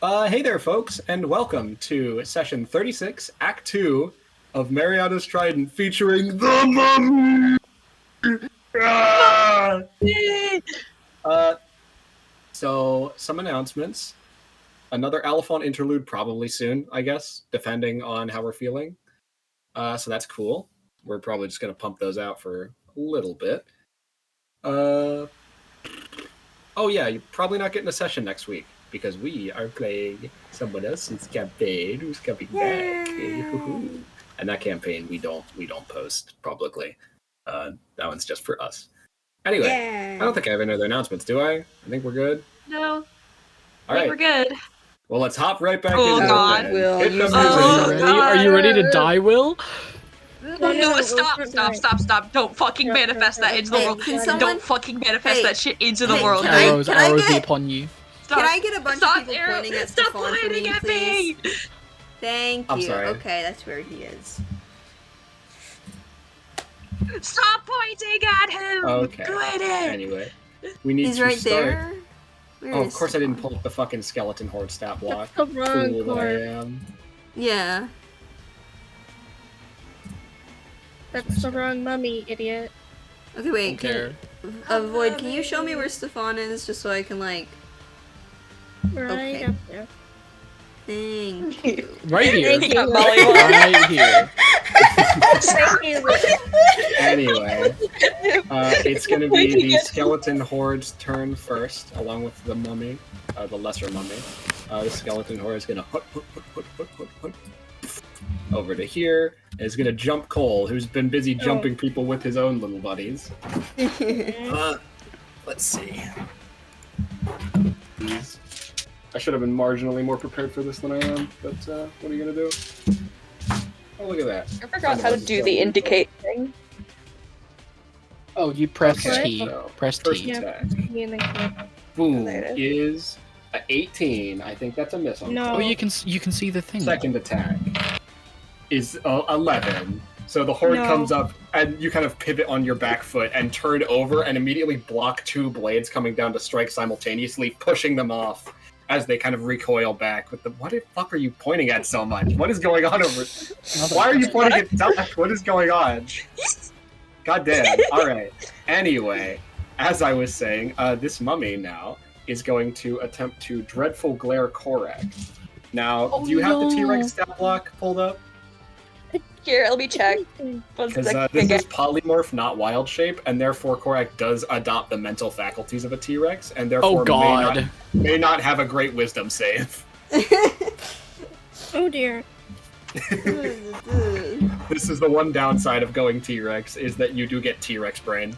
Hey there, folks, and welcome to session 36, Act 2 of Mariana's Trident, featuring the Mummy! Ah! So, some announcements. Another Alphon interlude probably soon, I guess, depending on how we're feeling. So that's cool. We're probably just going to pump those out for a little bit. Oh yeah, you're probably not getting a session next week, because we are playing someone else's campaign who's coming back. And that campaign we don't post publicly. That one's just for us. Anyway, I don't think I have any other announcements, do I? I think we're good. No. All right. We're good. Well, let's hop right back Oh, into God. it. Will, Hit you the sound music. Oh, Are you ready to die, Will? No, stop. Don't fucking manifest that into the world. Can someone- Don't fucking manifest that shit into the Hey, world. can I- Arrows can I be get- upon you. Stop. Can I get a bunch Stop, of people Arrow. pointing at Stop Stefan for pointing me, at please? me. Thank I'm you. sorry. Okay, that's where he is. Stop pointing at him. Okay. Quit it. Anyway, we need He's to right start. there. Where Oh, of is course I didn't Stefan? pull up the fucking skeleton horde stat block. That's the wrong Fool that I card. am. Yeah. That's the wrong mummy, idiot. Okay, wait. Don't care. Void, can you show me where Stefan is, just so I can like? Right Okay. up there. Thank you. Right here. Thank you. Right here. Thank you. Anyway, it's going to be the skeleton horde's turn first, along with the mummy, the lesser mummy. The skeleton horde is going to over to here, and is going to jump Cole, who's been busy jumping people with his own little buddies. Let's see. I should have been marginally more prepared for this than I am, but what are you going to do? Oh, look at that. I forgot how to do the indicate thing. Oh, you press Okay, T. so Press first T. attack. Me and the Boom There it is a 18. I think that's a miss on No. Oh, you can see the thing. Second attack is 11. So the horde No. comes up, and you kind of pivot on your back foot and turn over and immediately block two blades coming down to strike simultaneously, pushing them off as they kind of recoil back. With the what the fuck are you pointing at so much? What is going on over? Why are you pointing at Zach? What is going on? God damn. All right. Anyway, as I was saying, this mummy now is going to attempt to Dreadful Glare Korak. Now, Oh, do you have the no. T-Rex stat block pulled up? Here, let me check. One Because second. this is polymorph, not wild shape, and therefore Korak does adopt the mental faculties of a T-Rex, and therefore Oh god. may not have a great wisdom save. Oh dear. This is the one downside of going T-Rex, is that you do get T-Rex brain.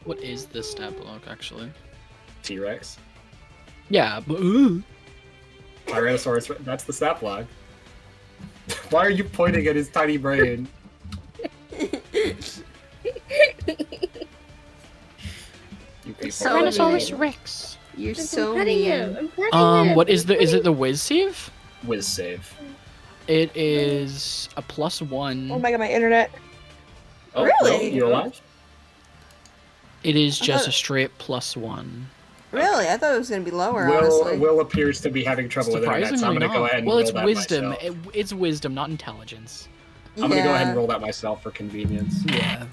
What is this stat block actually? T-Rex. Yeah, but Tyrannosaurus, that's the stat block. Why are you pointing at his tiny brain? You people So are Tyrannosaurus mean. Rex. You're I'm so petting mean. him. I'm petting him. What is it the whiz save? whiz save. It is a +1. Oh my god, my internet. Oh, Really? no, you alive? It is I just thought- a straight +1. Really? I thought it was gonna be lower. honestly. Will appears to be having trouble with internet, so I'm Surprisingly gonna go not. ahead and Well, roll it's that wisdom. myself. It's wisdom, not intelligence. I'm gonna go ahead and Yeah. roll that myself for convenience. Yeah.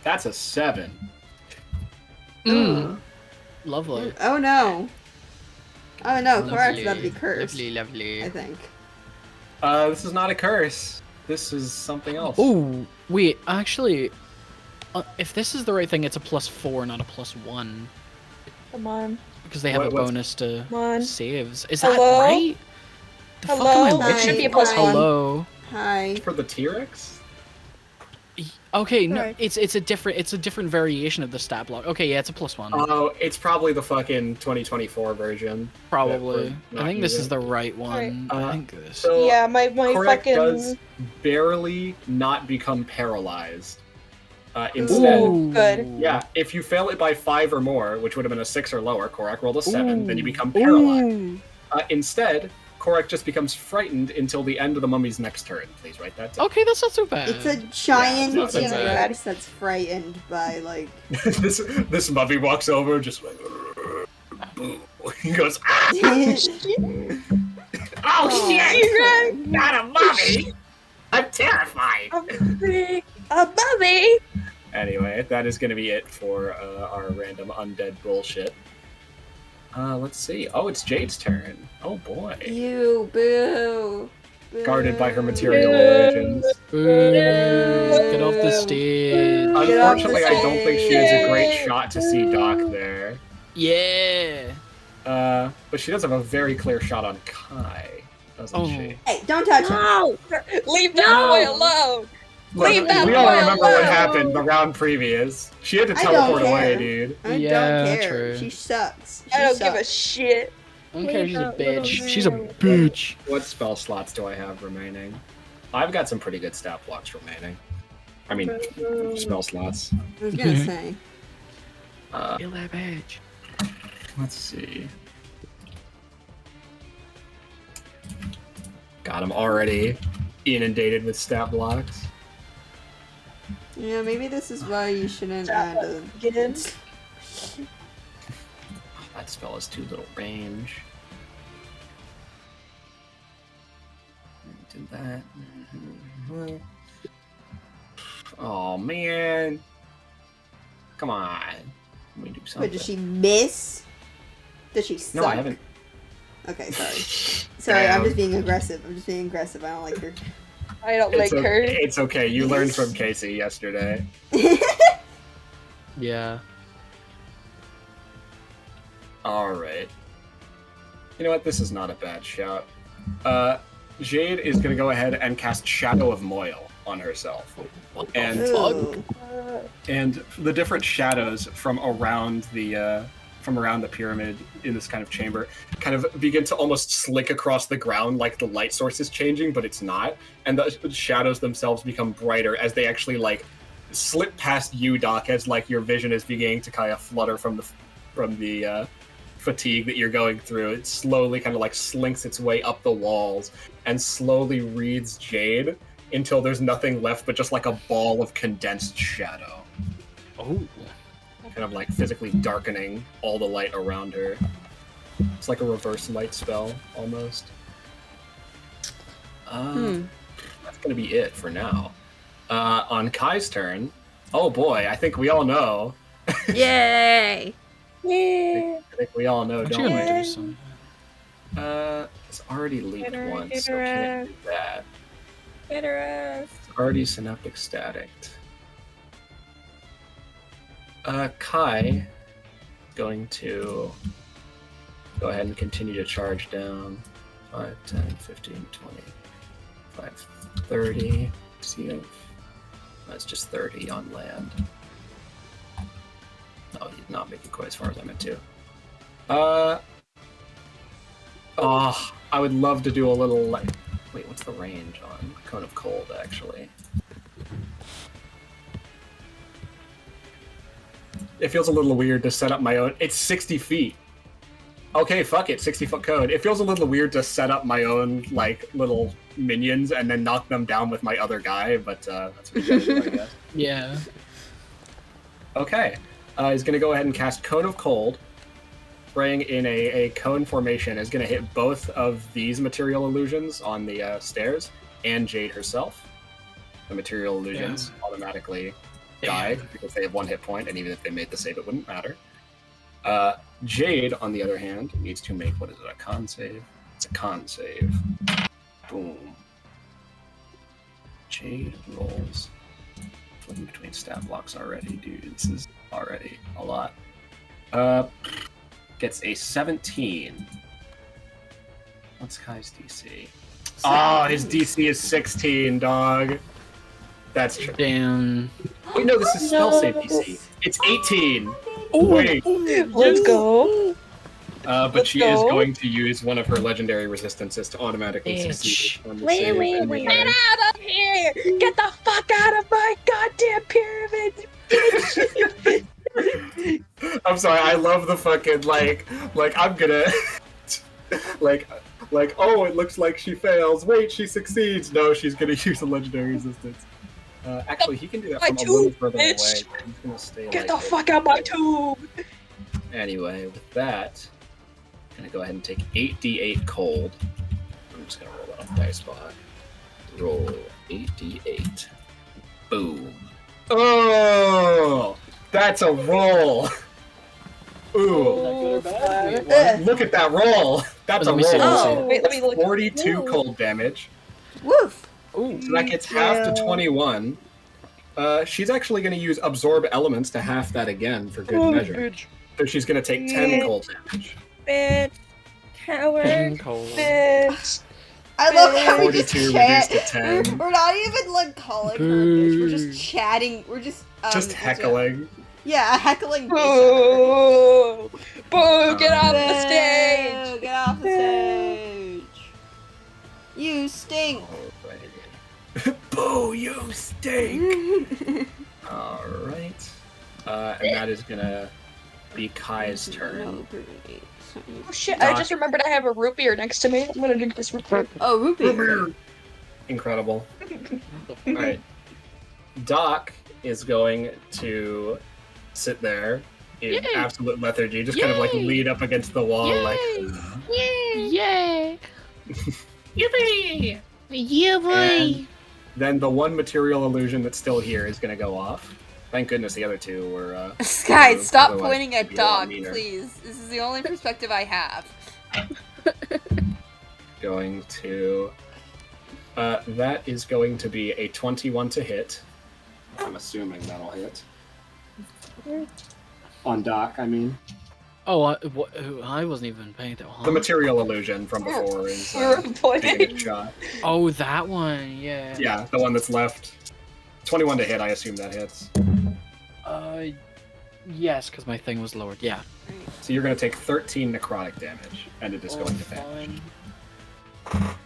That's a 7. Mm. Lovely. Oh no. Oh no, Korak's Lovely. about to be cursed. Lovely, lovely. I think. This is not a curse. This is something else. Oh, wait, actually, if this is the right thing, it's a +4, not a +1. Come on. Because they have What- a what's- bonus to Come on. saves. Is Hello? that right? The fuck am I Hello? looking It should be a at? +1. Hello. Hi. For the T-Rex? Okay, no, Sorry. it's a different variation of the stat block. Okay, yeah, it's a +1. Oh, it's probably the fucking 2024 version. Probably. that we're I think not this is using. the right one. Alright. I think this. So Yeah, my Korak fucking. does barely not become paralyzed. Instead, Ooh. good. yeah, if you fail it by 5 or more, which would have been a 6 or lower, Korak rolled a 7, then you become paralyzed. Instead, Korek just becomes frightened until the end of the mummy's next turn. Please write that down. Okay, that's not so bad. It's a giant Yeah, it's not bad. T-Rex that's frightened by like. this mummy walks over, just like. He goes. Ah! Oh shit! Not a mummy. I'm terrified. A mummy. Anyway, that is going to be it for our random undead bullshit. Let's see. Oh, it's Jade's turn. Oh boy. You boo. Guarded by her material illusions. Boo. Get off the stage. Unfortunately, I don't think she is a great shot to see Doc there. Yeah. But she does have a very clear shot on Kai, doesn't she? Hey, don't touch him. No! Leave that boy alone! Look, Leave that we all boy remember what alone! happened the round previous. She had to I don't teleport away, care. dude. I Yeah, don't care. true. She sucks. She I don't sucks. give a shit. I don't care, she's a Leave that little bitch. She's a girl. bitch. What spell slots do I have remaining? I've got some pretty good stat blocks remaining. I mean, spell slots. I was gonna say. Kill that bitch. Let's see. God, I'm already inundated with stat blocks. Yeah, maybe this is why you shouldn't add a. Again. That spell has too little range. Did that. Oh man. Come on. Let me do something. Wait, does she miss? Does she suck? No, I haven't. Okay, sorry. Sorry, I'm Damn. just being aggressive. I'm just being aggressive. I don't like her. I don't like her. It's okay. You learned from Casey yesterday. Yeah. Alright. You know what? This is not a bad shout. Jade is going to go ahead and cast Shadow of Moil on herself. What the And- fuck? Ooh. And the different shadows from around the pyramid in this kind of chamber kind of begin to almost slick across the ground like the light source is changing, but it's not. And the shadows themselves become brighter as they actually like slip past you, Doc, as like your vision is beginning to kind of flutter from the fatigue that you're going through. It slowly kind of like slinks its way up the walls and slowly reads Jade until there's nothing left but just like a ball of condensed shadow. Oh. Kind of like physically darkening all the light around her. It's like a reverse light spell, almost. That's gonna be it for now. On Kai's turn, oh boy, I think we all know. Yay! Yeah. I think we all know, Aren't you don't gonna we? do something? It's already leaked Get her, once, get so her can't do that. Get her ass. It's already synaptic static. Kai going to go ahead and continue to charge down 5, 10, 15, 20, 5, 30. See if that's just 30 on land. No, he did not make it quite as far as I meant to. Oh, I would love to do a little like. Wait, what's the range on Cone of Cold actually? It feels a little weird to set up my own. It's 60 feet. Okay, fuck it, 60-foot cone. It feels a little weird to set up my own like little minions and then knock them down with my other guy, but that's what you gotta do, I guess. Yeah. Okay, he's gonna go ahead and cast Cone of Cold, spraying in a cone formation. Is gonna hit both of these material illusions on the stairs and Jade herself. The material illusions automatically die because they have 1 hit point, and even if they made the save, it wouldn't matter. Jade, on the other hand, needs to make, what is it, a con save? It's a con save. Boom. Jade rolls. Flipping between stat blocks already, dude. This is already a lot. Gets a 17. What's Kai's DC? Oh, his DC is 16, dog. That's true. Damn. Wait, no, this is spell save DC. It's 18. Oh, Wait. Let's go. But Let's she is go. going to use one of her legendary resistances to automatically Bitch. succeed on the Wait, save. wait, and wait. Get out of here! Get the fuck out of my goddamn pyramid! bitch! I'm sorry, I love the fucking like I'm gonna like Like, oh, it looks like she fails. Wait, she succeeds. No, she's gonna use a legendary resistance. Actually, he can do that My from a little tube, further away. bitch. But he's gonna stay Get like the this. fuck out my tube! Anyway, with that, I'm gonna go ahead and take 8d8 cold. I'm just gonna roll that on dice spot. Roll 8d8. Boom. Oh, that's a roll. Ooh, look at that roll. That's a Let me see, let me see. roll. Wait, let me look. 42 Ooh. cold damage. Woof. Ooh. So that gets half to Yeah. 21. She's actually going to use Absorb Elements to half that again for good measure. So she's going to take 10 cold damage. Bitch. Coward. King cold. Bitch. I love how we 42 just chat. reduced to 10. We're not even like calling her a bitch. We're just chatting. We're just Just heckling. Yeah, heckling. Boo! Boo! Get off the Boo, stage! Get off the stage. You stink. Alright. Boo, you stink! Alright. And that is gonna be Kai's turn. Oh shit, I just remembered I have a root beer next to me. I'm gonna drink this root beer. Oh, root beer. Incredible. Alright. Doc is going to sit there in Yay! absolute lethargy, just kind of like Yay! lean up against the wall, Yay! like. Yay! Yippee! Yeah, And then the one material illusion that's still here is going to go off. Thank goodness the other two were. Sky, removed, stop otherwise pointing it'd at be a lot dog, meaner. please. This is the only perspective I have. Going to. That is going to be a 21 to hit. I'm assuming that'll hit. On Doc, I mean. Oh, I wasn't even paying that. Huh? The material illusion from before is You're taking pointing. a shot. Oh, that one. Yeah. Yeah, the one that's left. 21 to hit, I assume that hits. Yes, because my thing was lowered. Yeah. So you're going to take 13 necrotic damage, and it is going to vanish. Alright,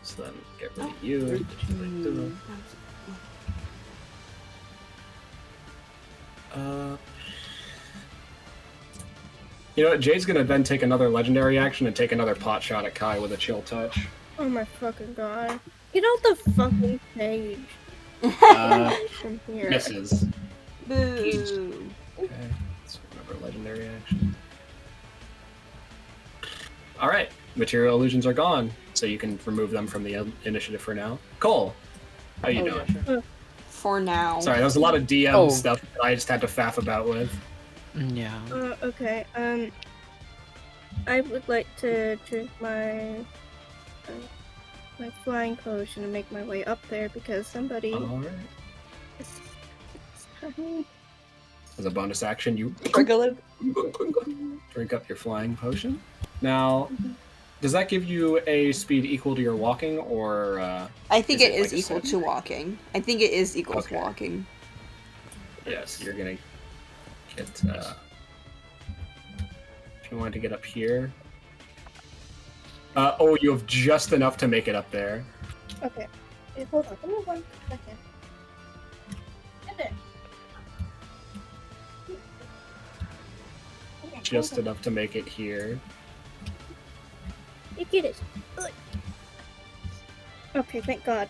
so then get rid of you. You know what? Jay's going to then take another legendary action and take another pot shot at Kai with a chill touch. Oh my fucking god. Get out the fucking stage. From here. Misses. Boo. Okay, let's remember legendary action. Alright, material illusions are gone, so you can remove them from the initiative for now. Cole, how you doing? Yeah, sure. For now. Sorry, there was a lot of DM Oh. stuff that I just had to faff about with. Yeah. Okay, I would like to drink my flying potion and make my way up there because somebody Alright. is trying. As a bonus action, you Sprinkle drink up your flying potion. Now, does that give you a speed equal to your walking, or I think Is it it is like a equal to 7? walking. I think it is equal Okay. to walking. yes, you're gonna get. If you wanted to get up here. Oh, you have just enough to make it up there. Okay. Hold on. Give me 1 second. And then. Okay, Just hold on. enough to make it here. You get it. Okay, thank God.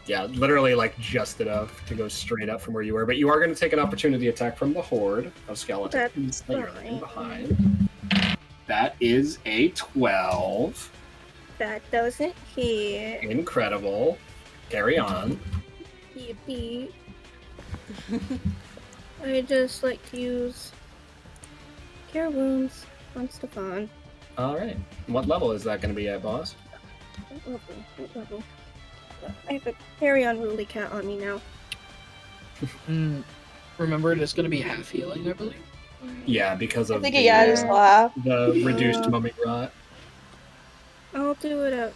Yeah, literally like just enough to go straight up from where you were. But you are going to take an opportunity attack from the horde of skeletons that you're leaving behind. That is a 12. That doesn't hit. Incredible. Carry on. Yippee. I just like to use Cure Wounds on Stefan. All right. What level is that going to be at, boss? What level? I have a very unruly cat on me now. Remember, it's going to be half healing, I believe. Yeah, because I of think the, he had his laugh. the reduced mummy rot. I'll do it at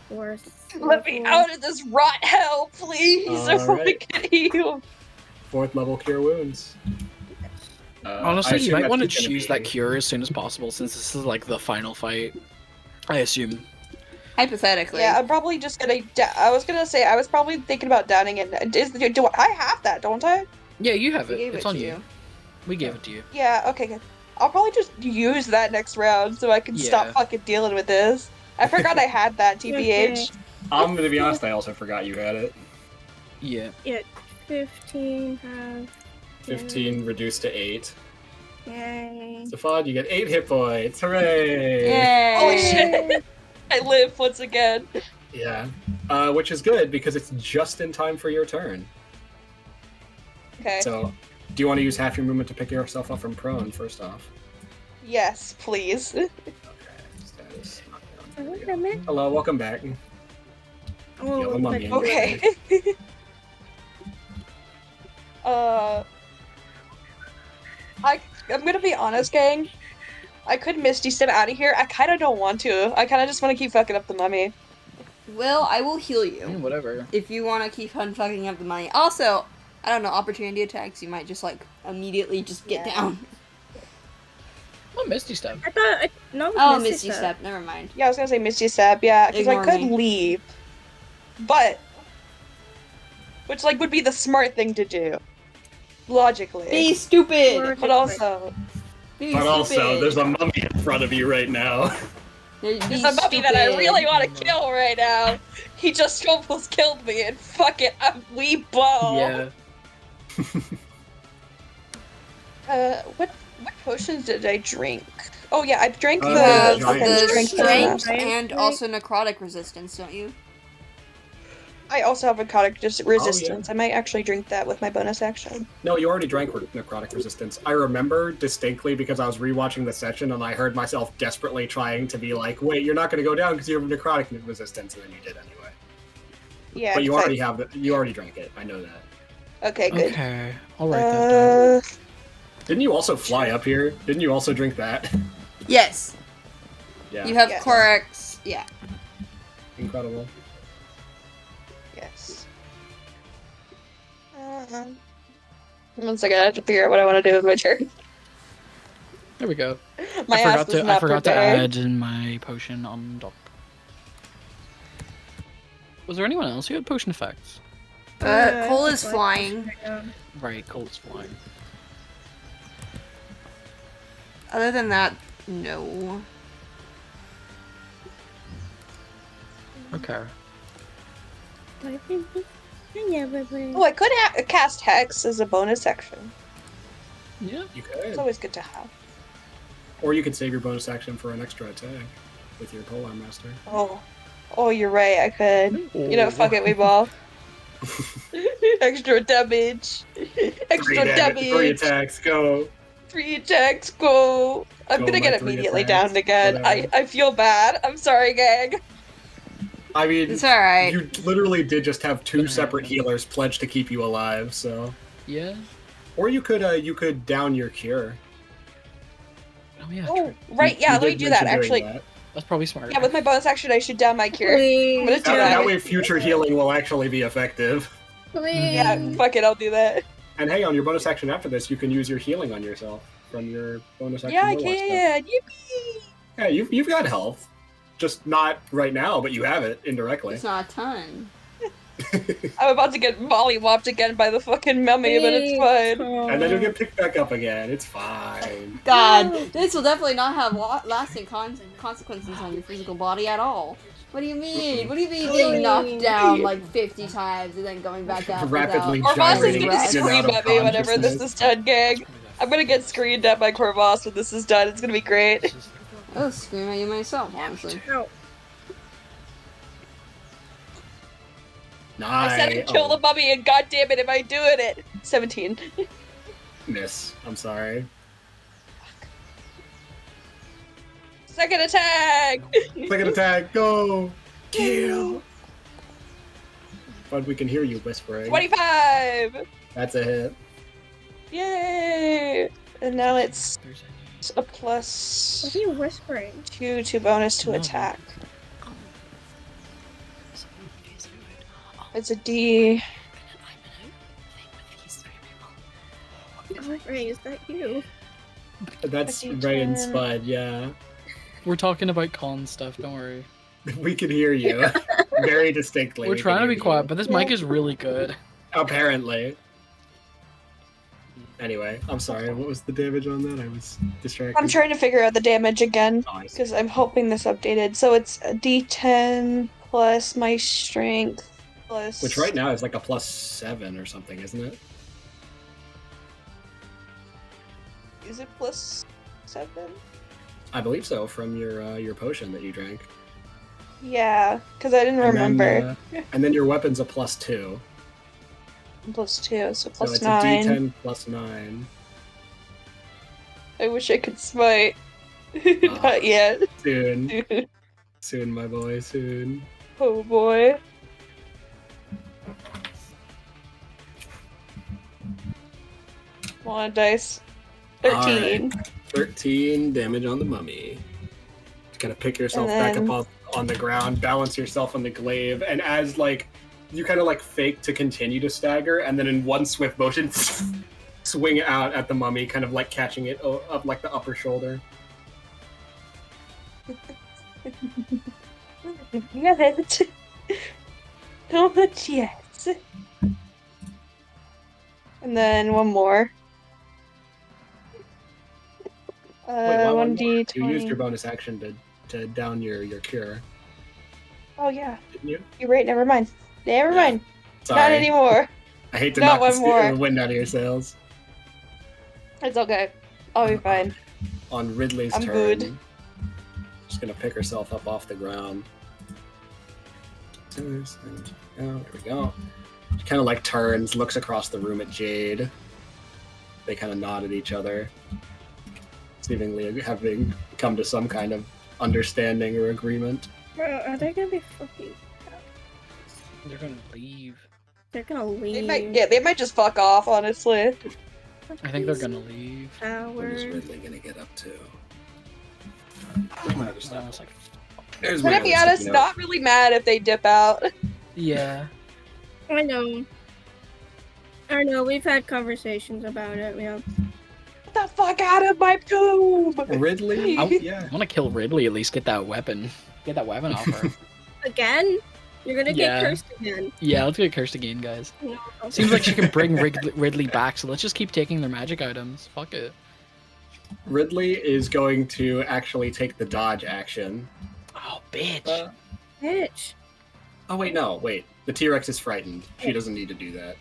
4th. Let me out of this rot hell, please, before I Alright. get healed. 4th level cure wounds. I Honestly, you assume might that's want to just gonna choose be- that cure as soon as possible, since this is like the final fight. I assume. Hypothetically. Yeah, I'm probably just gonna. I was gonna say I was probably thinking about downing it. Do I have that? Don't I? Yeah, you have We it. gave It's it on to you. We gave it to you. Yeah. Okay. Good. I'll probably just use that next round so I can stop Yeah. fucking dealing with this. I forgot I had that, TBH. I'm gonna be honest, I also forgot you had it. Yeah. Yeah, 15 have 15 reduced to 8. Yay. Stefan, you get 8 hit points. Hooray! Yay! Holy shit! I live once again. Yeah. Which is good because it's just in time for your turn. Okay. So, do you want to use half your movement to pick yourself up from prone, first off? Yes, please. Okay. Status. There we go. Hello, welcome back. Oh, Yellow mummy. Okay. I'm gonna be honest, gang. I could Misty Step out of here. I kind of don't want to. I kind of just want to keep fucking up the mummy. Well, I will heal you. Whatever. If you want to keep on fucking up the money. Also, I don't know, opportunity attacks, you might just like immediately just get down. Oh, Misty Step. I thought no. Oh, Misty Step. Never mind. Yeah, I was gonna say Misty Step. Yeah, because I Ignore could me. leave, but which like would be the smart thing to do, logically. Be stupid. But also, Be But also, stupid. there's a mummy in front of you right now. there's a mummy that I really want to kill right now. He just almost killed me, and fuck it, I'm weeball. Yeah. What potions did I drink? Oh yeah, I drank You the have giant the strength strength potion. and also necrotic resistance, don't you? I also have necrotic resistance. I might actually drink that with my bonus action. No, you already drank necrotic resistance. I remember distinctly because I was rewatching the session and I heard myself desperately trying to be like, "Wait, you're not going to go down because you have necrotic resistance," and then you did anyway. Yeah, But you 'cause already have the, you already drank it. I know that. Okay, good. Okay. I'll write that down. Didn't you also fly up here? Didn't you also drink that? Yes. Yeah. You have Yes. Corax. Yeah. Incredible. Yes. 1 second, I have to figure out what I want to do with my turn. There we go. My I ass forgot was to. not I forgot to prepared. add in my potion on dock. Was there anyone else who had potion effects? Cole is flying. Right, Colt's flying. Other than that, no. Okay. Oh, I could cast Hex as a bonus action. Yeah. You could. It's always good to have. Or you could save your bonus action for an extra attack with your Polearm Master. Oh, you're right. I could. You know, fuck it, we ball. Extra damage. Extra damage. 3 attacks, go. 3 attacks, go. I'm Go, gonna my get 3 immediately attacks, down again. whatever. I feel bad. I'm sorry, gang. I mean, It's alright. you literally did just have 2 separate healers pledged to keep you alive, so. Yeah. Or you could down your cure. Oh yeah. Oh, true. right. Yeah, You let me did do that. mention doing Actually, that. That's probably smart. yeah, with my bonus action, I should down my cure. I'm gonna do That that. way future healing will actually be effective. Yeah, fuck it, I'll do that. And hey, on your bonus action after this, you can use your healing on yourself from your bonus action. Yeah, I warlock stuff. can. Yippee! Yeah, you've got health. Just not right now, but you have it indirectly. It's not a ton. I'm about to get mollywopped again by the fucking mummy, but it's fine. And then you'll get picked back up again. It's fine. God, this will definitely not have lasting consequences on your physical body at all. What do you mean? What do you mean being knocked down like 50 times and then going back up Rapidly without Corvus is gyrating gonna rest? in and out scream of at me whenever this consciousness. is done, gang. I'm gonna get screamed at by Corvus when this is done. It's gonna be great. I'll scream at you myself, honestly. Nice. I said I'd kill the mummy, and goddammit, am I doing it? 17. Miss. I'm sorry. Second attack! Second attack, go! Kill! But we can hear you whispering. 25! That's a hit. Yay! And now it's There's a plus What are you whispering? 2 to bonus to No. attack. It's a D. Oh, Ray, is that you? That's Fucking Ray and turn. Spud, yeah. We're talking about con stuff. Don't worry. We can hear you. Very distinctly. We're we trying can to be hear quiet, you. but this mic is really good. Apparently. Anyway, I'm sorry. What was the damage on that? I was distracted. I'm trying to figure out the damage again Nice. because I'm hoping this updated. So it's a D10 plus my strength plus. Which right now is like a +7 or something, isn't it? Is it +7? I believe so from your potion that you drank. Yeah, because I didn't remember. And then your weapon's a +2. +2, so So it's +9. a D10 +9. I wish I could smite. Not yet. Soon. Soon, my boy, soon. Oh boy. Come on, dice. 13. Right. 13 damage on the mummy. Just gotta pick yourself And back then- up on the ground, balance yourself on the glaive, and as like you kind of like fake to continue to stagger, and then in one swift motion, swing out at the mummy, kind of like catching it up like the upper shoulder. Yes. Not yet. And then one more. Wait, why 1d20. You used your bonus action to down your cure, Oh yeah, didn't you? you're right. Never mind. Never Yeah. mind. Sorry. Not anymore. I hate to Not knock the one more. wind out of your sails. It's okay. I'll be fine. On Ridley's I'm turn, good. just gonna pick herself up off the ground. There we go. She kind of like turns, looks across the room at Jade. They kind of nod at each other, seemingly having come to some kind of understanding or agreement. Bro, are they gonna be fucking? They're gonna leave. They're gonna leave. They might just fuck off, honestly. I think they're gonna leave. What is Howard. Ridley gonna get up to? Where's my other I stuff? was like, There's But my to be other honest, sticky note. not really mad if they dip out. yeah. I know. I know. We've had conversations about it. Yeah. Get the fuck out of my tomb! Ridley? I- Yeah. I want to kill Ridley, at least get that weapon. Get that weapon off her. Again? You're gonna Yeah. get cursed again. Yeah, let's get cursed again, guys. No. Seems like she can bring Ridley back, so let's just keep taking their magic items. Fuck it. Ridley is going to actually take the dodge action. Oh, bitch. Bitch. Oh wait, no, wait. The T-Rex is frightened. She doesn't need to do that.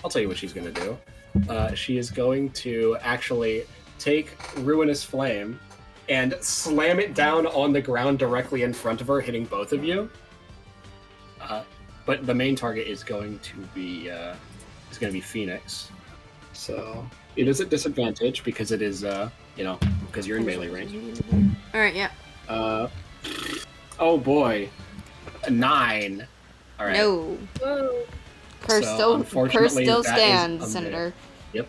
I'll tell you what she's gonna do. She is going to actually take Ruinous Flame and slam it down on the ground directly in front of her, hitting both of you. But the main target is going to be Phoenix. So it is at disadvantage because it is because you're in melee range. Alright, yeah. Oh boy, a 9. All right. No. Whoa. Curse So, still unfortunately, that is stands, a Senator. Yep.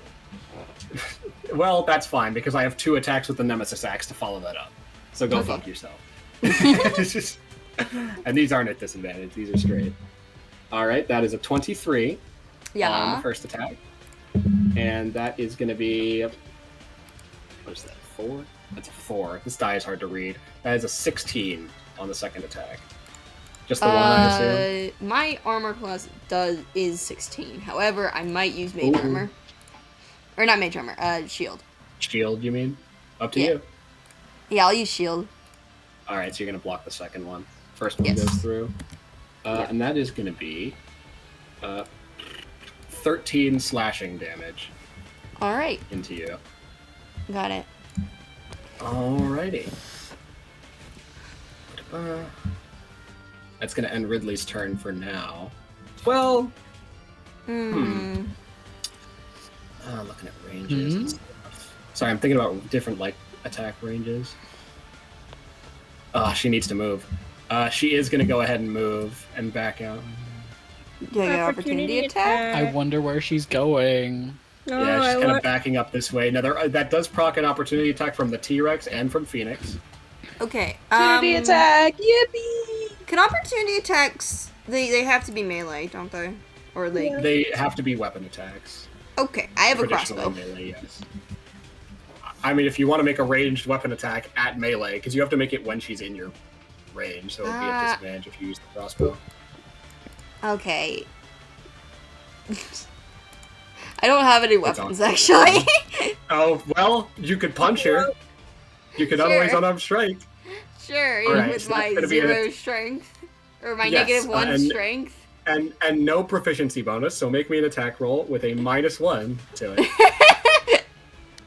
Well, that's fine because I have 2 attacks with the Nemesis Axe to follow that up. So go Okay. fuck yourself. And these aren't at disadvantage; these are straight. All right, that is a 23 on the Yeah. first attack, and that is going to be what is that? 4? That's a 4. This die is hard to read. That is a 16 on the second attack. Just the one, I assume. My armor class is 16. However, I might use mage Ooh. armor. Or not mage armor, shield. Shield, you mean? Up to Yeah. you. Yeah, I'll use shield. All right, so you're gonna block the second one. First one Yes. goes through, and that is gonna be 13 slashing damage Alright, into you. got it. Alrighty. That's gonna end Ridley's turn for now. Well, looking at ranges. and stuff. Sorry, I'm thinking about different attack ranges. She needs to move. She is gonna go ahead and move and back out. Do I get opportunity attack? I wonder where she's going. No, Yeah, I she's kind of want. backing up this way. Now, that does proc an opportunity attack from the T-Rex and from Phoenix. Okay. Opportunity attack! Yippee! Can opportunity attacks they have to be melee, don't they? Or like Yeah. They have to be weapon attacks. okay, I have a Traditionally crossbow. melee, yes. I mean, if you want to make a ranged weapon attack at melee, because you have to make it when she's in your range, so it would be a disadvantage if you use the crossbow. Okay. I don't have any weapons, actually. Oh, well, you could punch her. You could otherwise unarmed strike. Sure, Alright, with so my that's gonna be 0 strength. Or my Yes, -1 and- strength. And no proficiency bonus, so make me an attack roll with a -1 to it.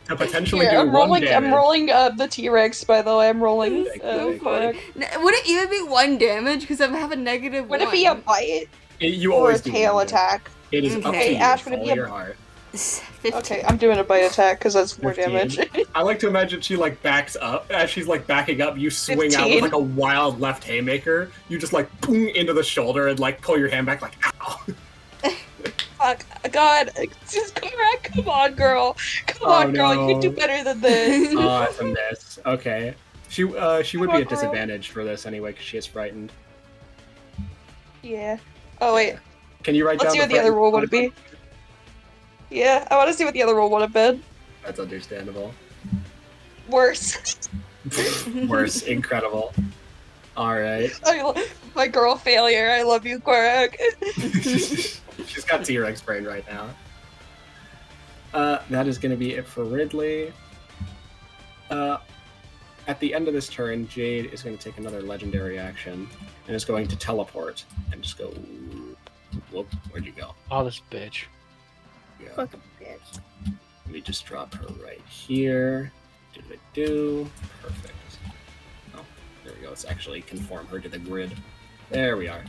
To potentially Here, do I'm 1 rolling. damage. I'm rolling the T-Rex. By the way, I'm rolling. So for funny. Would it even be 1 damage? Because I have a -1. Would it be a bite You or a always do tail 1 damage. attack? It is up to Okay, you. Ash, would it Follow be a- your heart. 15. Okay, I'm doing a bite attack because that's more 15. damage. I like to imagine she like backs up. As she's like backing up, you swing out 15. with like a wild left haymaker. You just like boom into the shoulder and like pull your hand back like ow. Fuck, God, just come on, girl. Come Oh, on, girl. no. You can do better than this. Oh, that's a miss. Okay. She would on, be girl. at disadvantage for this anyway because she is frightened. Yeah. Oh wait. Can you write Let's down see what the other roll would be. Yeah, I want to see what the other roll would have been. That's understandable. Worse. Worse. Incredible. All right. My girl failure. I love you, Korak. She's got T-Rex brain right now. That is going to be it for Ridley. At the end of this turn, Jade is going to take another legendary action and is going to teleport and just go. Whoop! Where'd you go? Oh, this bitch. Yeah. Fucking bitch. Let me just drop her right here. Do. Perfect. Oh, there we go. Let's actually conform her to the grid. There we are.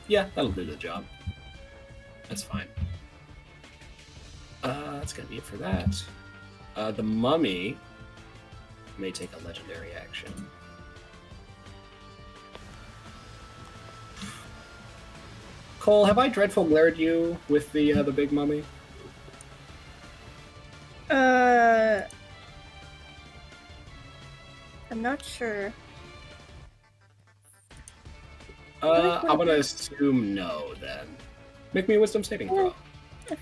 Yeah, that'll do the job. That's fine. That's gonna be it for that. The mummy may take a legendary action. Cole, have I dreadful glared you with the big mummy? I'm not sure. I'm gonna assume no then. Make me a wisdom saving throw.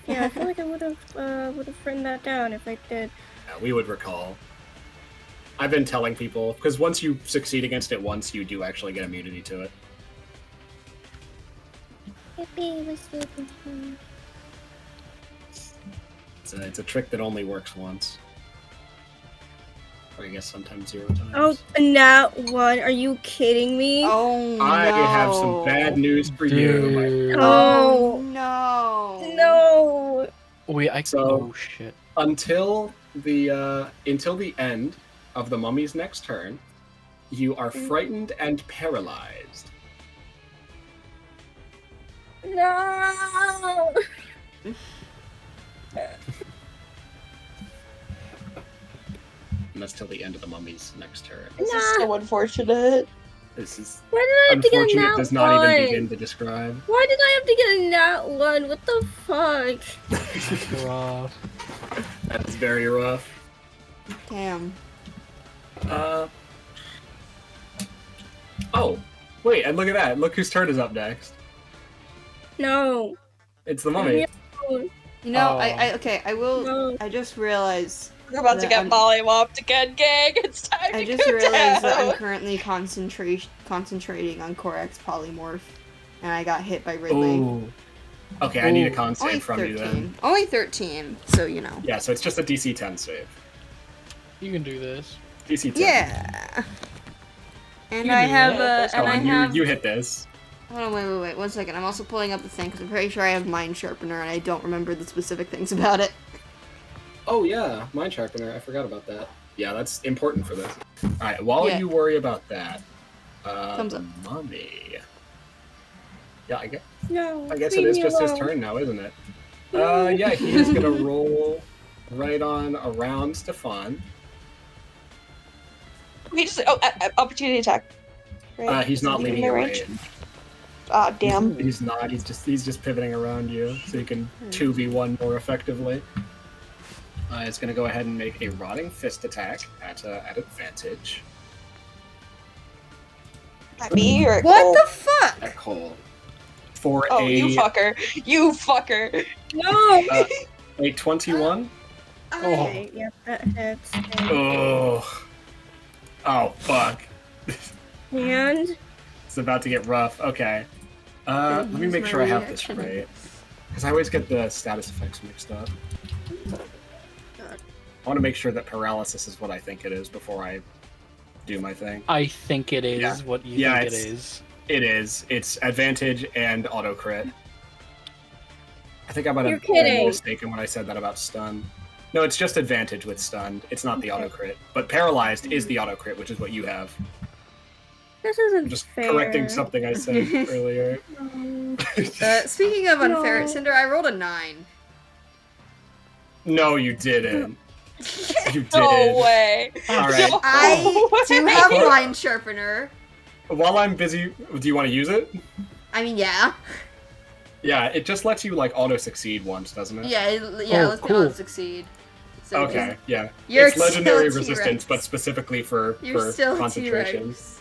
Yeah, I feel like I would have written that down if I did. Yeah, we would recall. I've been telling people because once you succeed against it once, you do actually get immunity to it. It's a trick that only works once. Or I guess sometimes 0 times. Oh, nat 1. Are you kidding me? Oh no. I have some bad news for you. Dude. Oh. No. No. Wait, So- oh shit. Until the end of the mummy's next turn, you are frightened and paralyzed. No. And that's till the end of the mummy's next turn. This is so unfortunate. This is Why did I have to get a unfortunate. nat Does not 1? even begin to describe. Why did I have to get a nat 1? What the fuck? Rough. That's very rough. Damn. Oh, wait, and look at that. Look whose turn is up next. No. It's the mummy. You know, Oh. I will. No. I just realized. We're about to that get I'm- mollywopped again, gang. It's time I to just go realized that I'm down. currently concentrating on Korak's polymorph, and I got hit by Ridley. Ooh. Okay, I need a Ooh. con Only save from you 13. then. Only 13. So you know. Yeah, so it's just a DC 10 save. You can do this. DC 10. Yeah. And You I can do have that. and Go I on, have. you hit this. Hold on, wait, 1 second. I'm also pulling up the thing because I'm pretty sure I have Mind Sharpener and I don't remember the specific things about it. Oh yeah, Mind Sharpener. I forgot about that. Yeah, that's important for this. Alright, while Yeah. you worry about that, Thumbs the up. mummy. Yeah, I guess No. it leave is me just his alone. turn now, isn't it? Yeah, he is gonna roll right on around Stefan. We just opportunity attack. Right? He's not Leaving leading their your range. range. Ah, damn. He's not. He's just pivoting around you, so you can 2v1 more effectively. It's gonna go ahead and make a rotting fist attack at advantage At me or at What Cole? the fuck? at Cole for Oh, a you fucker. You fucker. No. a 21. Okay, yep, that hits. Oh, fuck. And It's about to get rough. Okay. Let me Use make my sure I have this reaction. right. Because I always get the status effects mixed up. I want to make sure that paralysis is what I think it is before I do my thing. I think it is Yeah. what you Yeah, think it it's- is. It is. It's advantage and auto crit. I think I might You're have been kidding. mistaken when I said that about stun. No, it's just advantage with stunned. It's not the auto crit. But paralyzed is the auto crit, which is what you have. this isn't I'm just fair. correcting something I said earlier. Speaking of unfair, No. Cinder, I rolled a 9. No, you didn't. You did. No way. All right. No I do way. have Mind Sharpener. While I'm busy, do you want to use it? I mean, yeah. Yeah, it just lets you like auto succeed once, doesn't it? Yeah, Oh, let's be cool. honest, succeed. So Okay. Yeah. You're It's legendary still resistance, T-Rex. but specifically for You're still concentration. T-Rex.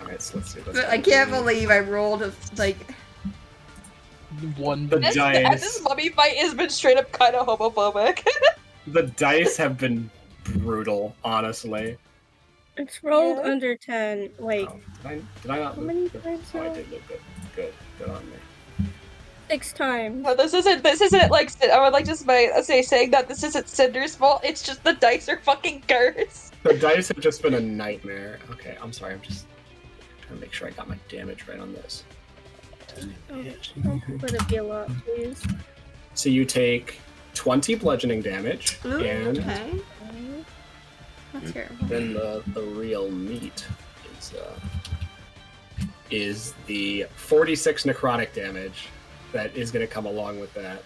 All right, so let's see. Let's But I can't believe I rolled a, like... One. The This, dice. this mummy fight has been straight up kind of homophobic. The dice have been brutal, honestly. It's rolled Yeah. under 10. Wait, Oh, did I not? How many Good. times Oh, I now? did look good. Good on me. 6 times. No, this isn't like I would like to say saying that this isn't Cinder's fault. It's just the dice are fucking cursed. The dice have just been a nightmare. Okay, I'm sorry. I'm just trying to make sure I got my damage right on this. Don't let it be a lot, please. So you take 20 bludgeoning damage, Ooh, and okay. That's terrible. then the real meat is the 46 necrotic damage that is going to come along with that.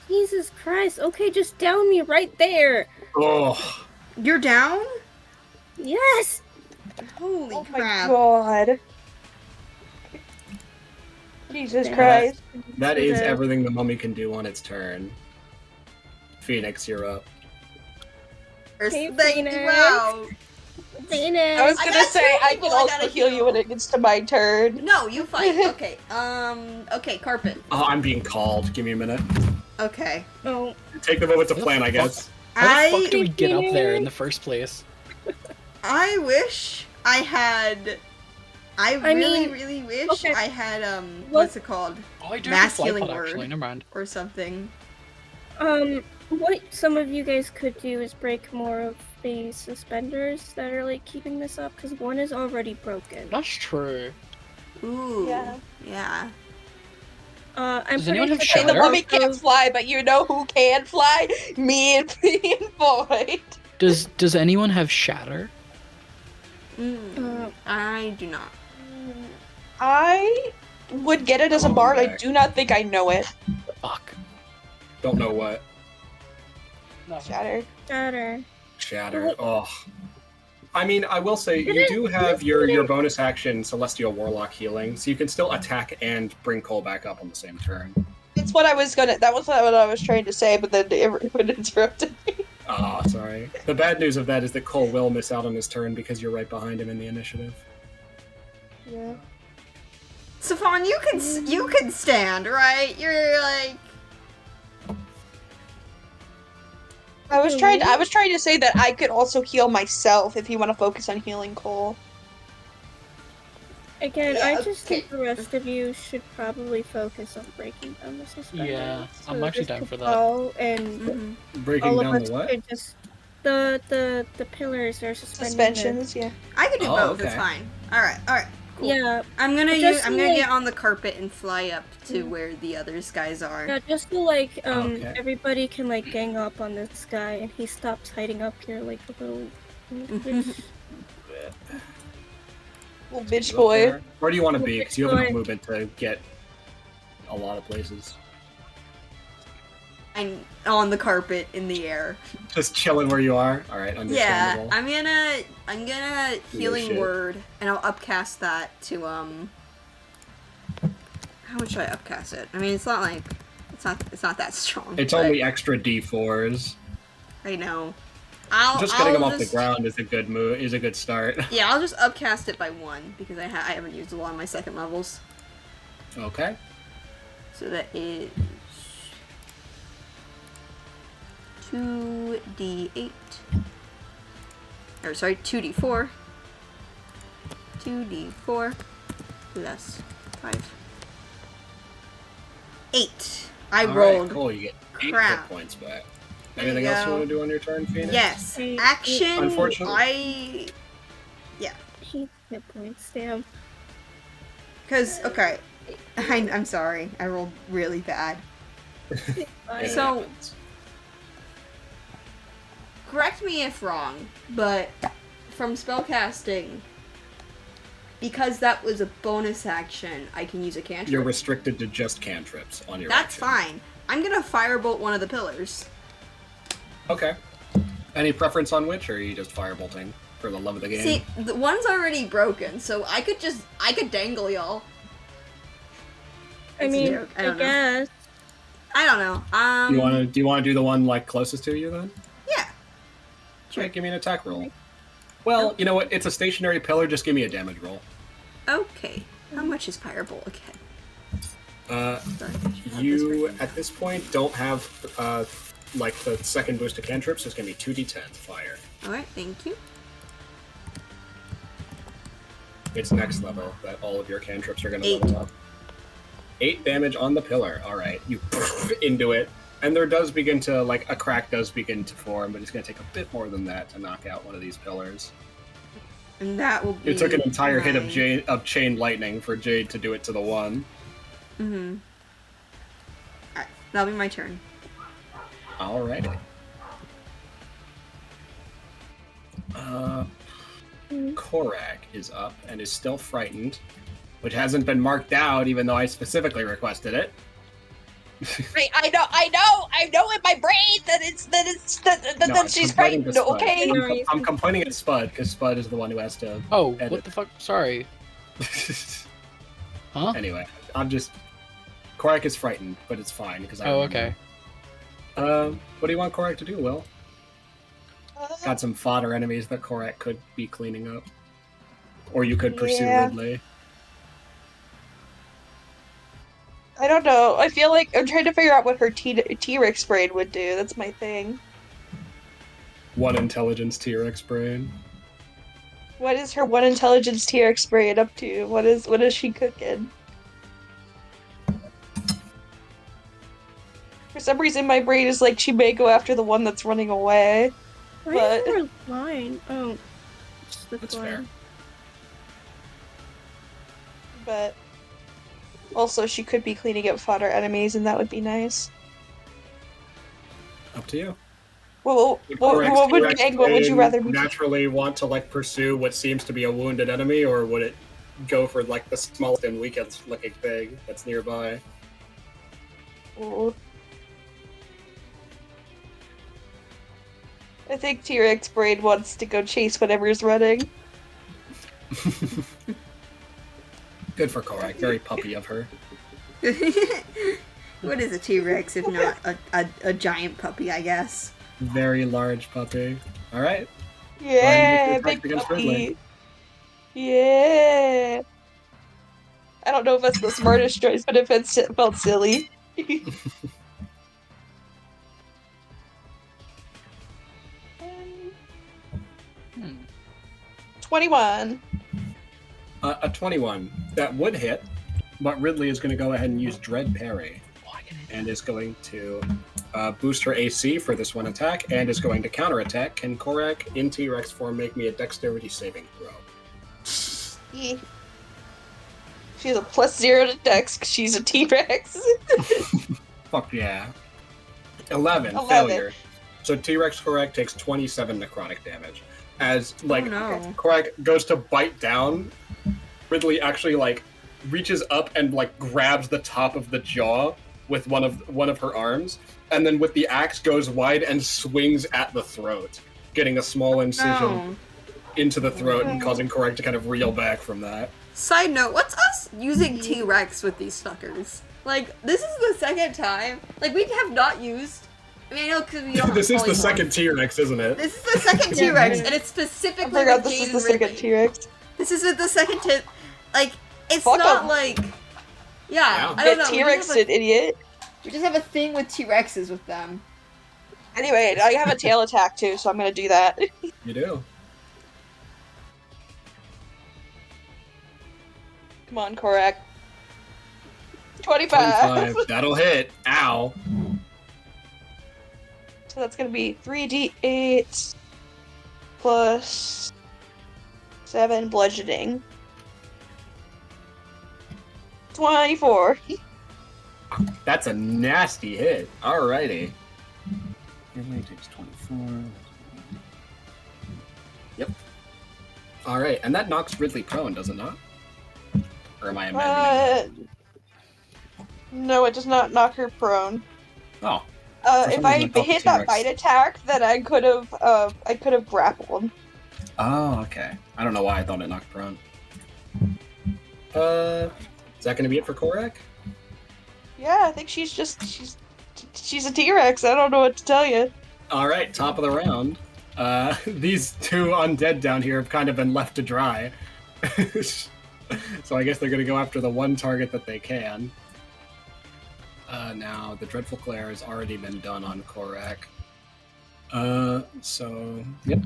Jesus Christ. Okay, just down me right there. Oh, You're down? Yes. Holy Oh my crap. god. Jesus Yeah. Christ. that is Okay. everything the mummy can do on its turn. Phoenix, you're up. Hey, Thank you, Phoenix. wow. Dana. I was I gonna got say two I people can I also gotta heal you heal. when it gets to my turn. No, you fight. Okay, okay, carpet. Oh, I'm being called. Give me a minute. Okay. Oh, Take the moment to plan, I guess. How the fuck do I we get up there in the first place? wish I had... I mean, really wish okay. I had, what's it called? Oh, I do Mass have a fly healing pod, word. actually. Never mind. Or something. what some of you guys could do is break more of the suspenders that are like keeping this up, because one is already broken. That's true. Ooh. Yeah. Yeah. I'm Does anyone have pretty Hey, the Shatter? mummy can't fly, but you know who can fly? Me and Void. Does anyone have Shatter? I do not. I would get it as a Oh, bard. I back. do not think I know it. Fuck. Don't know what. Shatter. Shatter. Shatter. Oh. I mean, I will say, you do have your bonus action Celestial Warlock healing, so you can still attack and bring Cole back up on the same turn. That's what I was gonna. That was what I was trying to say, but then everyone interrupted me. Ah, sorry. The bad news of that is that Cole will miss out on his turn because you're right behind him in the initiative. Yeah. Saffron, you can stand, right? You're like... I was trying to say that I could also heal myself if you want to focus on healing Cole. Again, Yeah, I just okay. think the rest of you should probably focus on breaking down the suspenders. Yeah, I'm So actually just down for that. Paul and Mhm. Breaking all of down us the what? could just the pillars are suspending them. Suspensions, yeah. I could do Oh, both, it's okay. fine. Alright, cool. Yeah, I'm gonna Just I'm gonna like- get on the carpet and fly up to Mm. where the other guys are. yeah, just so like Okay. everybody can like gang up on this guy and he stops hiding up here like a little bitch. Little bitch Up boy. there. Where do you want to be? Because you have enough Boy. movement to get a lot of places. I'm on the carpet in the air. Just chilling where you are. All right, Yeah, understandable. I'm gonna healing shit. word and I'll upcast that to how much should I upcast it? I mean it's not like it's not that strong. It's but only extra D4s. I know. Just getting them I'll off the ground is a good move. Is a good start. Yeah, I'll just upcast it by 1 because I haven't used a lot of my second levels. Okay. So that is 2d8. Or sorry, 2d4. 2d4 plus 5. 8. I All right, rolled. cool, you get 8 crap. hit points back. There you Anything else you go. want to do on your turn, Phoenix? Yes. Action. Unfortunately. Yeah. 8 hit points, damn. Because, okay. I'm sorry. I rolled really bad. It So- happens. Correct me if wrong, but from spellcasting, because that was a bonus action, I can use a cantrip. You're restricted to just cantrips on your That's action. fine. I'm gonna firebolt one of the pillars. Okay. Any preference on which, or are you just firebolting for the love of the game? See, the one's already broken, so I could dangle y'all. I It's a mean, joke. I I don't know. guess. I don't know. Do you want to do the one like closest to you then? Yeah. Sure. Give me an attack roll. Well, you know what? It's a stationary pillar. Just give me a damage roll. Okay. How much is firebolt again? You at this point don't have like the second boost to cantrips. So it's gonna be 2d10 fire. All right. Thank you. It's next level that all of your cantrips are gonna 8. level up. 8 damage on the pillar. All right, you into it, and there does begin to like a crack does begin to form, but it's gonna take a bit more than that to knock out one of these pillars. And that will be. It took an entire hit nine. of chain lightning for Jade to do it to the one. Mm-hmm. Alright, that'll be my turn. Alrighty. Korak is up and is still frightened, which hasn't been marked out, even though I specifically requested it. Right, I know in my brain that No, she's I'm complaining to frightened. Spud. Okay. I'm complaining at Spud because Spud is the one who has to. Oh, edit. what the fuck? Sorry. Huh? Anyway, I'm just. Korak is frightened, but it's fine because I. Oh, remember. okay. What do you want Korak to do, Will? Got some fodder enemies that Korak could be cleaning up, or you could pursue Yeah. Ridley. I don't know. I feel like I'm trying to figure out what her T-Rex brain would do. That's my thing. One intelligence T-Rex brain. What is her one intelligence T-Rex brain up to? What is she cooking? For some reason, my brain is like she may go after the one that's running away. Why But- is there a line? Oh, it's the That's line. fair. But also, she could be cleaning up fodder enemies, and that would be nice. Up to you. Well, Would what Korak's would T-Rex angle would you brain rather be? naturally want to like pursue what seems to be a wounded enemy, or would it go for like the smallest and weakest looking thing that's nearby? Ooh. I think T-Rex brain wants to go chase whatever's running. Good for Korak. Very puppy of her. What is a T-Rex if not a giant puppy, I guess? Very large puppy. All right. Yeah, Go ahead and make big your attack against Ridley. puppy. Yeah. I don't know if that's the smartest choice, but it felt silly. Hmm. 21. A 21. That would hit, but Ridley is going to go ahead and use Dread Parry, and is going to boost her AC for this one attack, and is going to counterattack. Can Korak in T-Rex form make me a Dexterity saving throw? She has a +0 to Dex because she's a T-Rex. Fuck yeah. 11. 11. Failure. So T-Rex Korak takes 27 necrotic damage. As like Oh, no. Korak goes to bite down, Ridley actually like reaches up and like grabs the top of the jaw with one of her arms, and then with the axe goes wide and swings at the throat, getting a small incision No. into the throat and causing Korak to kind of reel back from that. Side note, what's us using T-Rex with these suckers? Like, this is the second time. Like, we have not used... I mean, I know because we don't This have is the polymorph. second T-Rex, isn't it? This is the second Yeah. T-Rex, and it's I specifically forgot with this Jade is the and second Ridley. T-Rex. This is the second T... Like, it's Fuck not 'em. like... Yeah, Yeah. I don't know. Get we T-Rex, just have idiot. we just have a thing with T-Rexes with them. Anyway, I have a tail attack too, so I'm gonna do that. You do. Come on, Korak. 25. 25. That'll hit. Ow. So that's gonna be 3d8 plus 7 bludgeoning. 24. That's a nasty hit. Alrighty. Ridley takes 24. Yep. Alright, and that knocks Ridley prone, does it not? Or am I imagining No, it does not knock her prone. that? Oh. If I hit that bite attack, then I could have grappled. Oh, okay. I don't know why I thought it knocked prone. Is that gonna be it for Korak? Yeah, I think she's a T-Rex. I don't know what to tell you. Alright, top of the round. These two undead down here have kind of been left to dry. So I guess they're gonna go after the one target that they can. Now, the Dreadful Glare has already been done on Korak. So, yep.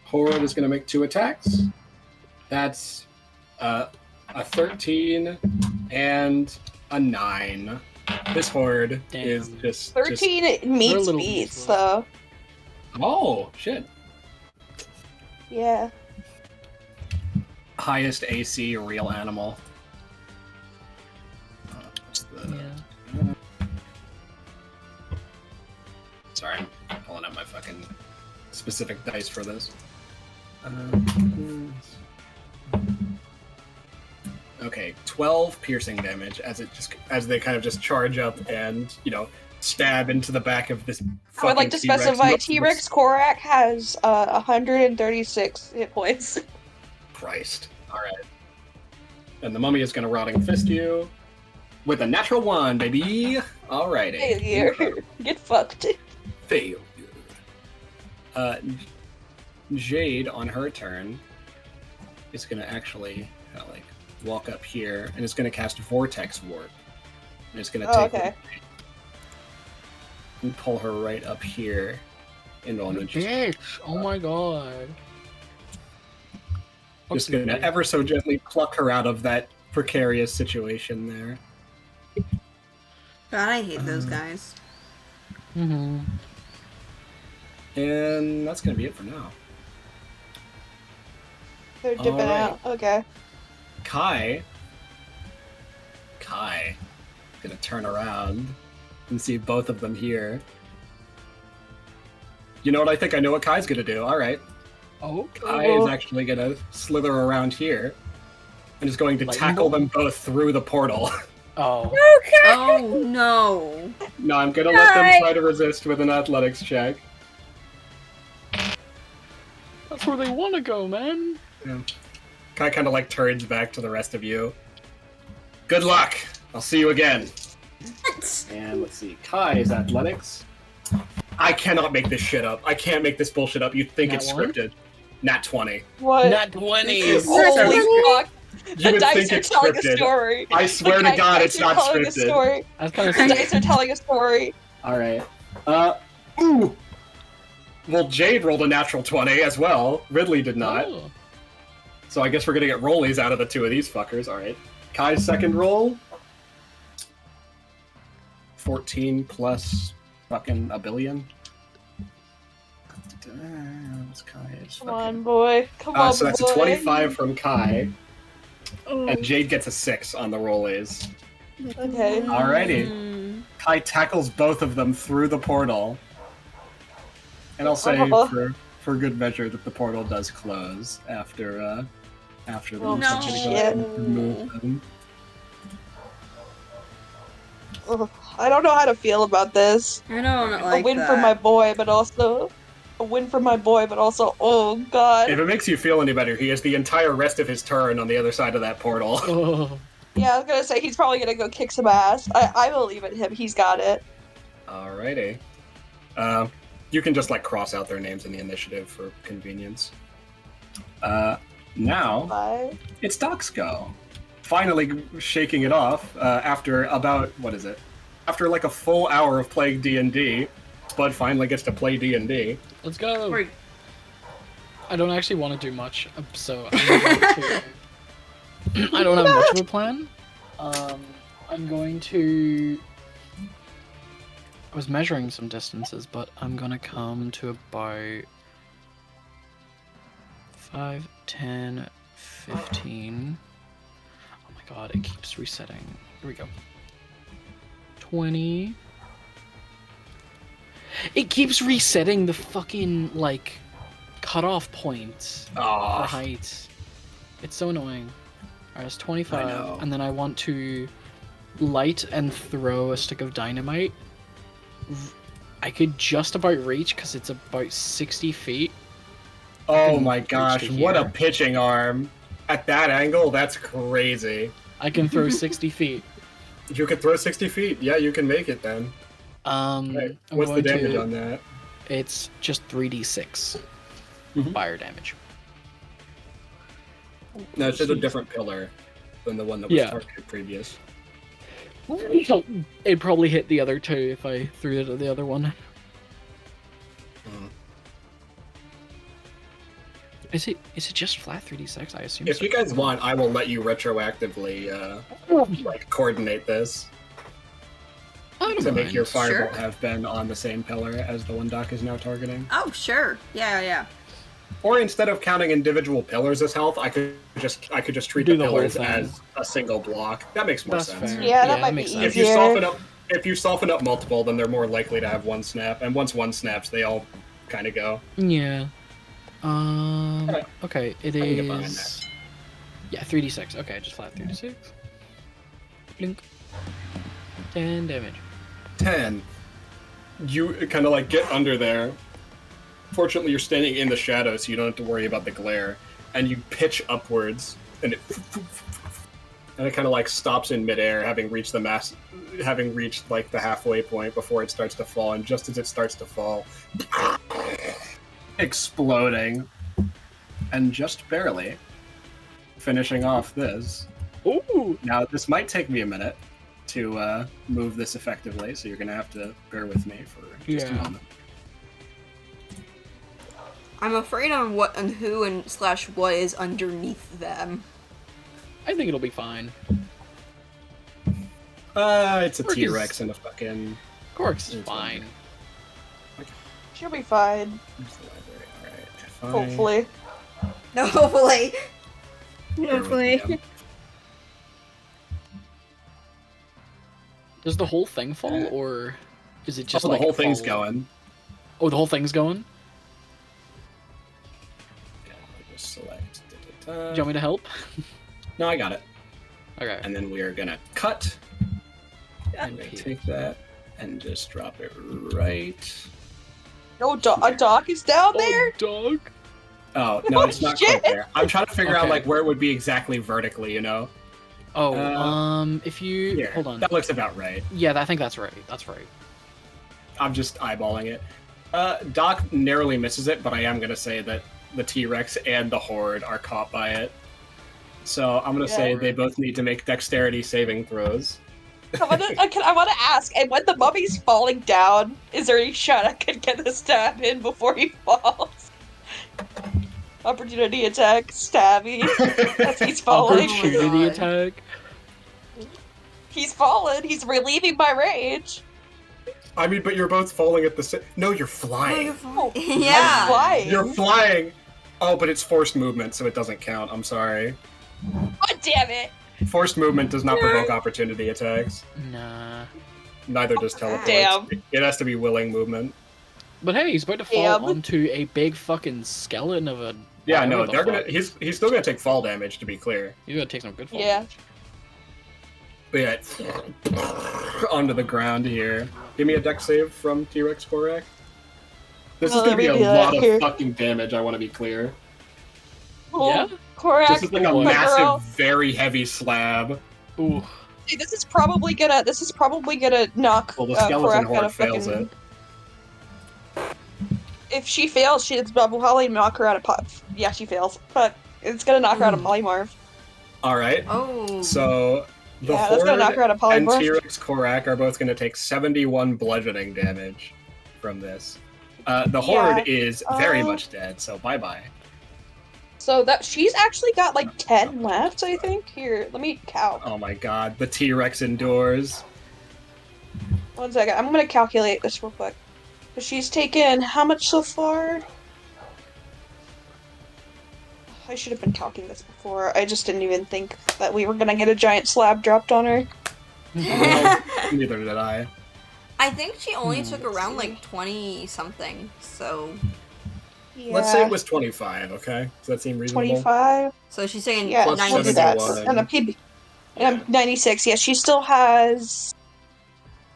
Horde is gonna make 2 attacks. That's a 13 and a 9. This Horde is just 13 meets beats, so. Oh, shit. Yeah. Highest AC real animal. What's the... Sorry, I'm pulling up my fucking specific dice for this. Okay, 12 piercing damage as they kind of just charge up and, you know, stab into the back of this fucking I would like to T-Rex. specify T-Rex Korak has 136 hit points. Christ. Alright. And the mummy is going to Rotting Fist you with a natural 1, baby! Alrighty. Failure. Get fucked. Failure. Jade, on her turn, is going to actually, walk up here and is going to cast Vortex Warp. And it's going to take her and pull her right up here. And on Bitch! Oh my god. Just going to ever so gently pluck her out of that precarious situation there. God, I hate those guys. Mm-hmm. And that's going to be it for now. They're dipping out. Okay. Kai gonna turn around and see both of them here. You know what? I think I know what Kai's gonna do. All right. Oh. Kai is actually gonna slither around here and is going to tackle them both through the portal. Oh. Okay. Oh no. No, I'm gonna let them try to resist with an athletics check. That's where they want to go, man. Yeah. Kai kind of turns back to the rest of you. Good luck! I'll see you again. And let's see. Kai's athletics. I cannot make this shit up. I can't make this bullshit up. You'd think it's scripted. Nat 20. What? Nat 20! Holy fuck! You would dice think are it's telling scripted. a story. I swear to God, it's not telling scripted. A story. I was kind of The dice are telling a story. Alright. Ooh! Well, Jade rolled a natural 20 as well. Ridley did not. Oh. So I guess we're gonna get rollies out of the two of these fuckers. Alright. Kai's second roll. 14 plus fucking a billion. Come on, boy. Come on, so that's boy. a 25 from Kai. Oh. And Jade gets a 6 on the rollies. Okay. Alrighty. Kai tackles both of them through the portal. And I'll say for good measure that the portal does close after them. No. Shit. Move them. Ugh, I don't know how to feel about this. I don't like A win that. for my boy, but also oh god. If it makes you feel any better, he has the entire rest of his turn on the other side of that portal. Oh. Yeah, I was gonna say he's probably gonna go kick some ass. I believe in him. He's got it. Alrighty. You can just cross out their names in the initiative for convenience. Now Bye. it's Doc's go. Finally shaking it off after about after a full hour of playing D&D. Spud finally gets to play D&D. Let's go. Wait. I don't actually want to do much, so I'm going to I don't have much of a plan. I'm going to... I was measuring some distances, but I'm gonna come to about 5, 10, 15... Oh my god, it keeps resetting. Here we go. 20... It keeps resetting the fucking, like, cutoff point for height. It's so annoying. Alright, it's 25, and then I want to light and throw a stick of dynamite. I could just about reach, because it's about 60 feet. Oh my gosh, what a pitching arm. At that angle, that's crazy. I can throw 60 feet. You could throw 60 feet. Yeah, you can make it then. Right. What's the damage on that? It's just 3d6 fire damage. No, it's just a different pillar than the one that was targeted previous. It'd probably hit the other two if I threw it at the other one. Is it just flat 3d6? I assume. If you guys want, I will let you retroactively like coordinate this to make your firebolt have been on the same pillar as the one Doc is now targeting. Oh, sure. Yeah. Or instead of counting individual pillars as health, I could just treat the pillars as a single block. That makes more sense. Fair. Yeah, that might be makes easier. sense. If you soften up multiple, then they're more likely to have one snap, and once one snaps, they all kind of go. Yeah. Okay, it I can get behind is. Yeah, 3d6. Okay, just flat 3d6. Blink. 10 damage. 10. You kind of like get under there. Fortunately, you're standing in the shadow, so you don't have to worry about the glare. And you pitch upwards, and it kind of like stops in midair, having reached like the halfway point before it starts to fall. And just as it starts to fall, exploding, and just barely finishing off this. Ooh! Now, this might take me a minute to move this effectively, so you're gonna have to bear with me for just a moment. I'm afraid on what and who and / what is underneath them. I think it'll be fine. It's a Cork T-Rex is- and a fucking... Cork's fine. She'll be fine. Where's the library? Alright, if I- Hopefully. No, hopefully. Hopefully. Does the whole thing fall, or is it just Oh, like the whole thing's fall? going. Oh, the whole thing's going? Yeah, I'll just select... Do you want me to help? No, I got it. Okay. And then we are gonna cut. And I'm gonna P. take that and just drop it right... No, a Doc is down there? Dog! Oh, no, it's not shit. quite there. I'm trying to figure out Okay. like where it would be exactly vertically, you know? Oh, if you... Here, Hold on. that looks about right. Yeah, I think that's right. That's right. I'm just eyeballing it. Doc narrowly misses it, but I am going to say that the T-Rex and the Horde are caught by it. So I'm going to say they both need to make dexterity saving throws. I want to ask, and when the mummy's falling down, is there any shot I could get the stab in before he falls? Opportunity attack, stabby, as he's falling. Opportunity God. attack. He's fallen, he's relieving my rage. I mean, but you're both falling at the same... No, you're flying. I'm Yeah. flying. You're flying! Oh, but it's forced movement, so it doesn't count. I'm sorry. God damn it. Forced movement does not provoke opportunity attacks. Nah. Neither does teleport. Damn. It has to be willing movement. But hey, he's about to fall Damn. onto a big fucking skeleton of a... Yeah, whatever no, the they're gonna. fuck. He's still gonna take fall damage, to be clear. He's gonna take some good fall Yeah. damage. But yeah, onto the ground here. Give me a dex save from T-Rex Korak. This is Well, gonna be a let me do that lot of here. fucking damage. I want to be clear. Yeah? Korak, This is like a my massive, girl. very heavy slab. Ooh. See, this is probably gonna knock Well, the skeleton Korak out horde of fails fucking... it. If she fails, it's probably knock her out of pop. Yeah, she fails, but it's gonna knock her out of polymorph. All right. Oh. So the Yeah, that's gonna knock her horde out of and polymorph. T-Rex Korak are both gonna take 71 bludgeoning damage from this. The horde is very much dead. So bye bye. So that she's actually got like 10 left, I think. Here, let me count. Oh my god, the T-Rex indoors. 1 second. I'm gonna calculate this real quick. She's taken how much so far? I should have been calculating this before. I just didn't even think that we were gonna get a giant slab dropped on her. Well, neither did I. I think she only took around like 20 something, so. Yeah. Let's say it was 25, okay? Does that seem reasonable? 25. So she's saying Yeah, Plus we'll do that. 96. And I'm keeping. And I'm 96. Yeah, she still has.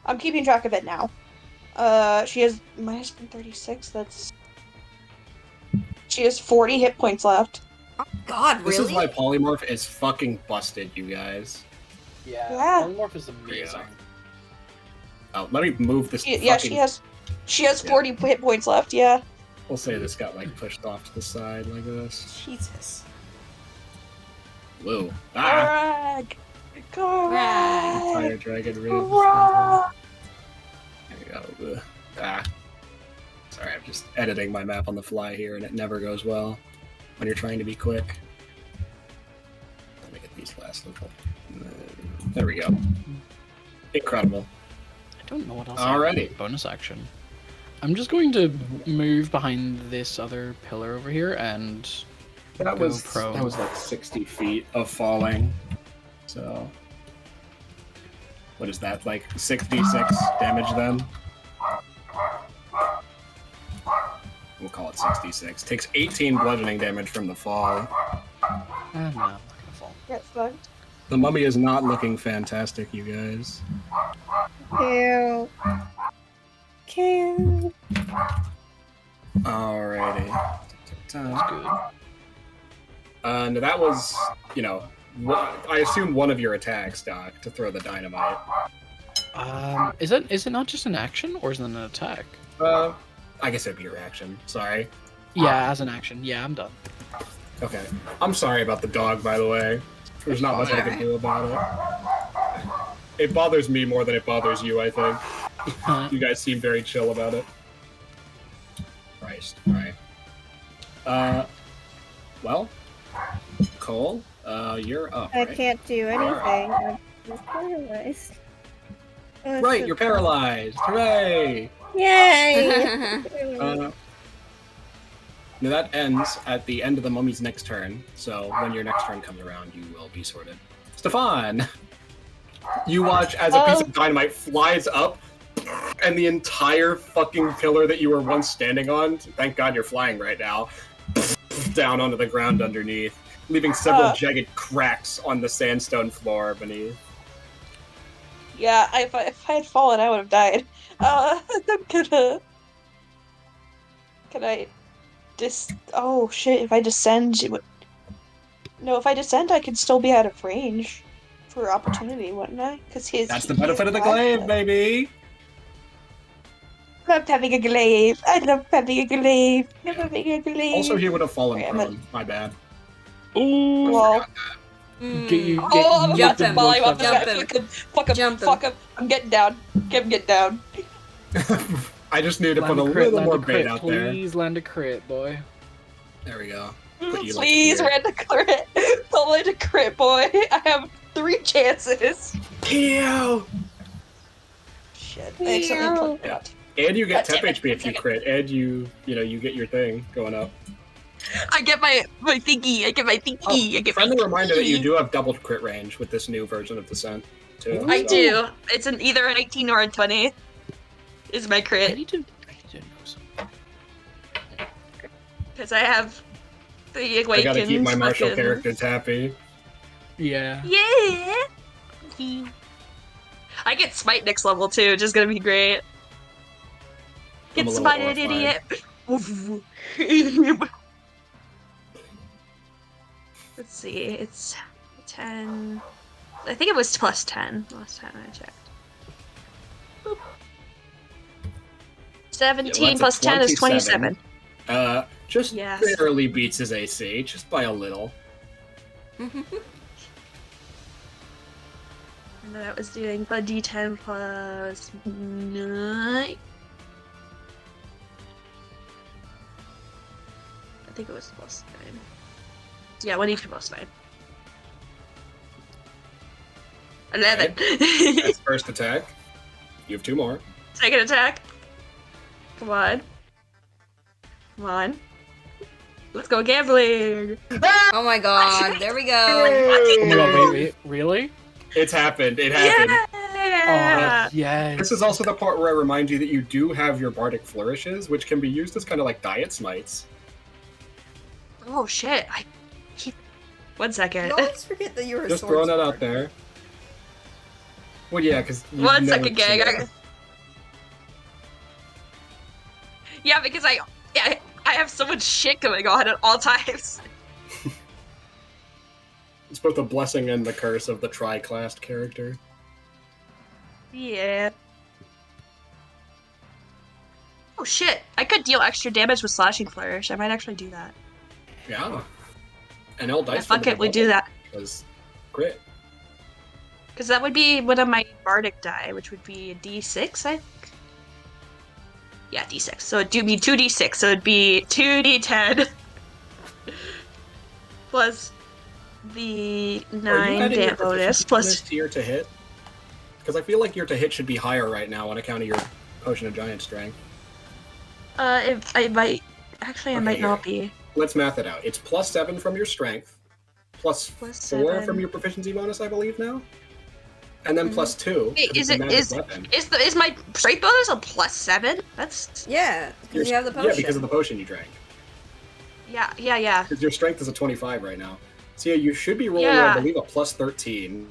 I'm keeping track of it now. She has minus 36. That's. She has 40 hit points left. Oh God, really? This is why Polymorph is fucking busted, you guys. Yeah. Polymorph is amazing. Oh, let me move this. Yeah, she has 40 hit points left. Yeah. We'll say this got like pushed off to the side like this. Jesus. Whoa. Ah! Rag! Go Fire dragon really. Rag! There you go. Ah. Sorry, I'm just editing my map on the fly here, and it never goes well when you're trying to be quick. Let me get these last little. There we go. Incredible. I don't know what else. Alrighty. Bonus action. I'm just going to move behind this other pillar over here and That go was prone. that was like 60 feet of falling. So what is that? Like 66 damage then? We'll call it 66. Takes 18 bludgeoning damage from the fall. No, I'm not gonna fall. That's fun. The mummy is not looking fantastic, you guys. Ew. Can. Alrighty. That's good. And that was, you know, I assume one of your attacks, Doc, to throw the dynamite. Is it not just an action or is it an attack? I guess it'd be a reaction. Sorry. Yeah, as an action. Yeah, I'm done. Okay. I'm sorry about the dog, by the way. There's not much I can do about it. It bothers me more than it bothers you, I think. You guys seem very chill about it. Christ. Alright. Well, Cole, you're up, I right? can't do anything. I'm paralyzed. Oh, Right, so- you're paralyzed! Hooray! Yay! Now that ends at the end of the mummy's next turn, so when your next turn comes around, you will be sorted. Stefan! You watch as a piece of dynamite flies up, and the entire fucking pillar that you were once standing on, thank God you're flying right now, down onto the ground underneath, leaving several jagged cracks on the sandstone floor beneath. Yeah, if I had fallen, I would have died. I'm gonna. Can I? Oh shit! If I descend, no. If I descend, I can still be out of range for opportunity, wouldn't I? Because That's the benefit of the glaive, baby. I love having a glaive. I love having a glaive. Love having a glaive. Also, he would have fallen Sorry, prone. My bad. Ooh! Well, I'm about to volley him up. Jump him. Fuck him. Jump him. Fuck him. I'm getting down. Get down. I just need to put a little more bait out there. Please land a crit, boy. There we go. Put you, like, Please, here. land a crit. Don't land a crit, boy. I have 3 chances. Ew! Shit. I accidentally clicked Yeah. that. And you get God temp damn it. HP if you crit, and you get your thing going up. I get my thingy. I get my thingy. I get my Friendly reminder that you thingy. do have double crit range with this new version of Descent, too. I so- do. It's either an 18 or a 20. Is my I crit. need to know something. Because I have the Awakens. I gotta keep my martial fucking- characters happy. Yeah. Yeah. I get Smite next level too, which is gonna be great. I'm Get a little smited, idiot. Let's see, it's 10. I think it was plus 10 last time I checked. Boop. 17 Yeah, well, plus that's a 10 is 27. Just Yes. barely beats his AC, just by a little. And then that was doing a d10 plus 9. I think it was plus 9. Yeah, 1 d2 plus 9. 11. That's first attack. You have 2 more. Second attack. Come on. Come on. Let's go gambling. Oh my god, there we go. Oh my god, wait, really? It's happened. It happened. Yeah. Oh, yes. This is also the part where I remind you that you do have your bardic flourishes, which can be used as kind of like diet smites. Oh shit! I keep. 1 second. You always forget that you're a Just throwing that swordsman. out there. Well, yeah, because 1 second, gang. Yeah, because I have so much shit going on at all times. It's both a blessing and the curse of the tri-classed character. Yeah. Oh shit! I could deal extra damage with slashing flourish. I might actually do that. Yeah. And L dice. Yeah, fuck it, we do that. Because crit. Because that would be one of my bardic die, which would be a d6, I think. Yeah, d6. So it'd be 2d6. So it'd be 2d10 plus the 9 damage bonus plus. To your to hit. Because I feel like your to hit should be higher right now on account of your potion of giant strength. I might. Actually, I Okay, might here. not be. Let's math it out. It's +7 from your strength, plus 4 7. from your proficiency bonus, I believe now, and then +2. Wait, 'cause is it's a it magic is weapon. is my strength bonus a +7? That's Yeah, because you have the potion. Yeah, because of the potion you drank. yeah. Because your strength is a 25 right now. So yeah, you should be rolling, Yeah. I believe, a +13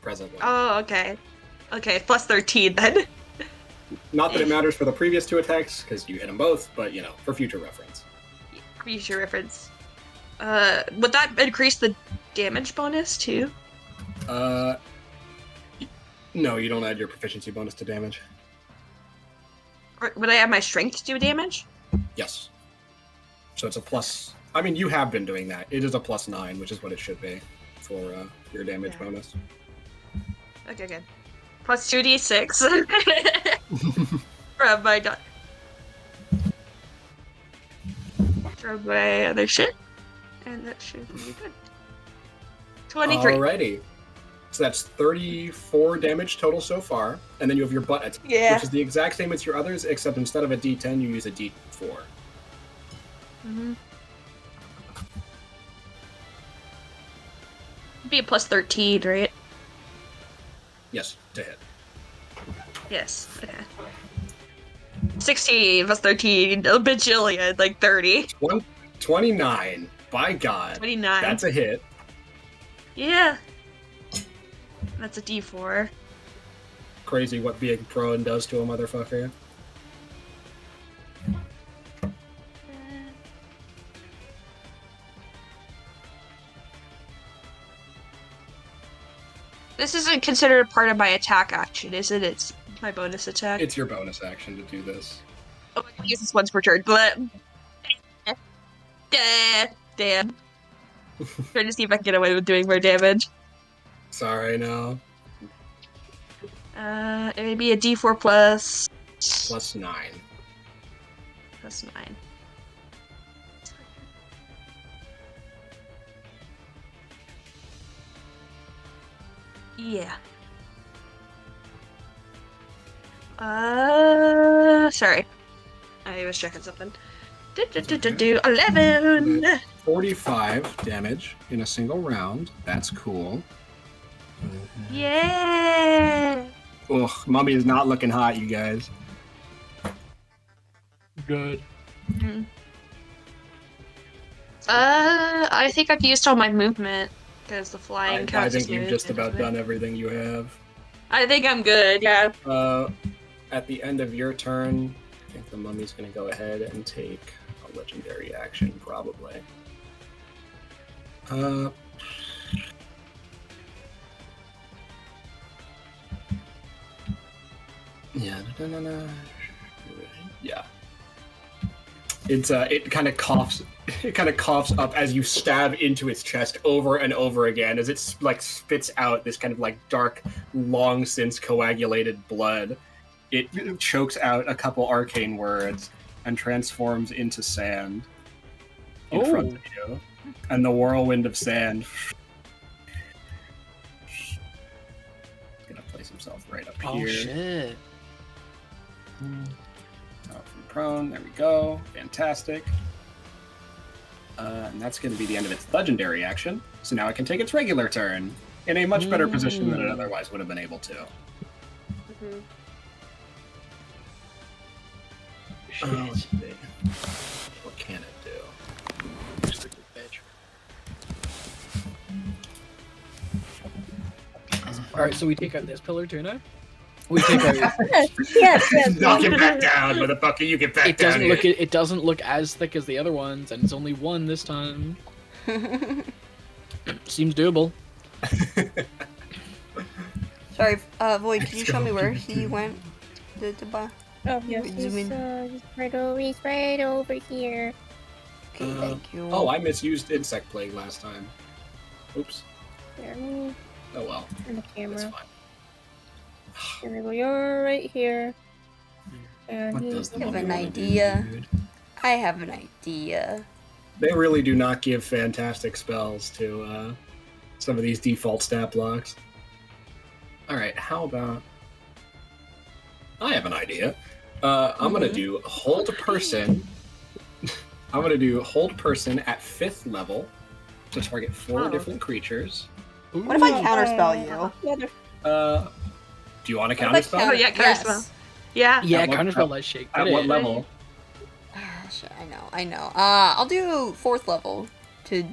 presently. Oh, okay. Okay, +13 then. Not that it matters for the previous 2 attacks, because you hit them both, but you know, for future reference. Future reference. Would that increase the damage bonus too? No, you don't add your proficiency bonus to damage. Or would I add my strength to do damage? Yes. So it's a plus. I mean, you have been doing that. It is a +9, which is what it should be for your damage Yeah. bonus. Okay, good. Plus 2d6 from my from my other shit, and that should be good. 23. Alrighty. So that's 34 damage total so far, and then you have your butt attack, Yeah. which is the exact same as your others, except instead of a D10, you use a D4. Mm-hmm. Be a +13, right? Yes, to hit. Yes. Okay. 16 plus 13, a bajillion, like 30. 29. By God. 29. That's a hit. Yeah. That's a D4. Crazy what being prone does to a motherfucker. This isn't considered part of my attack action, is it? It's my bonus attack. It's your bonus action to do this. Oh, I can use this once per turn. But damn. Trying to see if I can get away with doing more damage. Sorry, no. It would be a D4 plus +9. plus 9. Yeah. Sorry. I was checking something. 11! 45 damage in a single round. That's cool. Yeah! Ugh, Mummy is not looking hot, you guys. Good. I think I've used all my movement because the flying I counts as think you've just movement, about doesn't it? done everything you have. I think I'm good, yeah. At the end of your turn, I think the Mummy's going to go ahead and take a legendary action, probably. Yeah. Yeah. It's it kind of coughs. It kind of coughs up as you stab into its chest over and over again, as it like spits out this kind of like dark, long since coagulated blood. It chokes out a couple arcane words and transforms into sand in front of you. and the whirlwind of sand. Gonna place himself right up Oh here. shit. Out from prone. There we go. Fantastic. And that's going to be the end of its legendary action. So now it can take its regular turn in a much better position than it otherwise would have been able to. Let's see. What can it do? Stupid bitch. Alright, so we take out this pillar too now? We take out. Yes. Knock it back down, motherfucker. You get back It down doesn't here. look. It doesn't look as thick as the other ones, and it's only one this time. Seems doable. Sorry, Void, can you show me where he went to buy? Oh, yes, Zoom in. he's right over here. Okay, thank you. Oh, I misused Insect Plague last time. Oops. There, me Oh well. and the That's camera. fine. Here we go, you're right here. And What he's does the I have mummy an wanna do, idea. dude? I have an idea. They really do not give fantastic spells to some of these default stat blocks. Alright, how about... I have an idea. I'm gonna do Hold Person. I'm gonna do Hold Person at 5th level to target 4 different creatures. What if I counterspell you? Do you want to What if I counterspell? counter- Oh, yeah, counterspell. yes. Yeah. Yeah, At what- counterspell does shake. At It what is. level? Shit, I know. I'll do 4th level. Does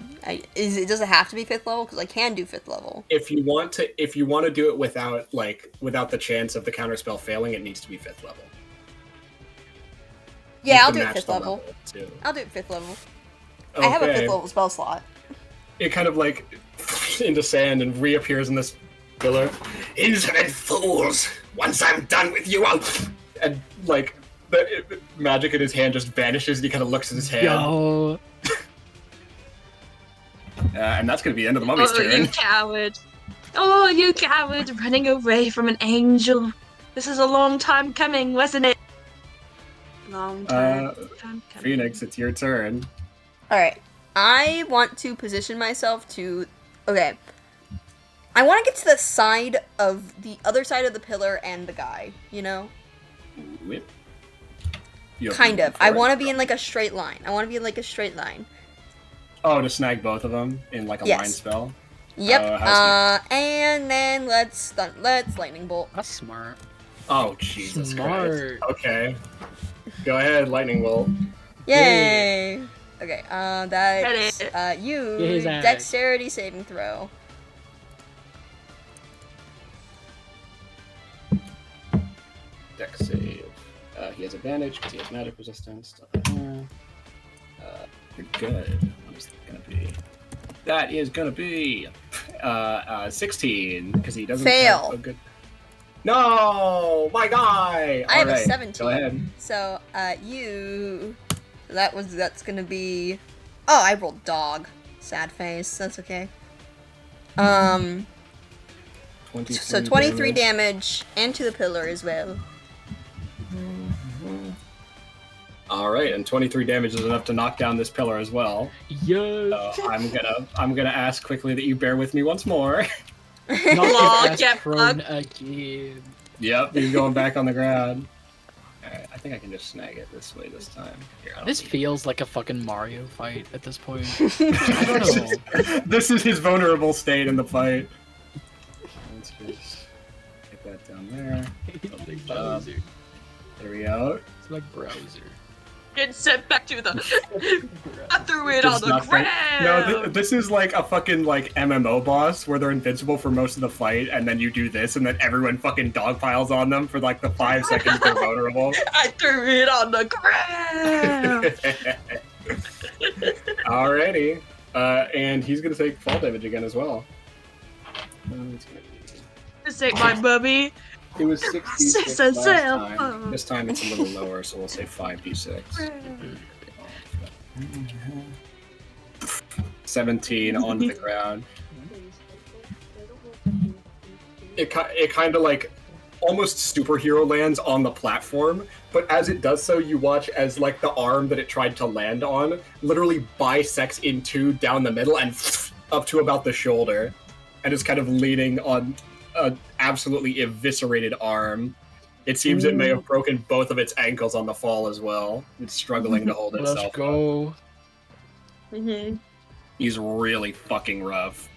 it have to be 5th level? Because I can do 5th level. If you want to do it without the chance of the counterspell failing, it needs to be 5th level. Yeah, Just I'll to do it match 5th the level. too. I'll do it 5th level. I have a 5th level spell slot. It kind of like into sand and reappears in this pillar. Insolent fools! Once I'm done with you, I'll... And like the magic in his hand just vanishes, and he kind of looks at his hand. Yo. And that's going to be the end of the mummy's Oh, turn. you coward. Oh, you coward, running away from an angel. This is a long time coming, wasn't it? Long time coming. Phoenix, it's your turn. Alright. I want to position myself to... Okay. I want to get to the side of... the other side of the pillar and the guy, you know? Whip. You have Kind to of. move I for it. want to be in like a straight line. Oh, to snag both of them in like a Yes. line spell? Yep. how's And then let's lightning bolt. That's smart. Oh, Jesus Smart. Christ. Okay. Go ahead, lightning bolt. Yay! Okay, that's Ready. you. Yay, Zach. Dexterity saving throw. Dex save. He has advantage because he has magic resistance. You're good. What is that going to be? That is going to be 16 because he doesn't Fail. have a good... No! My guy! I have a Alright, 17. Go ahead. So, that's gonna be... Oh, I rolled dog. Sad face. That's okay. 23 So 23 damage, and to the pillar as well. Alright, and 23 damage is enough to knock down this pillar as well. Yes. I'm gonna ask quickly that you bear with me once more. Not Lol, his ass get prone again. Yep, he's going back on the ground. Alright, I think I can just snag it this way this time. Here, I don't This need- feels like a fucking Mario fight at this point. I don't know. This is his vulnerable state in the fight. Let's just get that down there. Like Browser. browser. There we go. It's like browser. Get sent back to the... I threw it on Just the knock that- ground! No, this is like a fucking like MMO boss where they're invincible for most of the fight, and then you do this, and then everyone fucking dogpiles on them for like the 5 seconds they're vulnerable. I threw it on the ground! Alrighty. And he's gonna take fall damage again as well. It's gonna be- This ain't my mummy. It was 66 Says last self. time. This time it's a little lower, so we'll say 5d6. 17 onto the ground. It kind of like almost superhero lands on the platform, but as it does so, you watch as like the arm that it tried to land on literally bisects in two down the middle and up to about the shoulder, and is kind of leaning on an absolutely eviscerated arm. It seems it may have broken both of its ankles on the fall as well. It's struggling to hold itself Let's go. up. He's really fucking rough.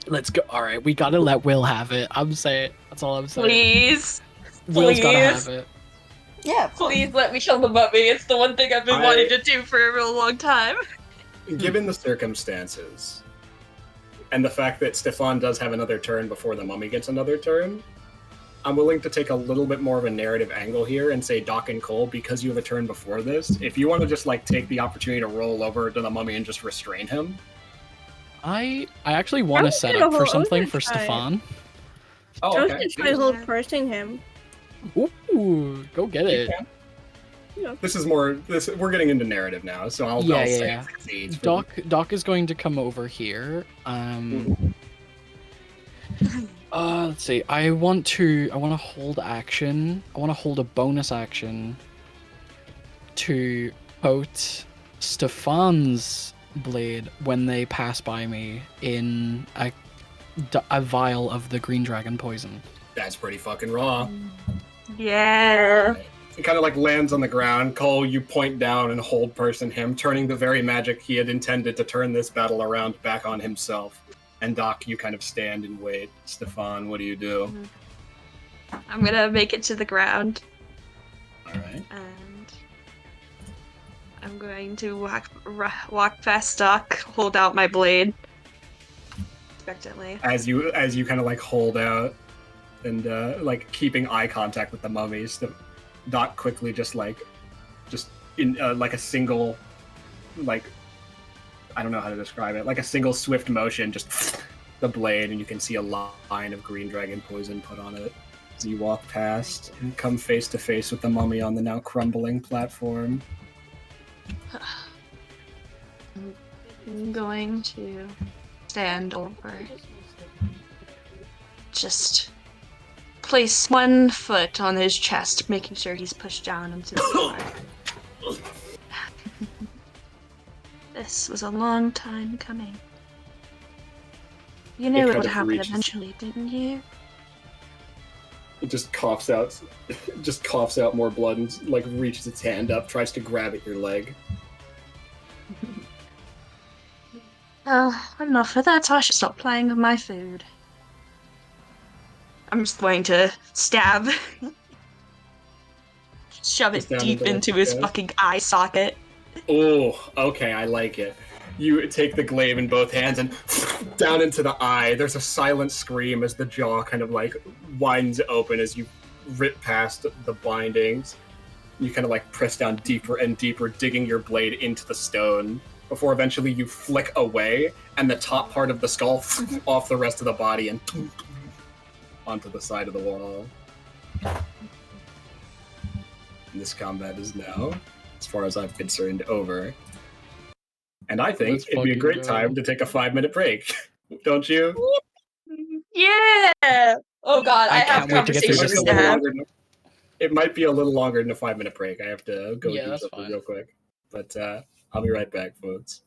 Let's go. All right, we gotta let Will have it. I'm saying that's all I'm saying. Please. Will's gotta have it. Yeah, Please let me kill the mummy. It's the one thing I've been wanting to do for a real long time. Given the circumstances, and the fact that Stefan does have another turn before the mummy gets another turn, I'm willing to take a little bit more of a narrative angle here and say Doc and Cole, because you have a turn before this, if you want to just like take the opportunity to roll over to the mummy and just restrain him. I actually want to set up for something for Stefan. Oh, I was okay. gonna try hold cursing him. Ooh, go get it. This is more. We're getting into narrative now, so I'll say it succeeds. Doc is going to come over here. Let's see. I want to hold action. I want to hold a bonus action to quote Stefan's blade when they pass by me in a vial of the green dragon poison. That's pretty fucking raw. Yeah. It kind of like lands on the ground. Cole, you point down and hold person him, turning the very magic he had intended to turn this battle around back on himself. And Doc, you kind of stand and wait. Stefan, what do you do? I'm gonna make it to the ground. Alright. And I'm going to walk past Doc, hold out my blade. Expectantly. As you kind of like hold out and like keeping eye contact with the mummies, Doc quickly just in like a single, like, I don't know how to describe it, like a single swift motion, just the blade, and you can see a line of green dragon poison put on it as you walk past and come face to face with the mummy on the now crumbling platform. I'm going to stand over. Just place one foot on his chest, making sure he's pushed down into the floor. This was a long time coming. You knew it would happen eventually, didn't you? It just coughs out more blood and like reaches its hand up, tries to grab at your leg. Enough of that. I should stop playing with my food. I'm just going to stab. Shove it deep into his fucking eye socket. Oh, okay, I like it. You take the glaive in both hands and down into the eye. There's a silent scream as the jaw kind of like winds open as you rip past the bindings. You kind of like press down deeper and deeper, digging your blade into the stone before eventually you flick away and the top part of the skull off the rest of the body and onto the side of the wall. And this combat is now, as far as I'm concerned, over. And I think it'd be a great time to take a 5-minute break. Don't you? Yeah! Oh god, I have can't wait to get through conversations this to have. It might be a little longer than a 5-minute break. I have to go do something fine. real quick. But I'll be right back, folks.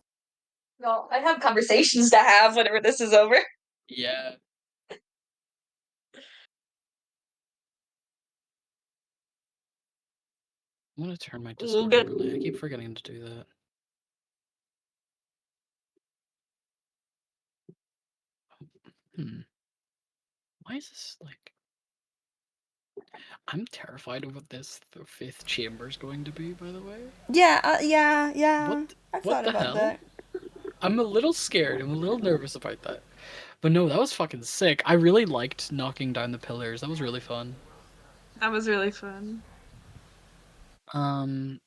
No, I have conversations to have whenever this is over. Yeah. I'm gonna turn my Discord overlay. I keep forgetting to do that. Why is this like... I'm terrified of what this the 5th chamber is going to be, by the way. Yeah, yeah. I've thought about that. I'm a little scared. I'm a little nervous about that. But no, that was fucking sick. I really liked knocking down the pillars. That was really fun. That was really fun. And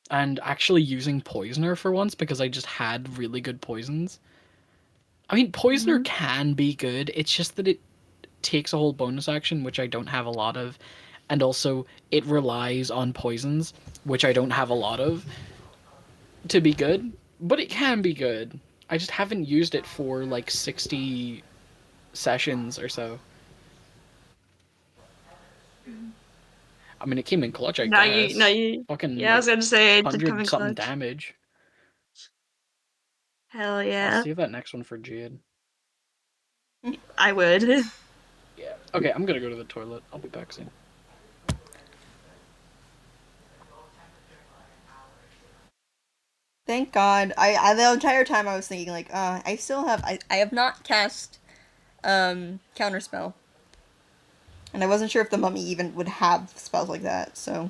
actually using Poisoner for once, because I just had really good poisons. I mean, Poisoner can be good. It's just that it takes a whole bonus action, which I don't have a lot of. And also, it relies on poisons, which I don't have a lot of, to be good. But it can be good. I just haven't used it for, like, 60 sessions or so. I mean, it came in clutch, I No, guess. Fucking, yeah, I was gonna say it did come in 100 something clutch. damage. Hell I'll yeah. save that next one for Jade. I would. Yeah. Okay, I'm gonna go to the toilet. I'll be back soon. Thank God. I the entire time I was thinking like, I still have I have not cast counterspell. And I wasn't sure if the mummy even would have spells like that, so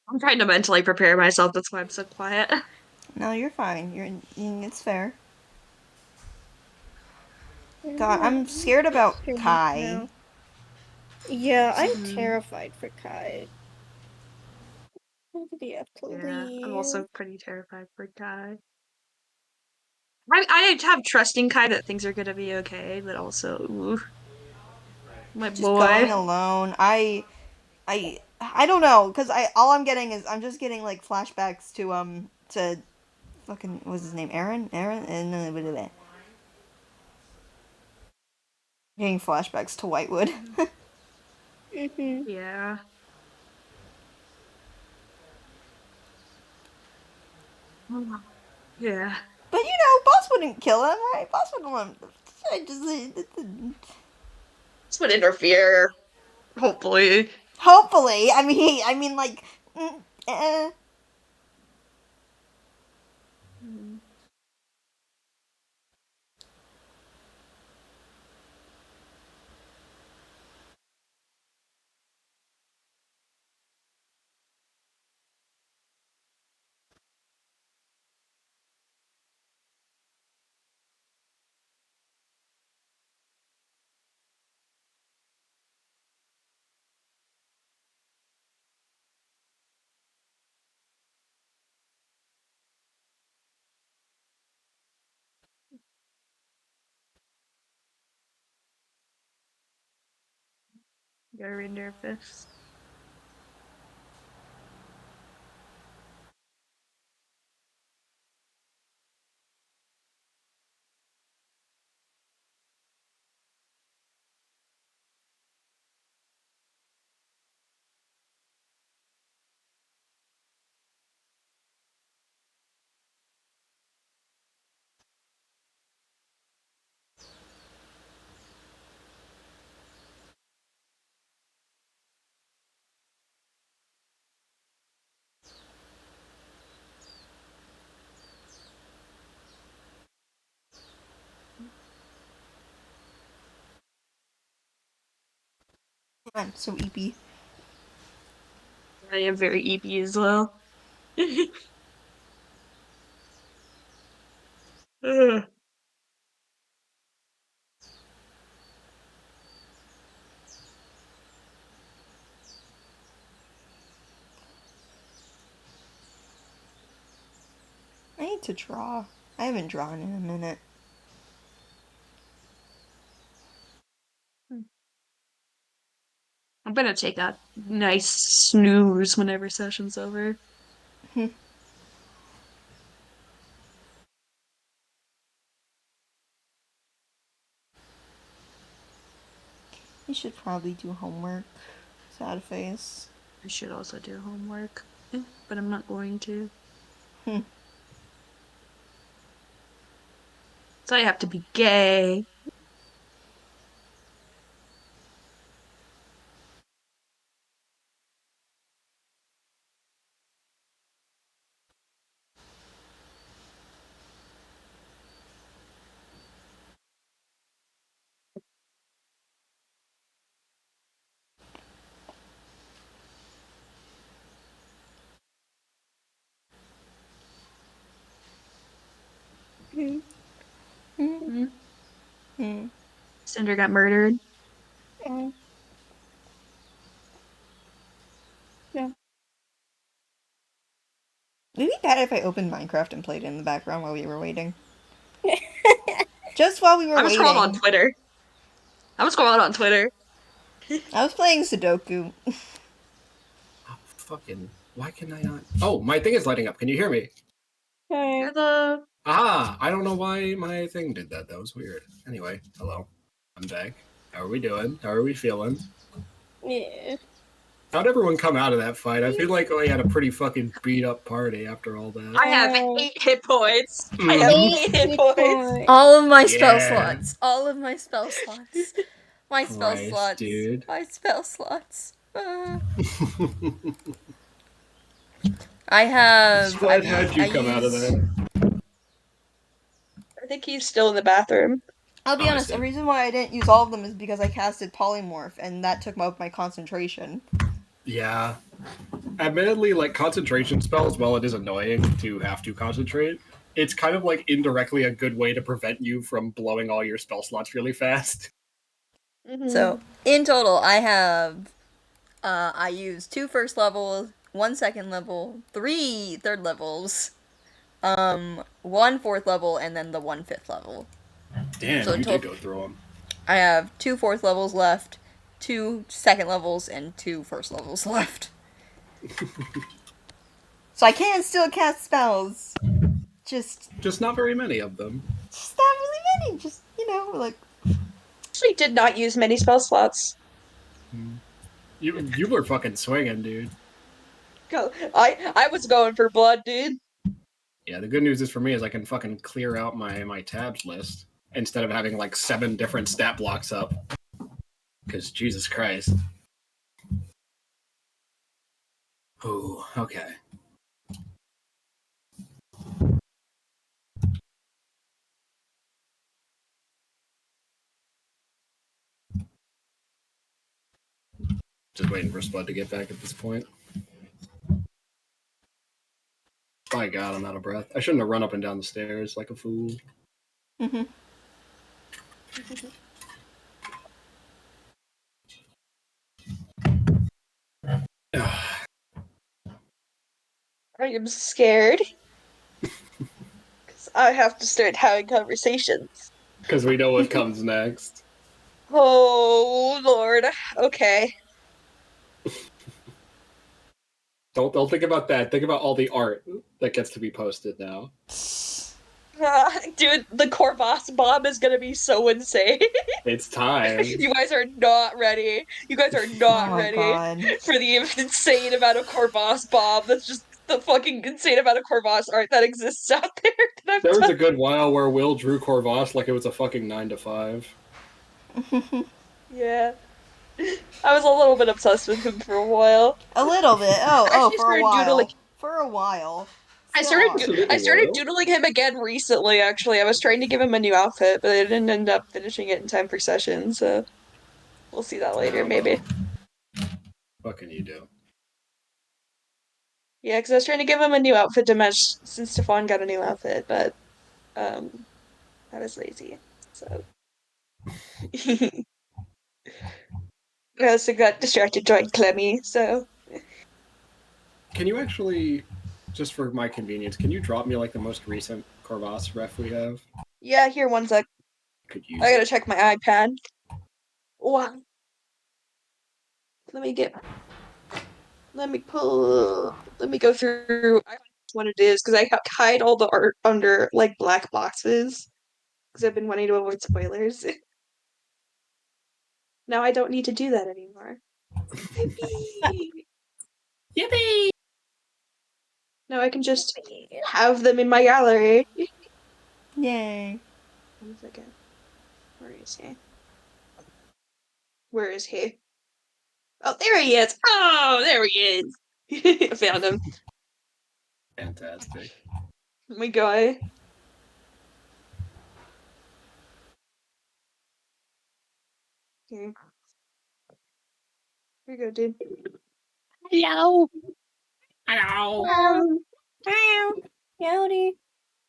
I'm trying to mentally prepare myself, that's why I'm so quiet. no, you're fine. It's fair. God, I'm scared about Kai. Now. Yeah, I'm Mhm. terrified for Kai. Where did he have to leave? I'm also pretty terrified for Kai. I have trust in Kai that things are gonna be okay, but also, ooh, my Just going boy. alone. I don't know, cause all I'm getting is I'm just getting like flashbacks to fucking what's his name, Aaron, and then getting flashbacks to Whitewood. Yeah. Yeah. But you know, Boss wouldn't kill him, right? Boss wouldn't want him. I This would interfere, hopefully. hopefully, I mean, like, eh. Mhm. Very nervous. I'm so eepy. I am very EP as well. Ugh. I need to draw. I haven't drawn in a minute. I'm gonna take a nice snooze whenever session's over. You should probably do homework. Sad face. I should also do homework, but I'm not going to. So I have to be gay. Cinder got murdered. Yeah. Would it be bad if I opened Minecraft and played it in the background while we were waiting? Just while we were I was waiting. scrolling on Twitter. I was scrolling on Twitter. I was playing Sudoku. Oh, fucking. Why can I not? Oh, my thing is lighting up. Can you hear me? Okay. You're the Ah, I don't know why my thing did that. That was weird. Anyway, hello. I'm back. How are we doing? How are we feeling? Yeah. How'd everyone come out of that fight? I feel like we had a pretty fucking beat up party after all that. I have 8 hit points. I have Mhm. 8 hit points. All of my spell Yeah. slots. All of my spell slots. My spell Christ, slots. dude. My spell slots. I have. Spud, how'd you come out of that? I think he's still in the bathroom. I'll be Oh, I honest, see. the reason why I didn't use all of them is because I casted Polymorph, and that took up my concentration. Yeah. Admittedly, like, concentration spells, while it is annoying to have to concentrate, it's kind of like indirectly a good way to prevent you from blowing all your spell slots really fast. Mm-hmm. So, in total, I have. I used 2 first levels, 1 second level, 3 third levels, 1 fourth level, and then the 1 fifth level. Damn, So you to- did go through them. I have 2 fourth levels left, 2 second levels, and 2 first levels left. So I can still cast spells. Just not very many of them. not really many. Just, like. Actually, did not use many spell slots. You were fucking swinging, dude. Go. I was going for blood, dude. Yeah, the good news is for me is I can fucking clear out my tabs list instead of having like 7 different stat blocks up. Because Jesus Christ. Ooh, okay. Just waiting for Spud to get back at this point. My God, I'm out of breath. I shouldn't have run up and down the stairs like a fool. Mm-hmm. I am scared. Because I have to start having conversations. Because we know what comes next. Oh, Lord. Okay. Don't think about that. Think about all the art that gets to be posted now. Dude, the Corvus bomb is gonna be so insane. It's time. You guys are not ready. You guys are not Oh my ready God. for the insane amount of Corvus bomb. That's just the fucking insane amount of Corvus art that exists out there. There was a good while where Will drew Corvus like it was a fucking 9 to 5. Yeah. I was a little bit obsessed with him for a while. A little bit. For a started while. doodling- For a while. I Still are. started doodling him again recently, actually. I was trying to give him a new outfit, but I didn't end up finishing it in time for session, so we'll see that later, maybe. What can you do? Yeah, because I was trying to give him a new outfit to match since Stefan got a new outfit, but I was lazy, so I also got distracted drawing Clemmy, so Can you actually, just for my convenience, can you drop me like the most recent Corvus ref we have? yeah, here, one sec. Could use I gotta it. check my iPad. Wow. Let me go through what it is, because I hide all the art under, like, black boxes, because I've been wanting to avoid spoilers. Now I don't need to do that anymore. Yippee! Yippee! Now I can just have them in my gallery. Yay. 1 second. Where is he? Where is he? Oh, there he is! Oh, there he is! I found him. Fantastic. Oh my god. Here. Here you go, dude. Hello. Hello. Howdy.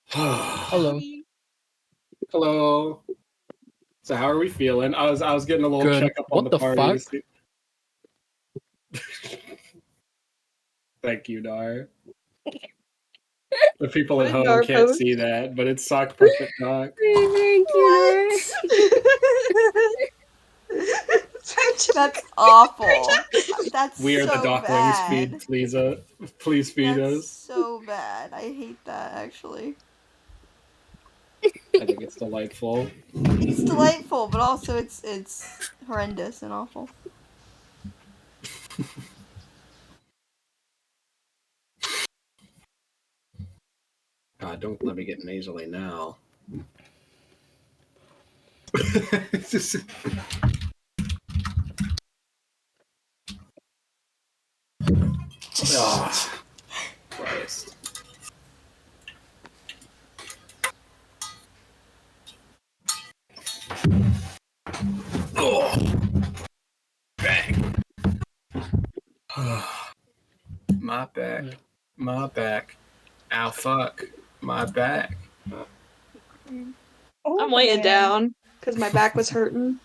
Hello. Hello. So how are we feeling? I was getting a little Good. checkup on What the the party. fuck? Thank you, Dar. The people What at a home dark can't post. see that, but it's sock puppet talk. Thank you, That's awful. That's We are so the Docklings. bad. Please feed That's us. so bad. I hate that, actually. I think it's delightful. It's delightful, but also it's horrendous and awful. God, don't let me get nasally now. It's just... Oh, Christ. Oh, back. My back. My back. Ow, fuck. My back. I'm laying down because my back was hurting.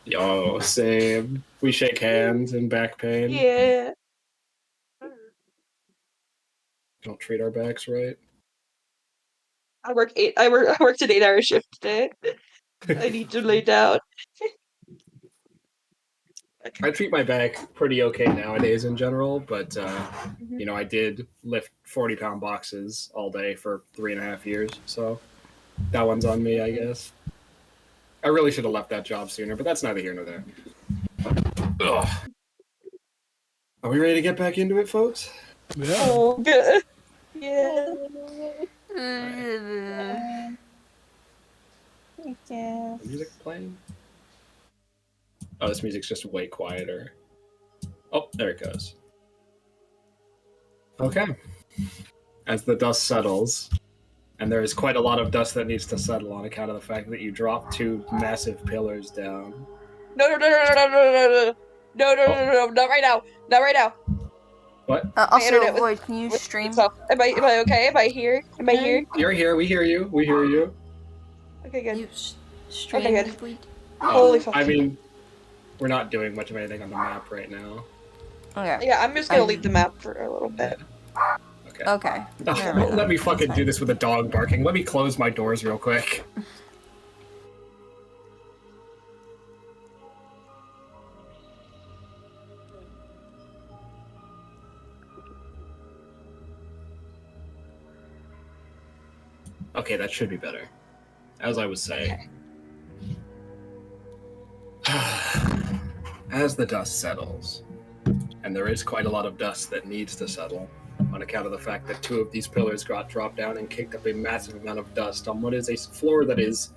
Yo, same. We shake hands in back pain. Yeah. Don't treat our backs right. I worked an 8-hour shift today. I need to lay down. I treat my back pretty okay nowadays in general, but you know, I did lift 40-pound boxes all day for 3.5 years, so that one's on me, I guess. I really should have left that job sooner, but that's neither here nor there. Ugh. Are we ready to get back into it, folks? Yeah. Oh, good. Yeah. Is music playing? Oh, this music's just way quieter. Oh, there it goes. Okay. As the dust settles, and there is quite a lot of dust that needs to settle on account of the fact that you dropped 2 massive pillars down. No, not right now. Not right now. What? Also, Void, can you stream? Am I okay? Am I here? Am I here? You're here. We hear you. We hear you. Okay, good. You stream, Okay, good. Void? Holy fuck. I mean, we're not doing much of anything on the map right now. Okay. Yeah, I'm just gonna leave the map for a little bit. Okay. Okay. Don't let me fucking do this with a dog barking. Let me close my doors real quick. Okay, that should be better. As I was saying. As the dust settles, and there is quite a lot of dust that needs to settle, on account of the fact that 2 of these pillars got dropped down and kicked up a massive amount of dust on what is a floor that is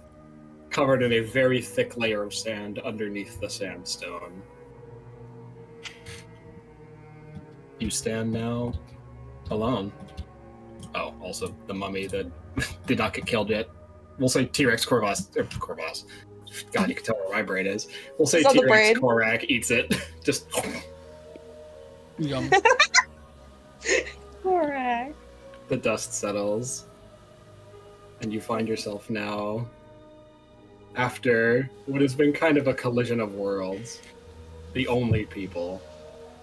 covered in a very thick layer of sand underneath the sandstone. You stand now alone. Oh, also the mummy that did not get killed yet. We'll say T-Rex Corvus. God, you can tell where my brain is. We'll say T-Rex Korak eats it. Just... Yum. Korak. The dust settles. And you find yourself now, after what has been kind of a collision of worlds, the only people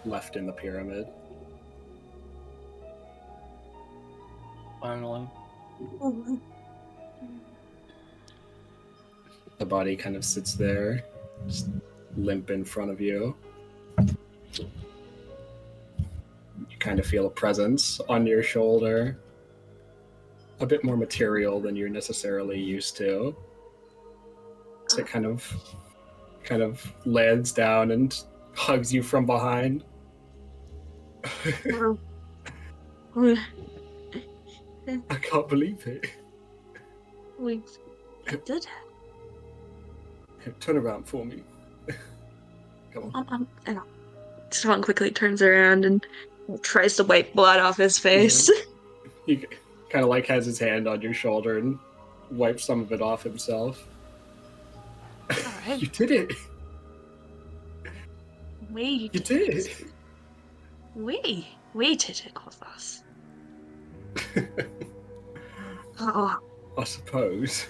left in the pyramid. Finally. The body kind of sits there, just limp in front of you. You kind of feel a presence on your shoulder. A bit more material than you're necessarily used to. So it kind of lands down and hugs you from behind. I can't believe it. We did. Turn around for me. Come on. Swan quickly turns around and tries to wipe blood off his face. He kind of like has his hand on your shoulder and wipes some of it off himself. Alright. You did it. We You did it. We did it, Corvus. Oh. I suppose.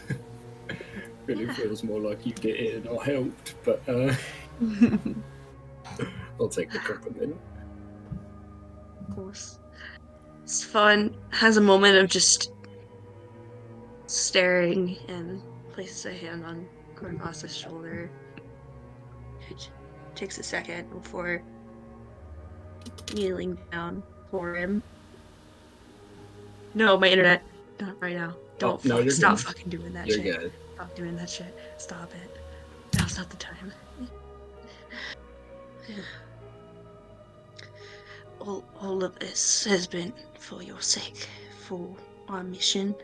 Really feels more like you did it and I helped, but I'll take the compliment. Of course. Stefan has a moment of just staring and places a hand on Cornelius' shoulder. It takes a second before kneeling down for him. No, my internet. Not right now. Don't no, you're stop good. fucking doing that You're shit. good. Stop doing that shit. Stop it. Now's not the time. All of this has been for your sake, for our mission.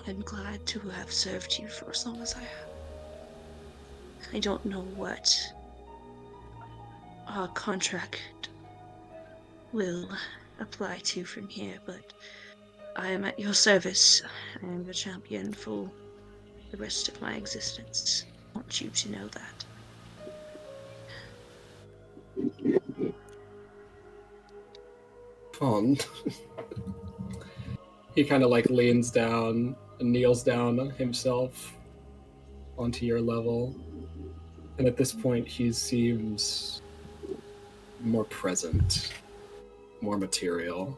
I'm glad to have served you for as long as I have. I don't know what our contract will apply to from here, but I am at your service. I am your champion for the rest of my existence. I want you to know that. Fun. He kind of like leans down and kneels down himself onto your level. And at this point, he seems more present, more material.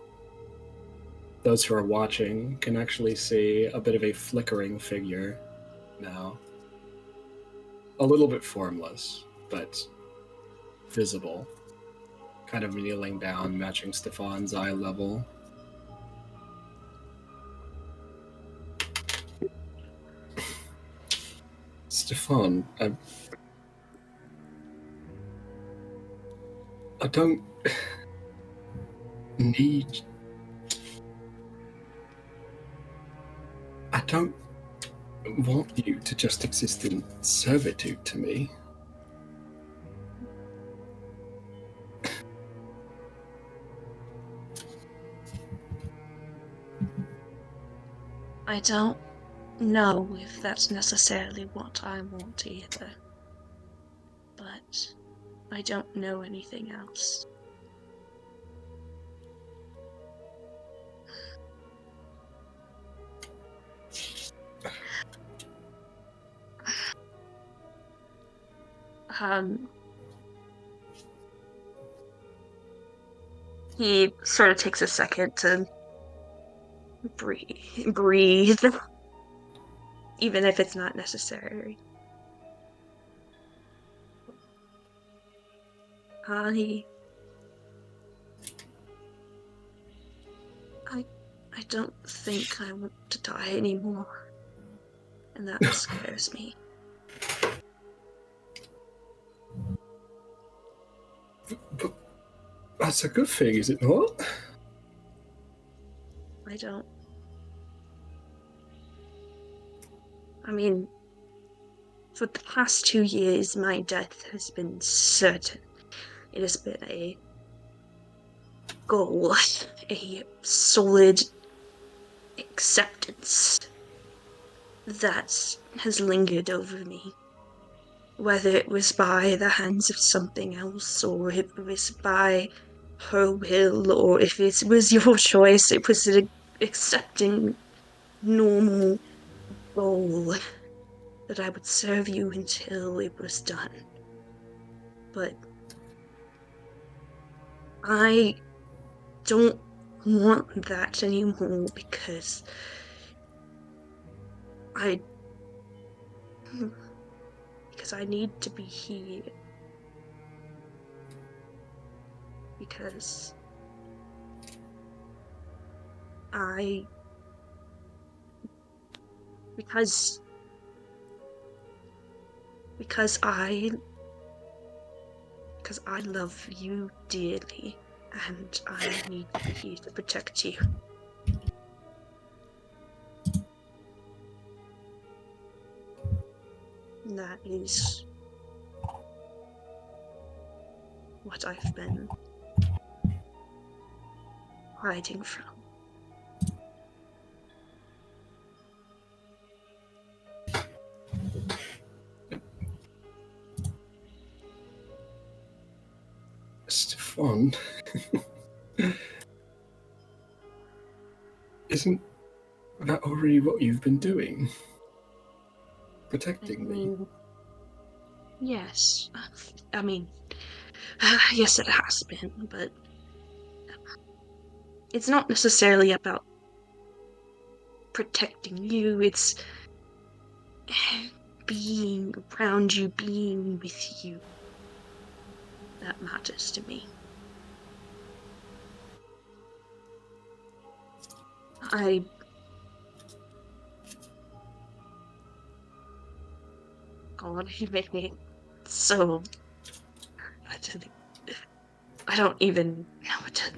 Those who are watching can actually see a bit of a flickering figure now. A little bit formless, but visible. Kind of kneeling down, matching Stefan's eye level. Stefan, I don't need... I don't want you to just exist in servitude to me. I don't know if that's necessarily what I want either. But I don't know anything else. He sort of takes a second to breathe, even if it's not necessary. I don't think I want to die anymore, and that scares me. But that's a good thing, is it not? I don't. I mean, for the past 2 years, my death has been certain. It has been a goal, a solid acceptance that has lingered over me. Whether it was by the hands of something else, or if it was by her will, or if it was your choice, it was an accepting normal goal that I would serve you until it was done. But I don't want that anymore because I need to be here. Because I love you dearly, and I need to be here to protect you. And that is what I've been hiding from. Stefan, isn't that already what you've been doing? Protecting me? Yes. I mean, yes, it has been, but it's not necessarily about protecting you, it's being around you, being with you. That matters to me. God, you make me so... I don't even know what to...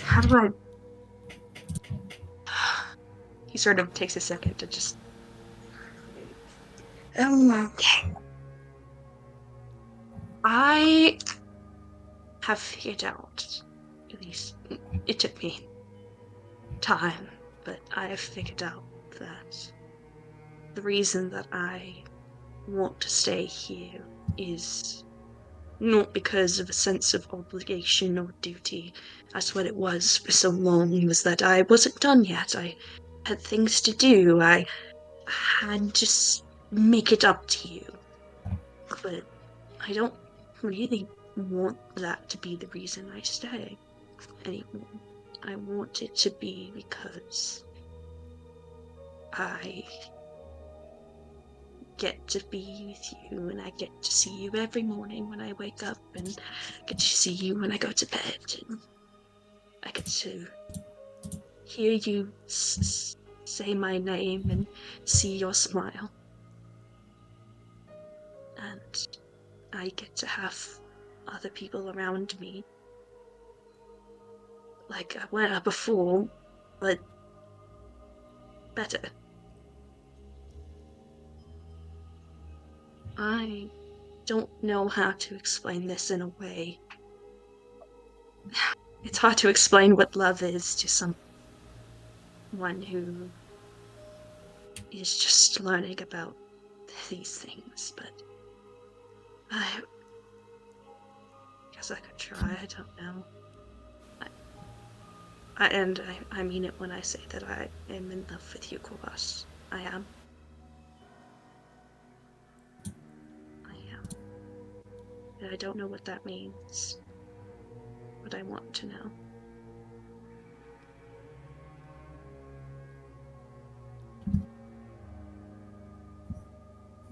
How do I... He sort of takes a second to just... I have figured out, at least it took me time, but I have figured out that the reason that I want to stay here is not because of a sense of obligation or duty. That's what it was for so long, was that I wasn't done yet. I had things to do. I had to make it up to you. But I don't really want that to be the reason I stay anymore. I want it to be because I get to be with you, and I get to see you every morning when I wake up, and get to see you when I go to bed, and I get to hear you say my name and see your smile. And I get to have other people around me like I were before, but better. I don't know how to explain this in a way. It's hard to explain what love is to someone who is just learning about these things, but I guess I could try, I don't know. I mean it when I say that I am in love with you, Kovas. I am. And I don't know what that means, but I want to know.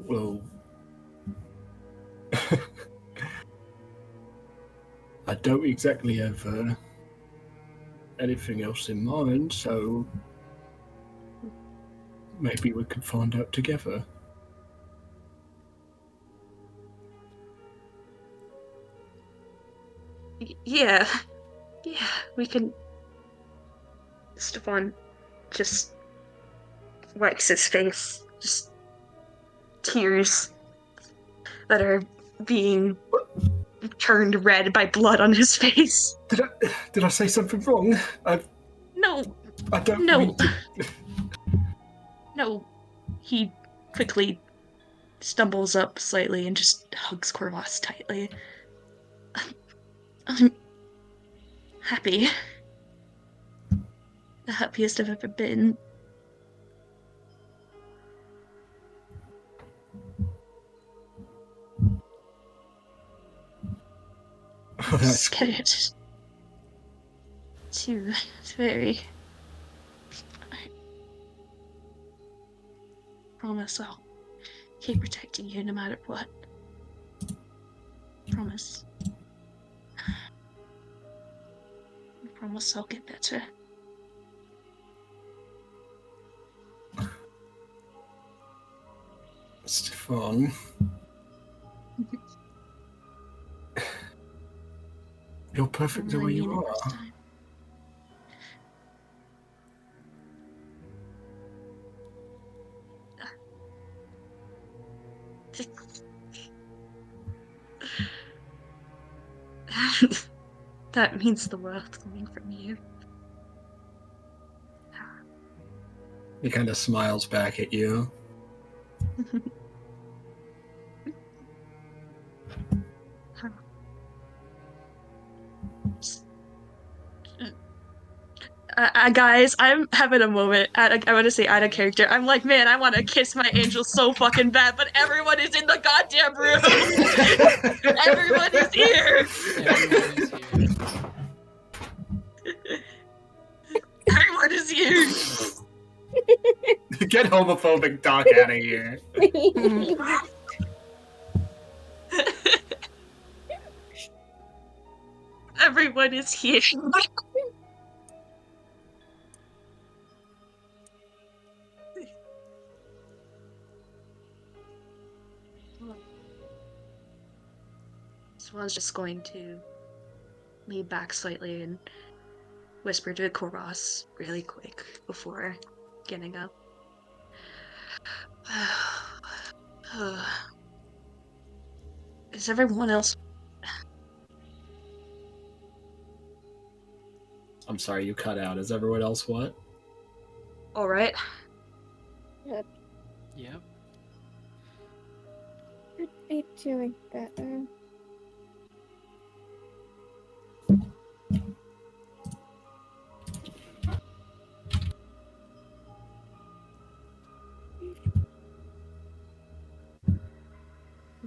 Well, I don't exactly have anything else in mind, so maybe we could find out together. Yeah, we can... Stefan just wipes his face, just tears that are being turned red by blood on his face. Did I say something wrong? No. I don't No. mean to... No. He quickly stumbles up slightly and just hugs Corvus tightly. I'm happy. The happiest I've ever been. I'm scared. Too very. I promise I'll keep protecting you no matter what. Promise. I promise I'll get better. Stefan. You're perfect the way you are. That means the world coming from you. He kind of smiles back at you. Guys, I'm having a moment. I want to say out of character. I'm like, man, I want to kiss my angel so fucking bad, but everyone is in the goddamn room. Everyone is here. Get homophobic Doc out of here. Everyone is here. Swan's just going to lean back slightly and whisper to Korvas really quick before getting up. Is everyone else? I'm sorry, you cut out. Is everyone else what? All right. Yep. Yep. Could be doing better.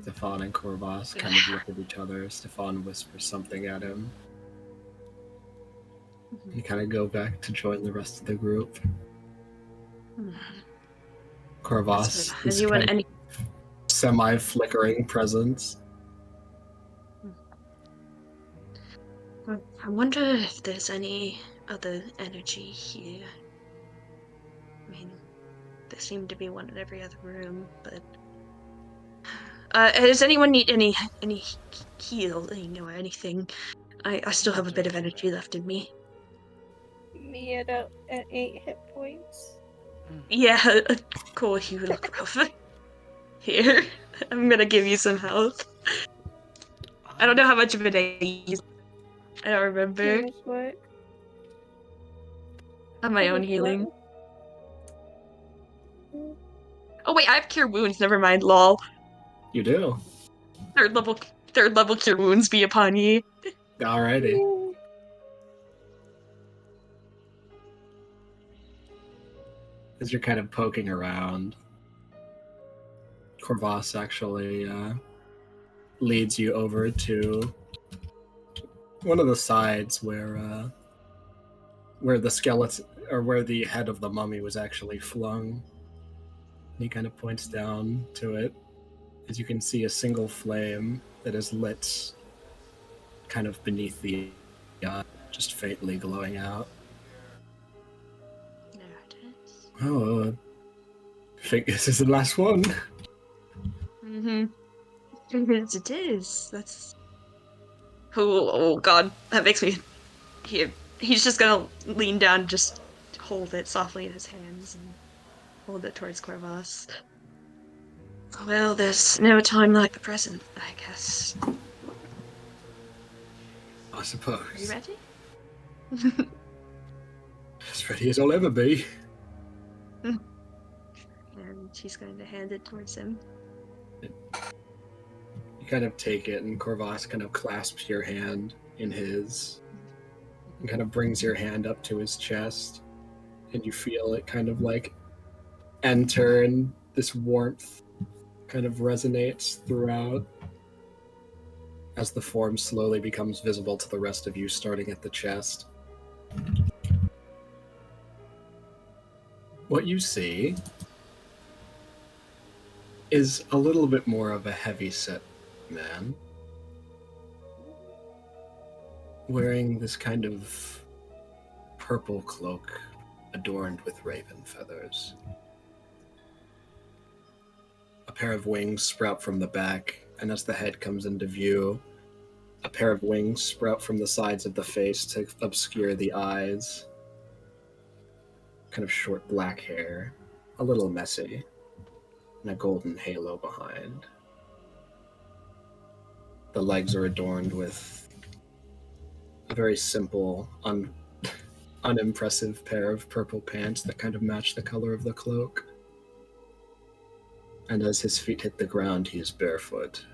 Stefan and Korvas kind of look at each other. Stefan whispers something at him. You kind of go back to join the rest of the group. Korvas is kind of semi-flickering presence. I wonder if there's any other energy here. I mean, there seemed to be one in every other room, but does anyone need any healing or anything? I still have a bit of energy left in me. Me at 8 hit points. Yeah, cool. You look rough. Here, I'm gonna give you some health. I don't know how much of it I use. I don't remember. What? I have my own healing. Oh wait, I have cure wounds. Never mind. Lol. You do. Third level cure wounds be upon ye. Alrighty. As you're kind of poking around, Korvas actually leads you over to one of the sides where the skeleton, or where the head of the mummy was actually flung. He kind of points down to it. As you can see, a single flame that is lit kind of beneath the just faintly glowing out. There it is. Oh, I think this is the last one. Yes, it is. That's. Oh god, that makes me. He's just gonna lean down, just hold it softly in his hands, and hold it towards Korvas. Well, there's no time like the present, I guess. I suppose. Are you ready? As ready as I'll ever be. And she's going to hand it towards him. You kind of take it, and Korvas kind of clasps your hand in his, and kind of brings your hand up to his chest, and you feel it kind of like enter, and this warmth kind of resonates throughout as the form slowly becomes visible to the rest of you, starting at the chest. What you see is a little bit more of a heavy-set man, wearing this kind of purple cloak adorned with raven feathers. A pair of wings sprout from the back, and as the head comes into view, a pair of wings sprout from the sides of the face to obscure the eyes. Kind of short black hair, a little messy, and a golden halo behind. The legs are adorned with a very simple, unimpressive pair of purple pants that kind of match the color of the cloak. And as his feet hit the ground, he is barefoot.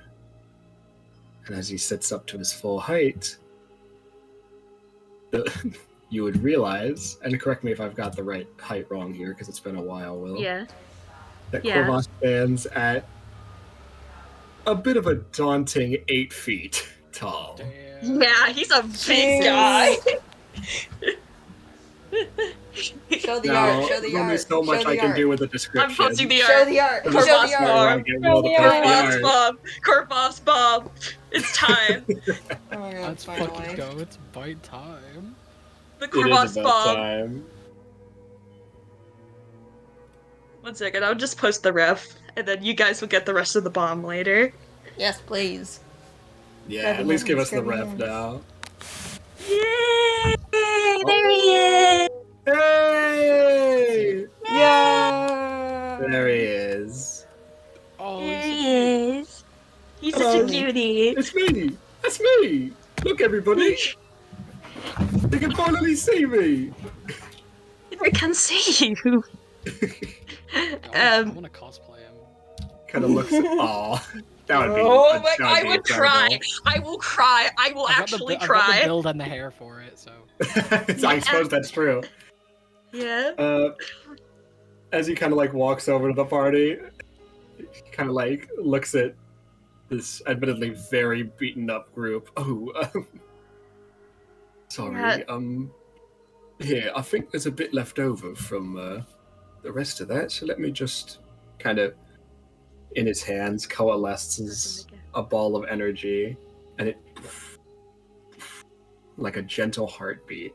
And as he sits up to his full height, you would realize, and correct me if I've got the right height wrong here, because it's been a while, Will. Yeah. That Korvas stands at a bit of a daunting 8 feet tall. Damn. Yeah, he's a big guy. Show the No, art. Show there's the only art. so much show I the can art. do with the description. I'm posting the Show art. the art. For Show the the most part, art. I get Will to post the Korvoth's art. Bob. Korvoth's Bob. It's time. Oh my god, Let's finally. fucking go. It's bite time. The It is Korvoth's about Bob. time. 1 second, I'll just post the ref, and then you guys will get the rest of the bomb later. Yes, please. Yeah, Grab at your least give hands, us the grab your ref hands. now. Yay! There he is! Hey! Yeah. There he is. Oh, There he's so he cute. is. He's Hello. such a cutie. It's me! That's me! Look, everybody! They can finally see me! I can see you. I want to cosplay him. Kind of looks. Aw. That would be. Oh my! that I be would cry. I will cry. I will I've got actually I've got the cry. build and the hair for it, so. I suppose that's true. Yeah. As he kind of like walks over to the party, he kind of like looks at this admittedly very beaten up group. Oh, sorry. Here, I think there's a bit left over from the rest of that, so let me just kind of, in his hands, coalesces a ball of energy, and it, like a gentle heartbeat,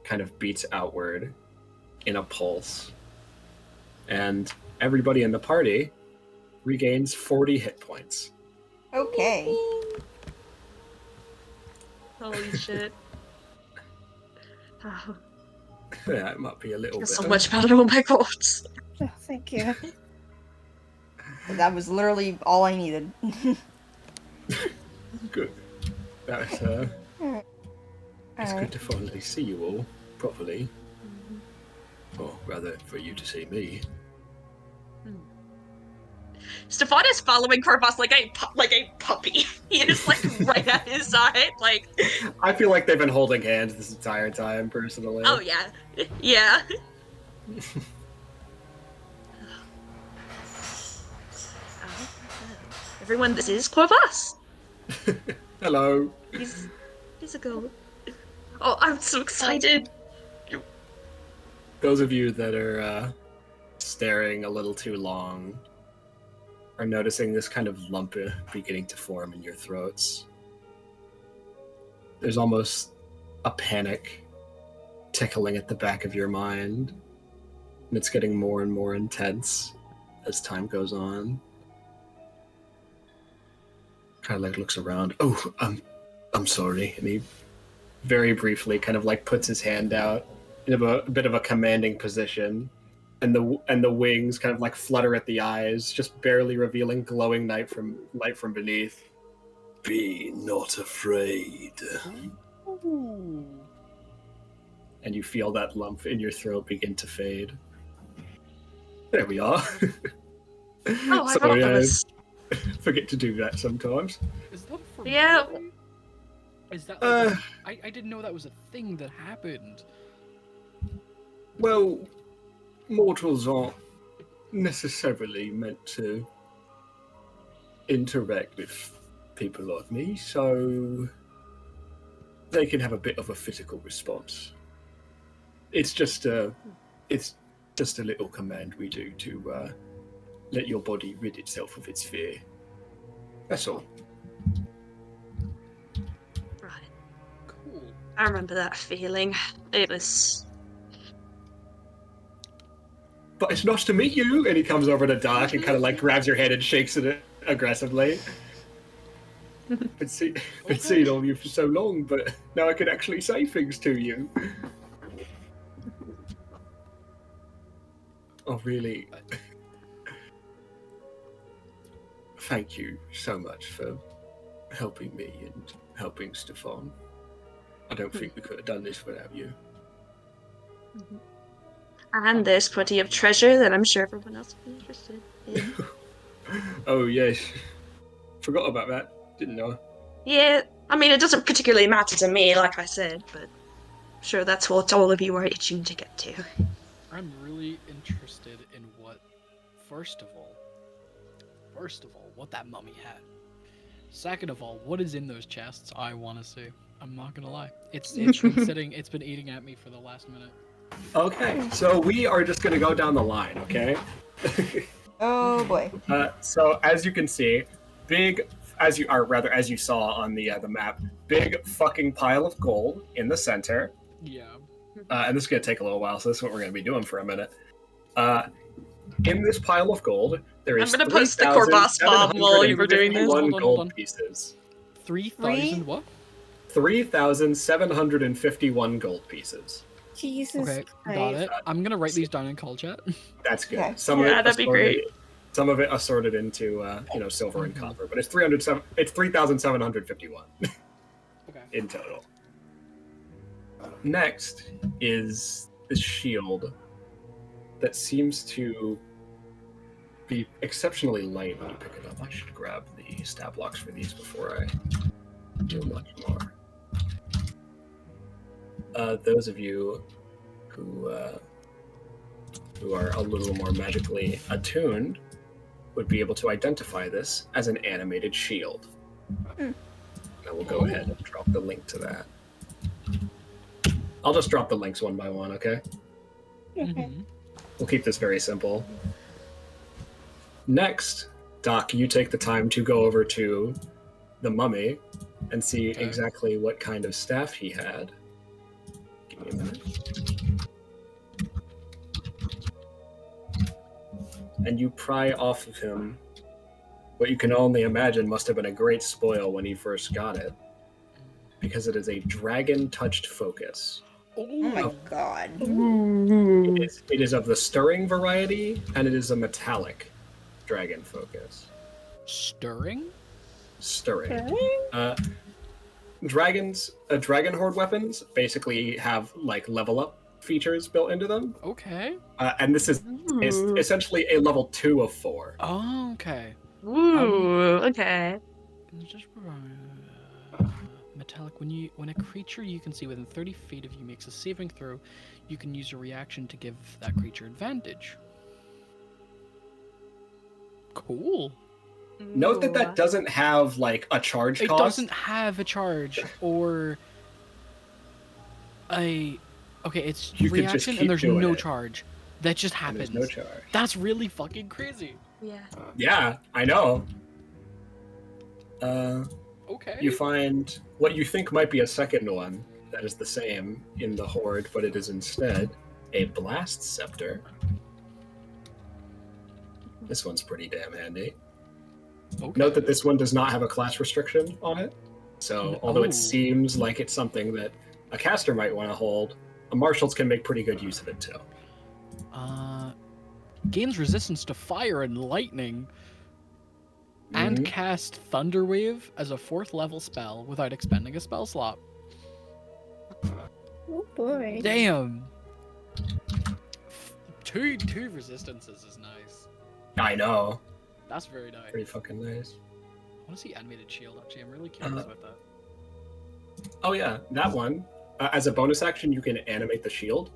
kind of beats outward in a pulse. And everybody in the party regains 40 hit points. Okay. Holy shit. Oh, Yeah, it might be a little bit. so much better. Oh my god. Oh, thank you. That was literally all I needed. Good. That's it's good to finally see you all properly. Or rather, for you to see me. Stefan is following Korvoth like a puppy. He is like right at his side. Like. I feel like they've been holding hands this entire time, personally. Oh yeah. Yeah. Everyone, this is Korvoth. Hello. He's a girl. Oh, I'm so excited. Those of you that are staring a little too long are noticing this kind of lump beginning to form in your throats. There's almost a panic tickling at the back of your mind, and it's getting more and more intense as time goes on. Kind of like looks around. Oh, I'm sorry. And he very briefly kind of like puts his hand out in a bit of a commanding position, and the wings kind of like flutter at the eyes, just barely revealing glowing light from beneath. Be not afraid. Ooh. And you feel that lump in your throat begin to fade. There we are. Oh, I Sorry, forgot this. forget to do that sometimes. Is that for Yeah. me? Is that I didn't know that was a thing that happened. Well, mortals aren't necessarily meant to interact with people like me, so they can have a bit of a physical response. It's just a little command we do to let your body rid itself of its fear. That's all. Right. Cool. I remember that feeling. It was. But it's nice to meet you. And he comes over to Doc and kind of like grabs your hand and shakes it aggressively. Been seeing all of you for so long, but now I can actually say things to you. Oh, really? Thank you so much for helping me and helping Stefan. I don't think we could have done this without you. And there's plenty of treasure that I'm sure everyone else will be interested in. Oh, yes. Forgot about that. Didn't know. Yeah, I mean, it doesn't particularly matter to me, like I said, but I'm sure that's what all of you are itching to get to. I'm really interested in what, first of all, what that mummy had. Second of all, what is in those chests? I want to see. I'm not gonna lie. It's been sitting. It's been eating at me for the last minute. Okay, so we are just gonna go down the line, okay? Oh boy. So as you can see, as you saw on the map, big fucking pile of gold in the center. Yeah. And this is gonna take a little while, so this is what we're gonna be doing for a minute. In this pile of gold, there is I'm gonna post the Corvus bomb while you were doing this. Hold Hold on. pieces. 3,000 what? 3,751 gold pieces. Jesus Okay, Christ. got it. I'm gonna write these down in call chat. That's good. Okay. That'd be great. Some of it assorted into silver and copper, but it's 3,751 Okay. in total. Next is the shield that seems to be exceptionally light when you pick it up. I should grab the stat blocks for these before I do much more. Those of you who are a little more magically attuned would be able to identify this as an animated shield. I will go ahead and drop the link to that. I'll just drop the links one by one, okay? Okay. We'll keep this very simple. Next, Doc, you take the time to go over to the mummy and see exactly what kind of staff he had. Give me a minute. And you pry off of him what you can only imagine must have been a great spoil when he first got it, because it is a dragon-touched focus. Oh my god. It is of the stirring variety, and it is a metallic dragon focus. Stirring? Stirring. Dragon horde weapons basically have like level up features built into them. Okay. And this is essentially a level 2 of 4. Oh, okay. Ooh, okay. Just metallic. When a creature you can see within 30 feet of you makes a saving throw, you can use a reaction to give that creature advantage. Cool. Note that doesn't have like a charge It cost. doesn't have a charge or a. Okay, it's You can just reaction keep and there's doing no it. charge. That just And happens. there's no charge. That's really fucking crazy. Yeah. Yeah, I know. Okay. You find what you think might be a second one that is the same in the horde, but it is instead a blast scepter. This one's pretty damn handy. Okay. Note that this one does not have a class restriction on it. So, although Oh. it seems like it's something that a caster might want to hold, marshals can make pretty good use of it too. Gains resistance to fire and lightning, and cast Thunderwave as a 4th level spell without expending a spell slot. Oh boy. Damn. Two resistances is nice. I know. That's very nice. Pretty fucking nice. I want to see animated shield. Actually, I'm really curious about that. Oh yeah, that one. As a bonus action, you can animate the shield,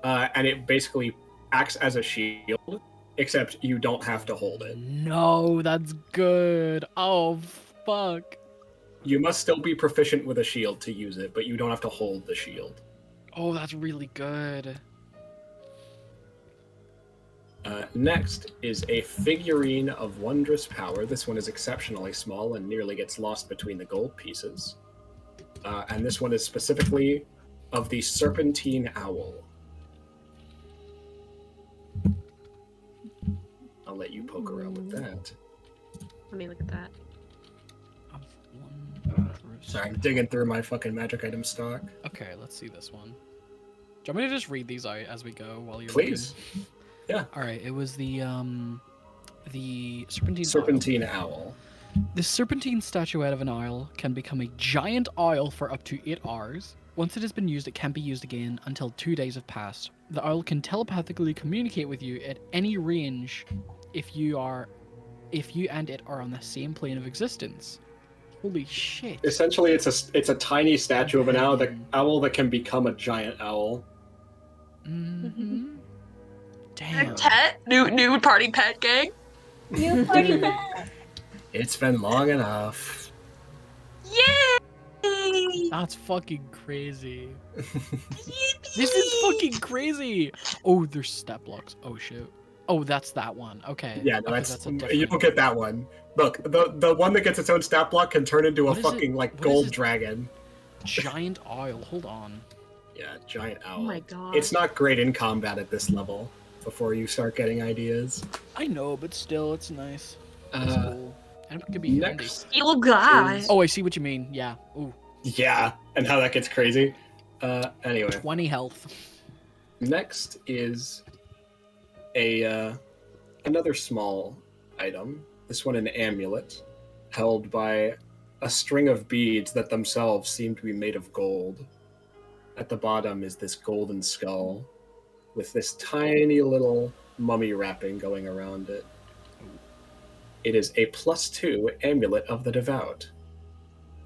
and it basically acts as a shield, except you don't have to hold it. No, that's good. Oh fuck. You must still be proficient with a shield to use it, but you don't have to hold the shield. Oh, that's really good. Next is a figurine of wondrous power. This one is exceptionally small and nearly gets lost between the gold pieces. And this one is specifically of the Serpentine Owl. I'll let you poke around with that. Let me look at that. Sorry, I'm digging through my fucking magic item stock. Okay, let's see this one. Do you want me to just read these out as we go while you're Please. looking? Yeah. All right. It was the Serpentine Owl. The serpentine statuette of an owl can become a giant owl for up to 8 hours. Once it has been used, it can't be used again until 2 days have passed. The owl can telepathically communicate with you at any range if you and it are on the same plane of existence. Holy shit. Essentially, it's a tiny statue of an owl that can become a giant owl. Mm-hmm. Damn. Pet? New party pet gang? New party pet. It's been long enough. Yay! That's fucking crazy. This is fucking crazy. Oh, there's step blocks. Oh shit. Oh, that's that one. Okay. Yeah, no, okay, that's a you different. don't get that one. Look, the one that gets its own stat block can turn into a What is it? fucking like What is gold it? dragon. Giant oil. Hold on. Yeah, giant owl. Oh my god. It's not great in combat at this level. Before you start getting ideas. I know, but still, it's nice. It's cool. And it could be handy. Next, Steel guy. is- Oh, I see what you mean. Yeah. Ooh. yeah, and how that gets crazy. Anyway, 20 health. next is a another small item. This one an amulet, held by a string of beads that themselves seem to be made of gold. At the bottom is this golden skull with this tiny little mummy wrapping going around it. It is a +2 amulet of the devout.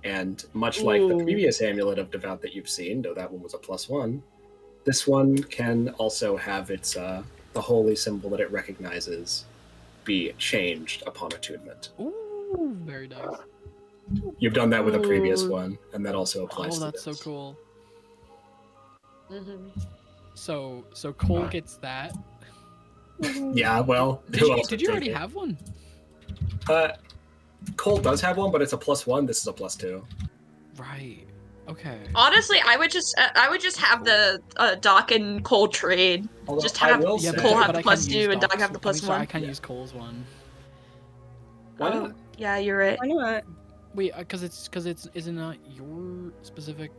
And much like the previous amulet of devout that you've seen, though that one was a +1, this one can also have its the holy symbol that it recognizes be changed upon attunement. Ooh, very nice. You've done that with a previous one, and that also applies Oh, to that's so this. cool. Mm-hmm. So Cole gets that. Yeah, well, Did who you, else did would you take already it? have one? Cole does have one, but it's a +1. This is a +2. Right. Okay. Honestly, I would just have the Doc and Cole trade. Although Just I have will Yeah, say, Cole have but the I can't +2 use and Doc Doc's- have the I mean, sorry, I +1. can't use Cole's one. why Oh, not? yeah, you're right. Why not? Wait, because it's isn't that your specific?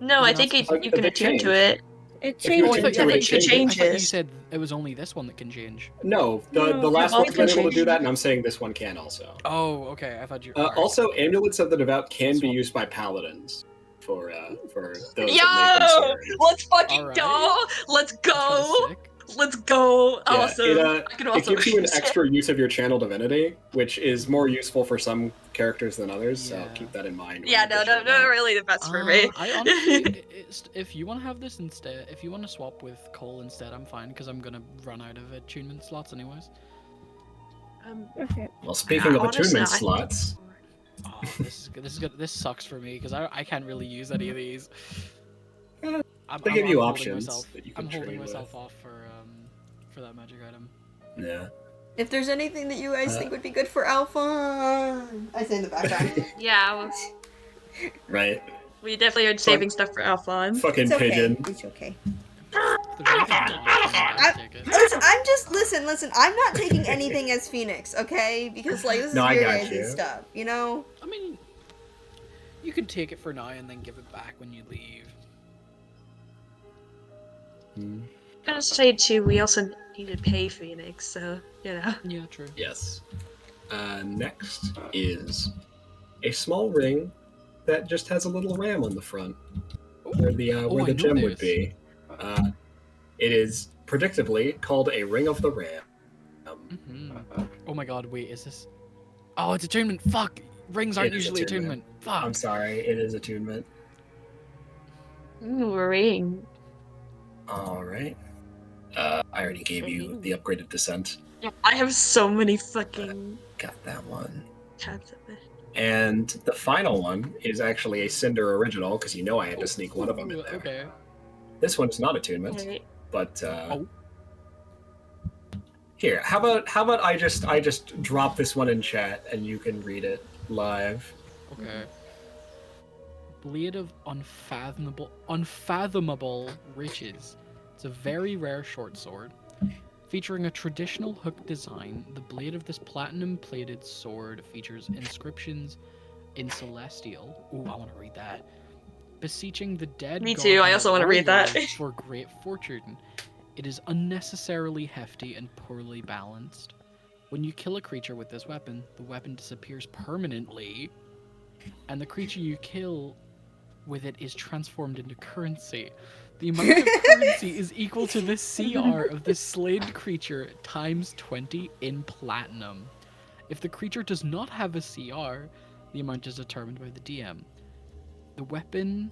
No, Is I it think not you can They attune to change. it. It If you changes. attune to I it, think it you changes. change I thought you it. said it was only this one that can change. No, No, the last all one's been can able to do change. that, and I'm saying this one can also. Oh, okay. I thought you. alright. Also, amulets of the devout can be Swap. used by paladins for those that may Yo! concern. Let's fucking Alright. go! Let's That's kinda go! sick. Let's go! Yeah, Awesome. I can it also gives you an use it. extra use of your channel divinity, which is more useful for some characters than others. So Yeah. keep that in mind. when Yeah, you no, push no, it no, out. really the best for me. I honestly, if you want to have this instead, if you want to swap with Cole instead, I'm fine because I'm gonna run out of attunement slots anyways. Okay. Well, speaking of Honestly, attunement I- slots, Oh, this is good. This is good. This sucks for me because I can't really use any of these. they give you holding options myself- that you can I'm holding trade myself with. off for that magic item. Yeah. If there's anything that you guys think would be good for Alpha, I say in the background. Yeah, Right. we definitely are saving stuff for Alphon. Fucking It's okay. pigeon. It's okay. If there's anything you want, I'll take it. I'm just listen. I'm not taking anything as Phoenix, okay? Because like this is No, I your got guys' you. stuff, you know. I mean, you could take it for now and then give it back when you leave. Hmm. I gotta say too, we also need to pay Phoenix, so you know. Yeah, true. Yes. Next is a small ring that just has a little ram on the front, where the I where the know gem would this. be. It is predictably called a ring of the ram. Oh my god, wait, is this? Oh, it's attunement. Fuck. Rings aren't It is usually attunement. attunement. Fuck. I'm sorry, it is attunement. Ooh, ring. All right. I already gave you the upgraded descent. I have so many fucking Got that one. tabs of it. And the final one is actually a Cinder original, because you know I had to sneak one of them in Ooh, there. Okay. This one's not attunement, Okay. but Oh. here, how about I just drop this one in chat and you can read it live. Okay. Blade of unfathomable riches. It's a very rare short sword. Featuring a traditional hook design, the blade of this platinum-plated sword features inscriptions in Celestial. Ooh, I want to read that. Beseeching the dead. Me too, I also wanna read that. warlords for great fortune. It is unnecessarily hefty and poorly balanced. When you kill a creature with this weapon, the weapon disappears permanently, and the creature you kill with it is transformed into currency. The amount of currency is equal to the CR of the slain creature times 20 in platinum. If the creature does not have a CR, the amount is determined by the DM. The weapon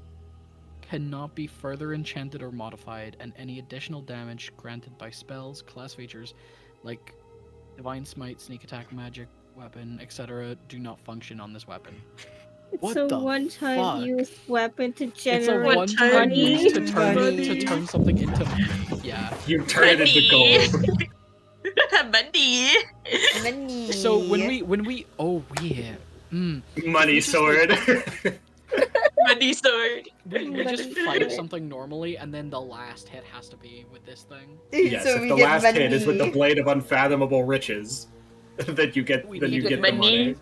cannot be further enchanted or modified, and any additional damage granted by spells, class features like Divine Smite, Sneak Attack, Magic Weapon, etc. do not function on this weapon. It's a one-time use weapon to It's a generate one-time money. use to turn Money. something into yeah. You turn it into gold. Money. Money. So when we oh yeah. Money sword. Money sword. We just fight something normally, and then the last hit has to be with this thing. Yes, So if we the get last hit is with the money. blade of unfathomable riches, then you get We then need you to get get the money.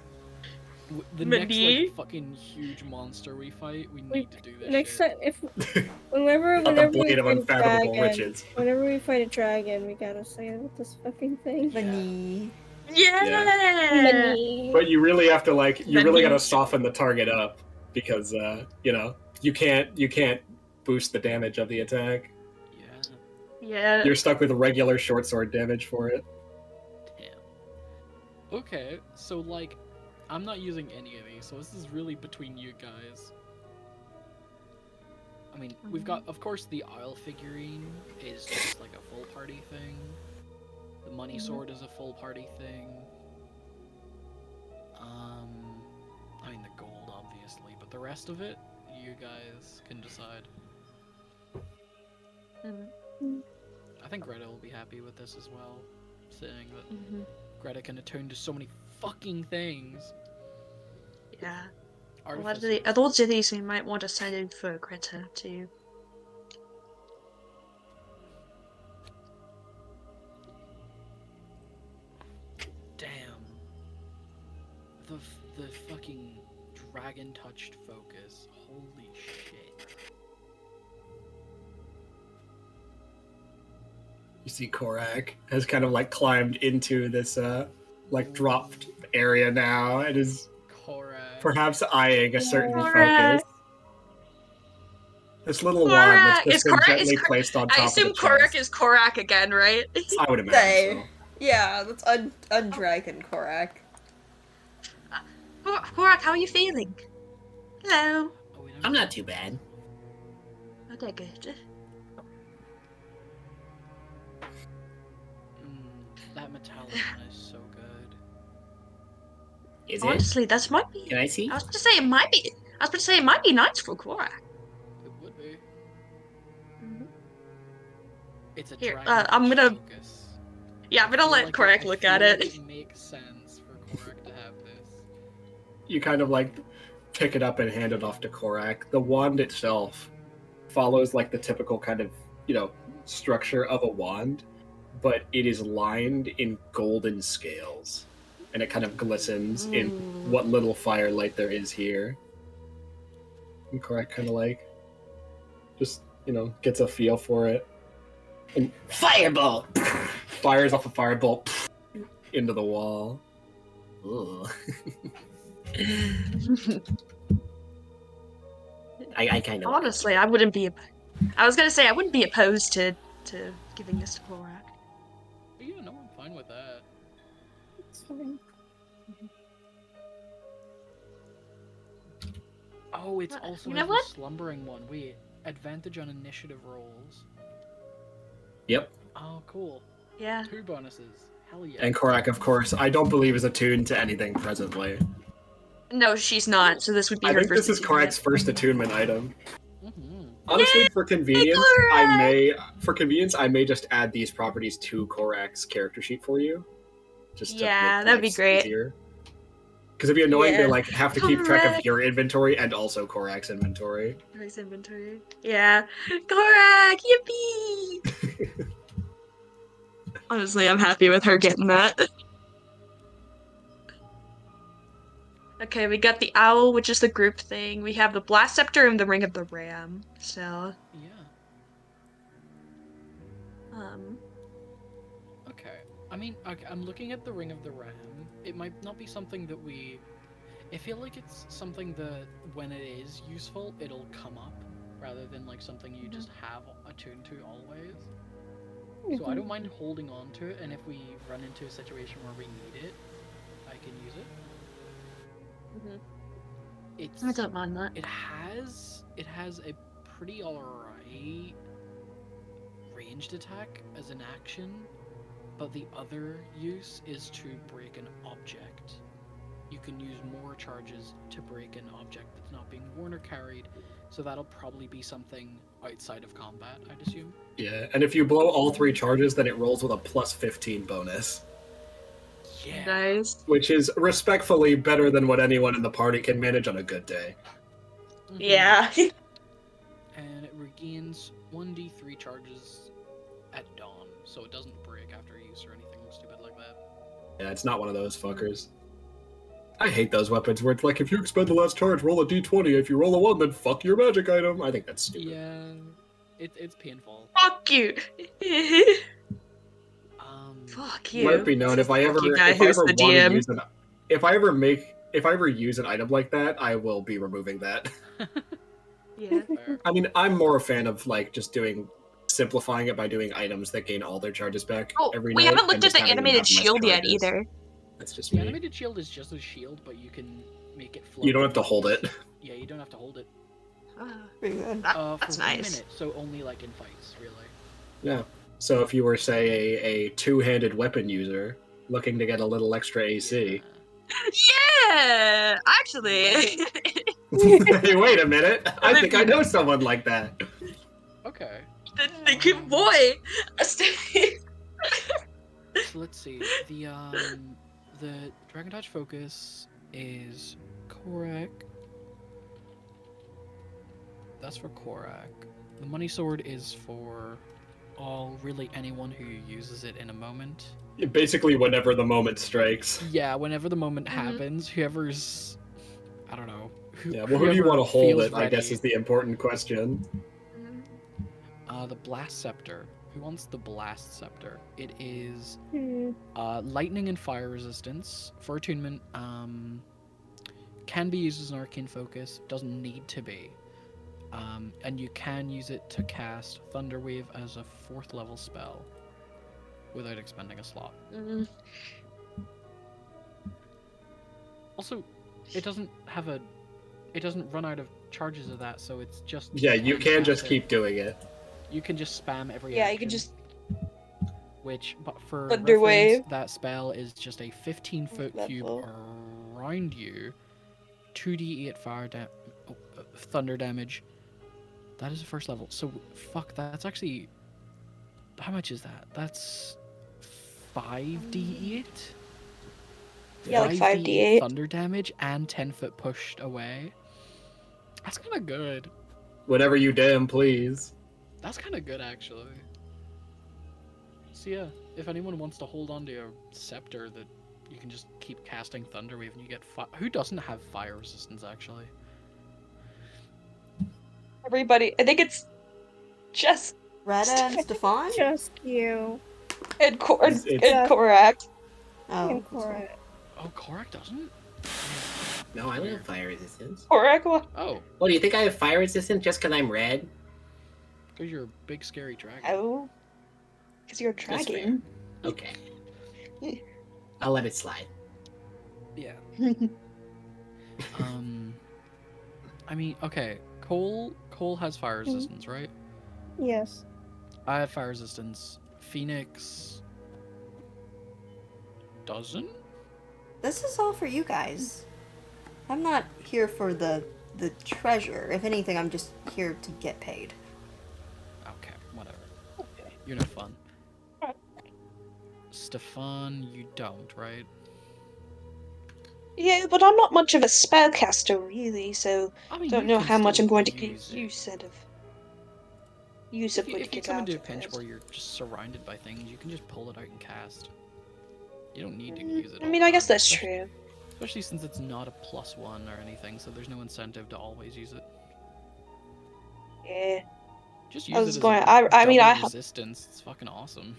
The Money. next like fucking huge monster we fight, we need to do this Next shit. time, whenever Not the we blade of fight a unfathomable dragon, riches. whenever we fight a dragon, we gotta say it with this fucking thing. Money. Yeah. Money. But you really have to you really Money. gotta soften the target up because you can't boost the damage of the attack. Yeah. Yeah. You're stuck with regular short sword damage for it. Damn. Okay, so like, I'm not using any of these, so this is really between you guys. I mean, we've got, of course, the Isle figurine is just like a full party thing. The money sword is a full party thing. I mean the gold, obviously, but the rest of it, you guys can decide. I think Greta will be happy with this as well, seeing that Greta can attune to so many fucking things. Yeah. Artificers. Are those of these we might want to send in for Greta too? Damn. The fucking dragon touched focus. Holy shit. You see Korak has kind of like climbed into this dropped area now and is Korak. perhaps eyeing a certain Korak. focus. This little wand that's just been gently placed on top I of the assume Korak chest. is Korak again, right? I would imagine so. Yeah, that's undragon Korak. Korak, how are you feeling? Hello. Oh, we don't I'm not too bad. Oh, they're good. That metallic one is so good. Is Honestly, that might be. Can I see? I was about to say it might be. I was about to say it might be nice for Korak. It would be. It's a Here, dragon I'm gonna- focus. Yeah, I'm gonna let Korak look at it. It makes sense for Korak to have this. You kind of like pick it up and hand it off to Korak. The wand itself follows like the typical kind of, structure of a wand, but it is lined in golden scales. And it kind of glistens in what little firelight there is here. And Korak kind of like just, gets a feel for it. And fireball! Fires off a firebolt into the wall. Ugh. I kind of Honestly, I wouldn't be. I was gonna say I wouldn't be opposed to giving this to Korak. But yeah, no, I'm fine with that. It's fine. Oh, it's also You know has what? the slumbering one. Wait, advantage on initiative rolls. Yep. Oh, cool. Yeah. 2 bonuses. Hell yeah. And Korak, of course, I don't believe is attuned to anything presently. No, she's not. So this would be I her think first. this is Korak's first attunement item. Mm-hmm. Honestly, for convenience, Korak! I may just add these properties to Korak's character sheet for you. Just to Yeah, make that'd be life great. easier. Because it'd be annoying Yeah. to have to keep track of Korak. your inventory and also Korak's inventory. Korak's inventory. Yeah. Korak, yippee! Honestly, I'm happy with her getting that. Okay, we got the owl, which is the group thing. We have the blast scepter and the ring of the ram. So, Yeah. Okay. I mean, I'm looking at the Ring of the Ram. It might not be something that we... I feel like it's something that, when it is useful, it'll come up, rather than something you just have attuned to always. So I don't mind holding on to it, and if we run into a situation where we need it, I can use it. It's, I don't mind that. It has a pretty alright ranged attack as an action, but the other use is to break an object. you can use more charges to break an object that's not being worn or carried. So that'll probably be something outside of combat, I'd assume. Yeah, and if you blow all 3 charges, then it rolls with a plus 15 bonus. Yeah. Nice. Which is respectfully better than what anyone in the party can manage on a good day. Mhm. Yeah. And it regains 1d3 charges at dawn, so it doesn't break after use or anything stupid like that. Yeah, it's not one of those fuckers. I hate those weapons where it's like, if you expend the last charge, roll a d20. If you roll a 1, then fuck your magic item. I think that's stupid. Yeah, it's painful. Fuck you. Fuck you. Let it be known, if I ever Fuck you, guy if I who's ever the want to DM. use if I ever use an item like that, I will be removing that. Yeah. Fair. I mean, I'm more a fan of like just simplifying it by doing items that gain all their charges back Oh, every we night. haven't looked and at just the having them animated have less shield yet charges. either. That's just The me. animated shield is just a shield, but you can make it float. You don't have to hold it. Yeah, you don't have to hold it. Pretty good. That's For 1 nice. minute, so only like in fights, really. Yeah. So if you were, say, a two-handed weapon user looking to get a little extra AC. Yeah, actually. Hey, wait a minute. I think I know someone like that. Okay. the good boy. So let's see. The Dragon Touch focus is Korak. That's for Korak. The Money Sword is for really anyone who uses it in a moment. Basically, whenever the moment strikes. Yeah, whenever the moment happens, whoever's, I don't know. Yeah, well, who do you want to hold feels it, I guess, ready. is the important question. The Blast Scepter. Who wants the Blast Scepter? It is Hmm. lightning and fire resistance for attunement. Can be used as an arcane focus. Doesn't need to be. And you can use it to cast Thunderwave as a 4th level spell without expending a slot. Also, it doesn't run out of charges of that, so it's just. Yeah, you can just cast it. keep doing it. You can just spam every Yeah, action. you can just But for Thunderwave. reference, that spell is just a 15-foot cube Level. around you, 2d8 thunder damage. That is the 1st level. So fuck, that's actually, how much is that? That's 5d8. Yeah, like 5d8 5d8. thunder damage and 10-foot pushed away. That's kind of good. Whenever you dim, please. That's kind of good, actually. So yeah, if anyone wants to hold on to a scepter that you can just keep casting Thunderwave and you get who doesn't have fire resistance, actually? Everybody, I think it's just Retta and Stefan? Just you. and It's- Korak. Oh. Incorrect. Oh, Korak doesn't? No, I don't have fire resistance. Korak, what? Oh, Well, do you think I have fire resistance just because I'm red? because you're a big scary dragon. Oh. Because you're a That's dragon. Okay. I'll let it slide. Yeah. I mean, okay. Cole has fire resistance, right? Yes. I have fire resistance. Phoenix doesn't? This is all for you guys. I'm not here for the treasure. If anything, I'm just here to get paid. Okay, whatever. You're not fun. Stefan, you don't, right? Yeah, but I'm not much of a spellcaster, really, so I mean, don't you know can how much still I'm going to get use it. use of If you it come out into a of pinch it. where you're just surrounded by things, you can just pull it out and cast. You don't need to use it. I all mean, the I guess time, that's especially- true. Especially since it's not a +1 or anything, so there's no incentive to always use it. Yeah. Just I use was it as going- a I mean, double I have- resistance. It's fucking awesome.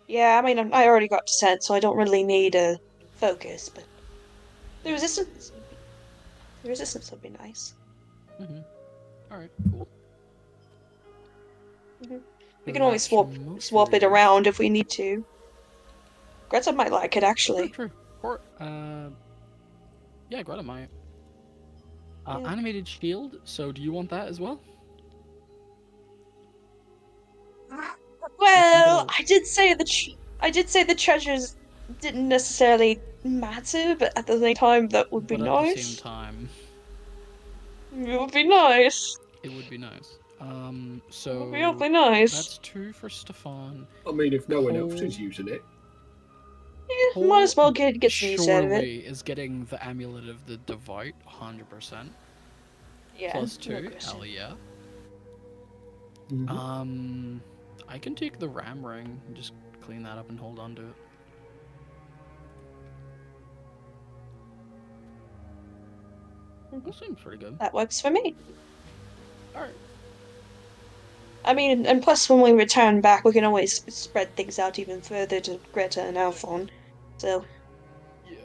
Yeah, I mean, I already got descent, so I don't really need a focus, but the resistance would be nice. Alright, cool. We can always swap it around if we need to. Greta might like it, actually. True. Or, yeah, Greta might. Yeah. Animated shield, so do you want that as well? Well, about- I did say the treasures didn't necessarily matter, but at the same time, that would be But at nice. the same time, It would be nice. it would be nice. It So would be awfully nice. that's 2 for Stefan. I mean, if no one else Cole- is using it. Yeah, might as well get some use out of it. surely is getting the Amulet of the Devout 100%. Yeah. Plus no 2, question. hell yeah. Mhm. I can take the ram ring and just clean that up and hold on to it. That seems pretty good. That works for me. Alright. I mean, and plus when we return back, we can always spread things out even further to Greta and Alphon. So, Yeah.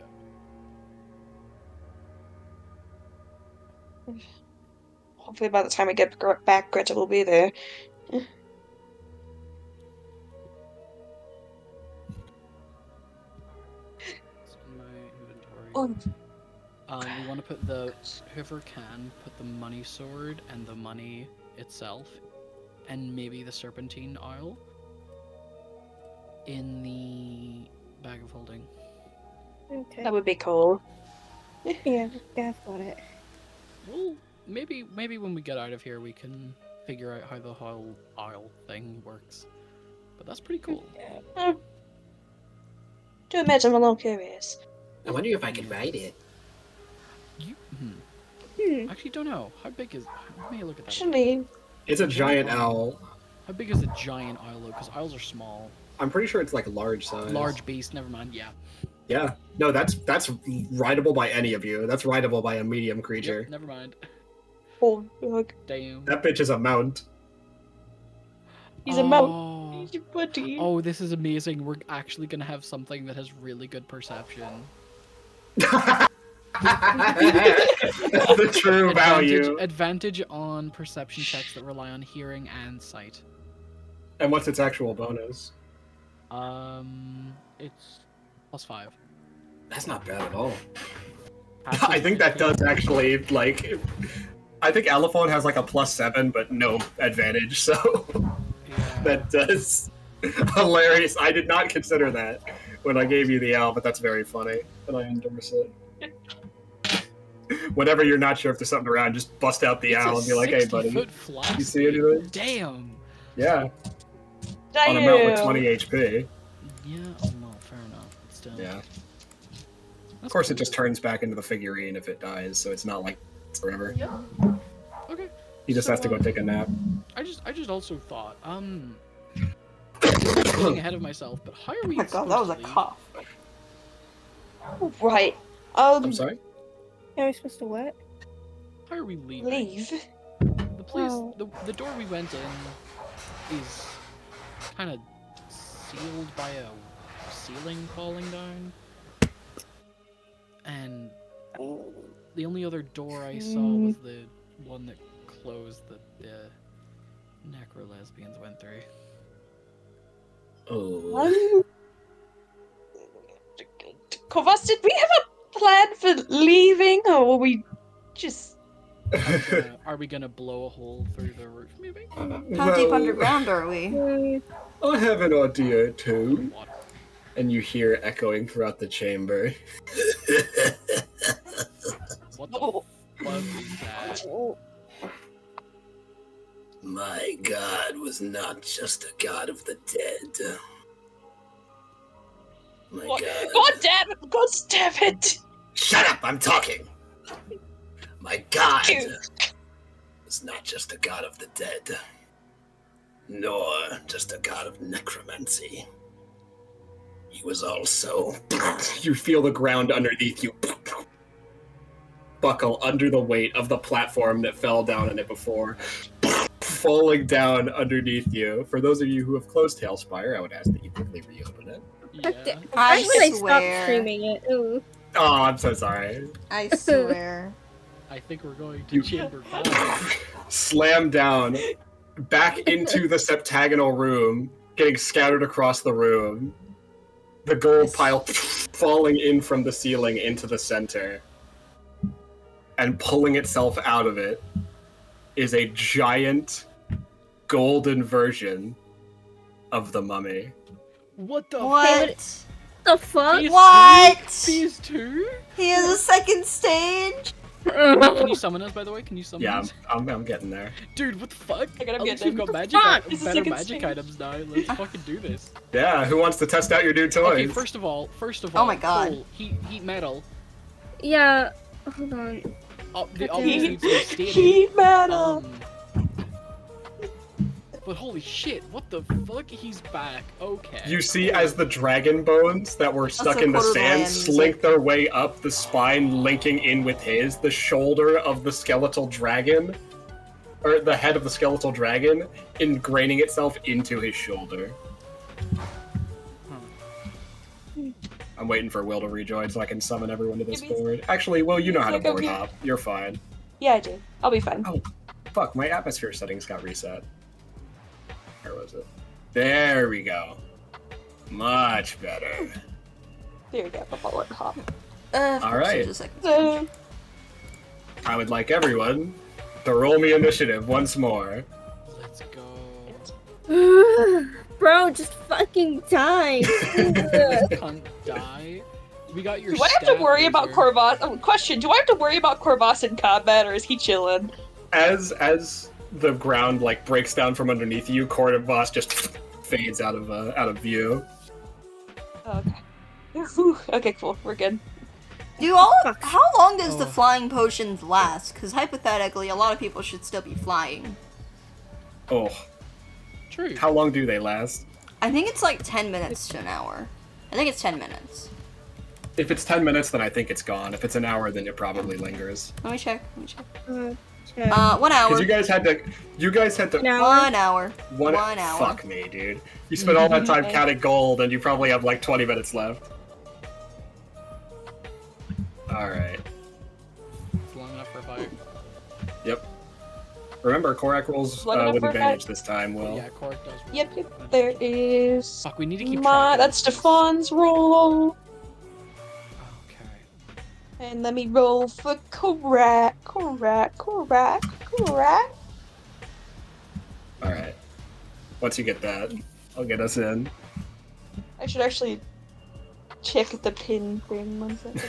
hopefully by the time we get back, Greta will be there. It's in my inventory. Oh, We want to put the, whoever can, put the money sword and the money itself, and maybe the serpentine oil, in the bag of holding. Okay. that would be cool. Yeah, I've got it. Well, maybe when we get out of here we can figure out how the whole oil thing works. But that's pretty cool. To admit, I'm a little curious. I wonder if I can ride it. You, Hmm. actually don't know. How big is? Let me look at that. Actually, It's a giant owl. How big is a giant owl though? Because owls are small. I'm pretty sure it's like large size. Large beast. Never mind. Yeah. Yeah. No, that's rideable by any of you. That's rideable by a medium creature. Yep, never mind. oh, look, Damn. That bitch is a mount. he's a mount. Oh. He's a buddy. Oh, this is amazing. We're actually gonna have something that has really good perception. The true value. Advantage on perception checks that rely on hearing and sight. And what's its actual bonus? It's +5. That's not bad at all. I think that does actually, like... I think Elephant has like a +7, but no advantage, so... Yeah. That does. Hilarious. I did not consider that when I gave you the owl, but that's very funny, and I endorse it. Whenever you're not sure if there's something around, just bust out the It's owl a and be like, "Hey, buddy, 60-foot fly you see speed. anything?" Damn. Yeah, on a mount with 20 HP. Yeah. Oh no. Fair enough. But still. Yeah. Of That's course, it cool. just turns back into the figurine if it dies, so it's not like it's forever. Yeah. Okay. He just has to go take a nap. I just also thought, getting ahead of myself, but how are we? Oh my god, that was a supposed to leave? cough. Right. I'm sorry. Am I supposed to what? How are we leaving? Leave. The place, Oh. the door we went in is kind of sealed by a ceiling falling down, and the only other door I saw was the one that closed that the necro-lesbians went through. Oh. Kovas, did we have a plan for leaving, or were we just... Are we gonna blow a hole through the roof, maybe? How deep underground are we? I have an idea too. Water. And you hear echoing throughout the chamber. What the Oh. fuck is that? My god was not just a god of the dead. My What? god. God damn it! God damn it! Shut up, I'm talking. My god Dude. was not just a god of the dead, nor just a god of necromancy. He was also... You feel the ground underneath you buckle under the weight of the platform that fell down on it before, falling down underneath you. For those of you who have closed Tailspire, I would ask that you quickly reopen it. Yeah. I When I stopped swear. streaming it. Ooh. Oh, I'm so sorry. I swear. I think we're going to You- chamber 5. Slam down, back into the septagonal room, getting scattered across the room. The gold pile falling in from the ceiling into the center. And pulling itself out of it is a giant golden version of the mummy. What the What? The fuck? What? Phase 2? He has a second stage? Can you summon us, by the way? Can you summon Yeah, us? I'm getting there. Dude, what the fuck? I gotta At get least we've them. got What the magic fuck? This is better second magic stage. items now. Let's fucking do this. Yeah, who wants to test out your new toys? Okay, first of all, Oh my God. Cole, heat metal. Yeah, hold on. The Okay. obvious needs to be stated. Heat metal. But holy shit, what the fuck? He's back. Okay. You see as the dragon bones that were stuck the in the quarter sand land slink their way up the spine, linking in with his, the shoulder of the skeletal dragon, or the head of the skeletal dragon, ingraining itself into his shoulder. I'm waiting for Will to rejoin so I can summon everyone to this board. Actually, Will, you know how to board hop. You're fine. Yeah, I do. I'll be fine. Oh, fuck, my atmosphere settings got reset. Where was it? There we go. Much better. There we go. I'll let hop. All right. Just a second. I would like everyone to roll me initiative once more. Let's go. Bro, just fucking die. Can't die. We got your Do I have to stat worry about wizard. Corvus? Oh, question. Do I have to worry about Corvus in combat, or is he chilling? As the ground like breaks down from underneath you, Corvus just fades out of view. Okay. Whew. Okay, cool. We're good. How long does the flying potions last? Because hypothetically, a lot of people should still be flying. Oh, True. how long do they last? I think it's like 10 minutes to an hour. I think it's 10 minutes. If it's 10 minutes, then I think it's gone. If it's an hour, then it probably lingers. Let me check. 1 Because hour. you guys had to. An hour? 1 hour. One 1 hour. Fuck me, dude. You spent all that time counting gold, and you probably have like 20 minutes left. Alright. It's long enough for a fight. Yep. Remember, Korak rolls Long enough with for a advantage fight. this time, Will. Yeah, Cork does. roll. Yep. There is. Fuck, we need to keep track of That's this. Stefan's roll. Okay. And let me roll for Korak. Alright. Once you get that, I'll get us in. I should actually check the pin thing 1 second.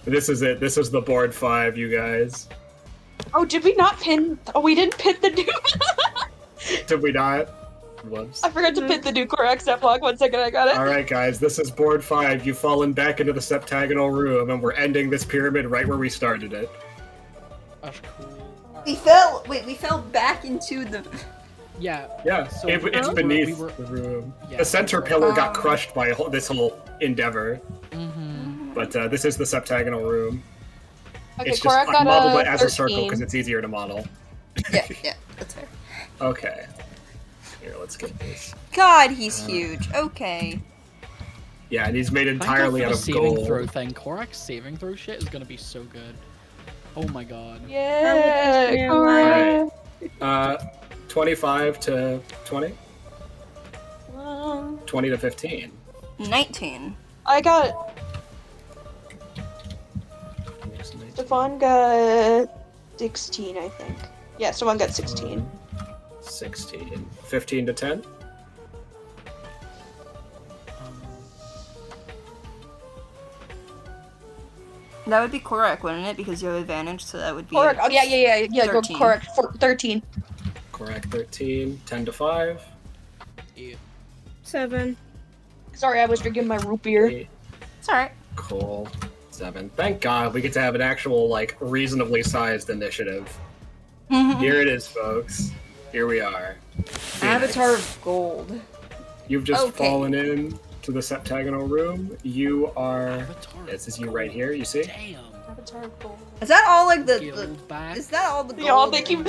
This is it. This is the board 5, you guys. Oh, did we not pin? Oh, we didn't pin the new. Did we not? Whoops. I forgot to pin the new Korak stat block. 1 second, I got it. Alright, guys, this is board 5. You've fallen back into the septagonal room, and we're ending this pyramid right where we started it. That's cool. We fell back into the... Yeah. Yeah, So it's we beneath were- the room. Yeah, The center we were- pillar got crushed by this whole endeavor, Mm-hmm. but this is the septagonal room. Okay, It's just Korak got modeled a as a circle 13. because it's easier to model. Yeah, that's fair. Okay. Here, let's get this. God, he's huge. Okay. Yeah, and he's made Thank God entirely for out the of saving gold. throw thing. Korak's saving throw shit is gonna be so good. Oh my god. Yeah, Yeah, Korak. 25 to 20? 20 to 15. 19. I got. Stefan got 16, I think. Yeah, Stefan got 16. 16. 15 to 10? That would be correct, wouldn't it? Because you have advantage, so that would be... Korak. Oh, yeah. Go 13. Korak. 13. Correct, 13. 10 to 5. Yeah. 7. Sorry, I was drinking my root beer. 8. It's alright. Cool. 7. Thank God we get to have an actual, like, reasonably sized initiative. Here it is, folks. Here we are. Avatar of Gold. You've just Okay. fallen in to the septagonal room. You are... Avatar This is you right here, you see? Damn. Is that all, like, the... Guild back. Is that all the gold? Y'all, thank you, and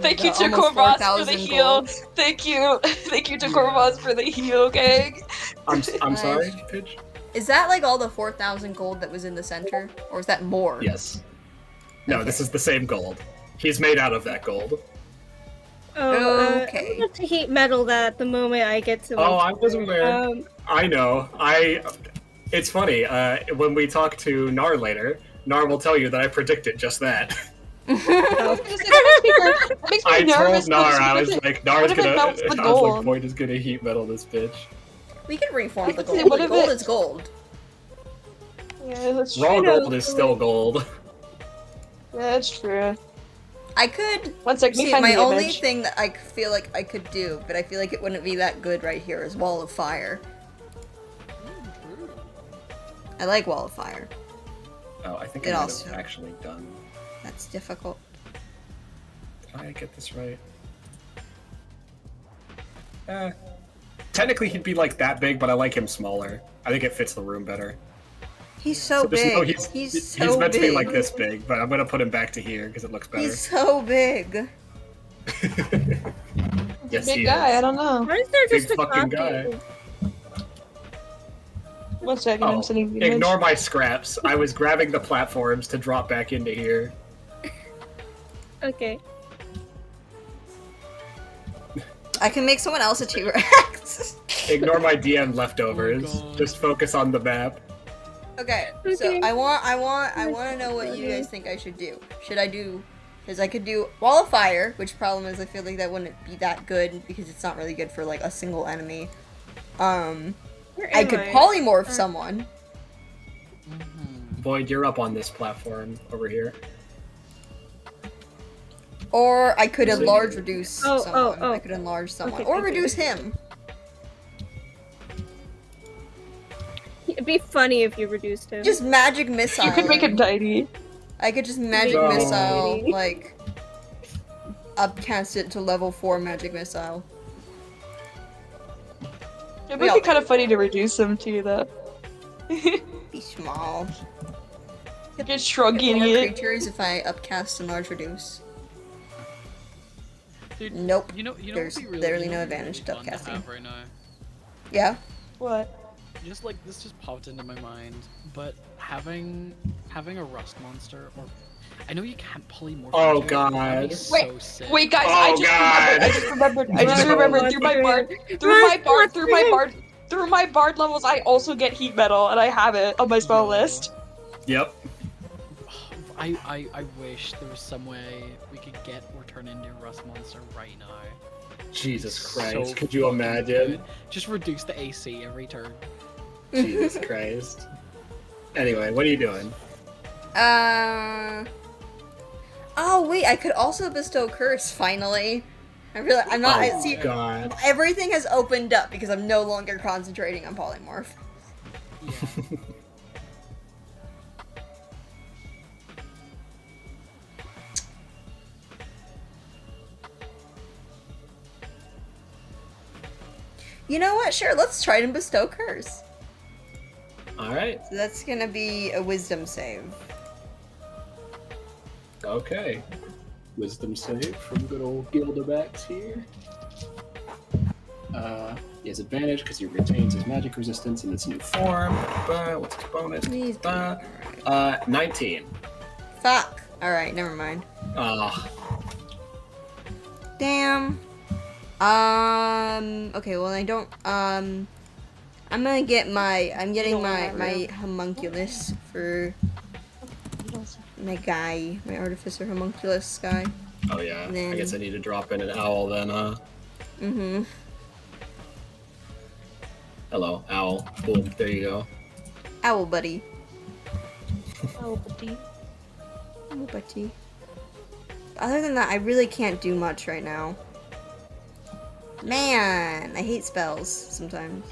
thank the you to almost Corvus for 4,000 the heal. gold? Thank you to Corvus for the heal, gang. I'm Nice. sorry, Pidge? Is that, like, all the 4,000 gold that was in the center? Or is that more? Yes. No, Okay. this is the same gold. He's made out of that gold. Oh, Okay. I'm going to heat metal that the moment I get to. Oh, like, I was aware. I know. It's funny. When we talk to Nar later, Nar will tell you that I predicted just that. That makes me I nervous. told Nar, I was because like, Nar's what if it gonna. melts the I was like, gold? Point is gonna heat metal this bitch. We can reform the could say, gold. what The if gold it- is gold. Yeah, that's Raw true. gold is still gold. Yeah, that's true. I could. One sec, let me See, find my the only image. thing that I feel like I could do, but I feel like it wouldn't be that good right here, is Wall of Fire. I like Wall of Fire. Oh, I think It I might also- have actually done. That's difficult. Did I get this right? Technically, he'd be like that big, but I like him smaller. I think it fits the room better. He's so there's big. no- he's so he's meant big. to be like this big, but I'm gonna put him back to here because it looks better. He's so big. Yes, Big he guy, is. I don't know. Why is there Big just a fucking copy? guy. One second, Oh, I'm sending the image. ignore my scraps. I was grabbing the platforms to drop back into here. Okay. I can make someone else a T-Rex. Ignore my DM leftovers. Oh, God. Just focus on the map. Okay, so Okay. I want to know what you guys think I should do. Should I do? Because I could do Wall of Fire, which problem is I feel like that wouldn't be that good because it's not really good for like a single enemy. Where I am could polymorph someone. Boyd, you're up on this platform over here. Or I could So you- enlarge reduce Oh, someone. oh. I could enlarge someone. Okay, or thank you. reduce him. It'd be funny if you reduced him. Just magic missile. You could make him tiny. I could just magic No. missile, like, upcast it to level 4 magic missile. It would be kind of funny to reduce him too, though. Be small. Get shrunky More idiot. creatures if I upcast and large reduce. Dude, Nope. You know There's what'd be literally you know no what'd be advantage to fun upcasting. have right now? Yeah? What? Just like this just popped into my mind, but having a rust monster, or I know you can't polymorph. Oh, into it, but that'd be God. so sick. Wait, guys, Oh, I just God. remembered. I just Run, remembered through my bard, through my bard levels. I also get heat metal, and I have it on my spell Yo. list. Yep. I wish there was some way we could get or turn into a rust monster right now. Jesus So Christ. Could you fucking imagine? good. Just reduce the AC every turn. Jesus Christ. Anyway, what are you doing? Oh wait, I could also bestow curse finally. I'm not. I see. God. Everything has opened up because I'm no longer concentrating on polymorph. Yeah. You know what? Sure, let's try and bestow curse. Alright. So that's gonna be a wisdom save. Okay. Wisdom save from good old Gilderbacks here. He has advantage because he retains his magic resistance in its new form. What's his bonus? Please be 19. Fuck. Alright, never mind. Damn. Okay, well I don't, I'm getting my homunculus for my guy, my artificer homunculus guy. Oh yeah. And then- I guess I need to drop in an owl then, Mm-hmm. Hello, owl. Boom, there you go. Owl buddy. Oh, buddy. Owl buddy. Other than that, I really can't do much right now. Man, I hate spells sometimes.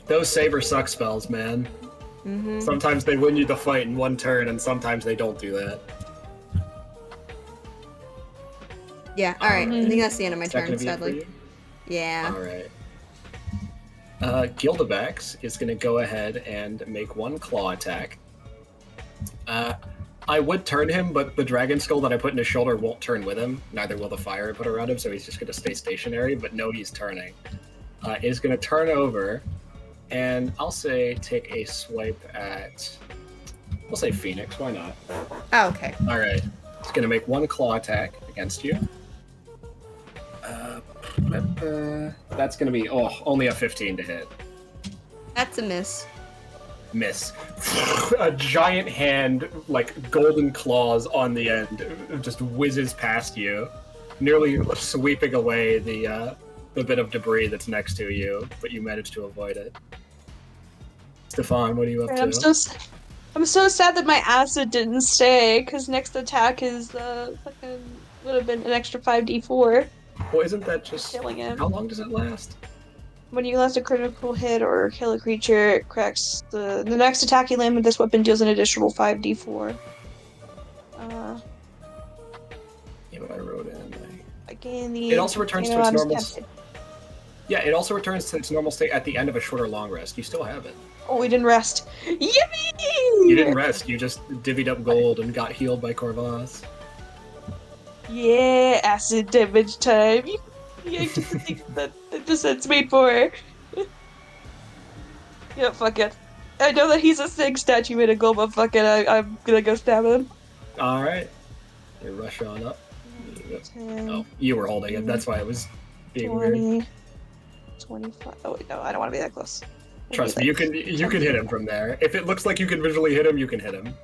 Those saber suck spells, man. Mm-hmm. Sometimes they win you the fight in one turn, and sometimes they don't do that. Yeah, alright. I think that's the end of my Is that turn, gonna be it for sadly. you? Yeah. Alright. Gildebax is going to go ahead and make one claw attack. I would turn him, but the dragon skull that I put in his shoulder won't turn with him. Neither will the fire I put around him, so he's just going to stay stationary, but no, he's turning. Is going to turn over, and I'll say take a swipe at... We'll say Phoenix, why not? Oh, okay. Alright. It's going to make one claw attack against you. That's going to be, only a 15 to hit. That's a miss. Miss. A giant hand, like golden claws on the end, just whizzes past you, nearly sweeping away the the bit of debris that's next to you, but you managed to avoid it. Stefan, what are you up to? I'm so sad that my acid didn't stay, because next attack is fucking would have been an extra 5d4. Well, isn't that just Killing him. How long does it last? When you last a critical hit or kill a creature, it cracks the next attack you land with this weapon deals an additional 5d4. Yeah, but I wrote in. Again, the It also returns to its normal. Yeah, it also returns to its normal state at the end of a short or long rest. You still have it. Oh, we didn't rest. Yippee! You didn't rest. You just divvied up gold and got healed by Corvus. Yeah, acid damage time. Yeah, just the thing that the set's made for. Yeah, fuck it. I know that he's a sick statue made of gold, but fuck it, I'm gonna go stab him. Alright. You rush on up. 10, Oh, you were holding it. That's why it was being 20, weird. 25. Oh, wait, no, I don't want to be that close. Trust me, you can hit him from there. If it looks like you can visually hit him, you can hit him.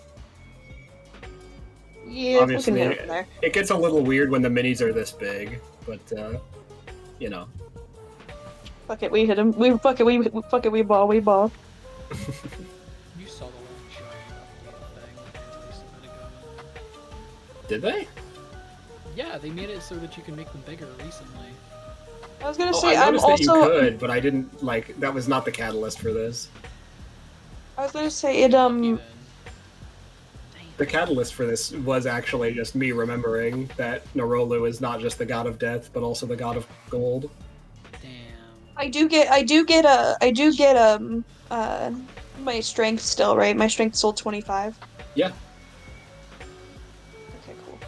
Yeah, obviously, we can hit him from there. It gets a little weird when the minis are this big, but you know. Fuck it, we hit him. We ball. You saw the one showing up the thing that they released a bit ago. Did they? Yeah, they made it so that you can make them bigger recently. I was gonna say, I I'm noticed also. that you could, but I didn't like. That was not the catalyst for this. I was gonna say it. The catalyst for this was actually just me remembering that Narolu is not just the god of death, but also the god of gold. Damn. I do get my strength still, right? My strength's still 25. Yeah. Okay, cool.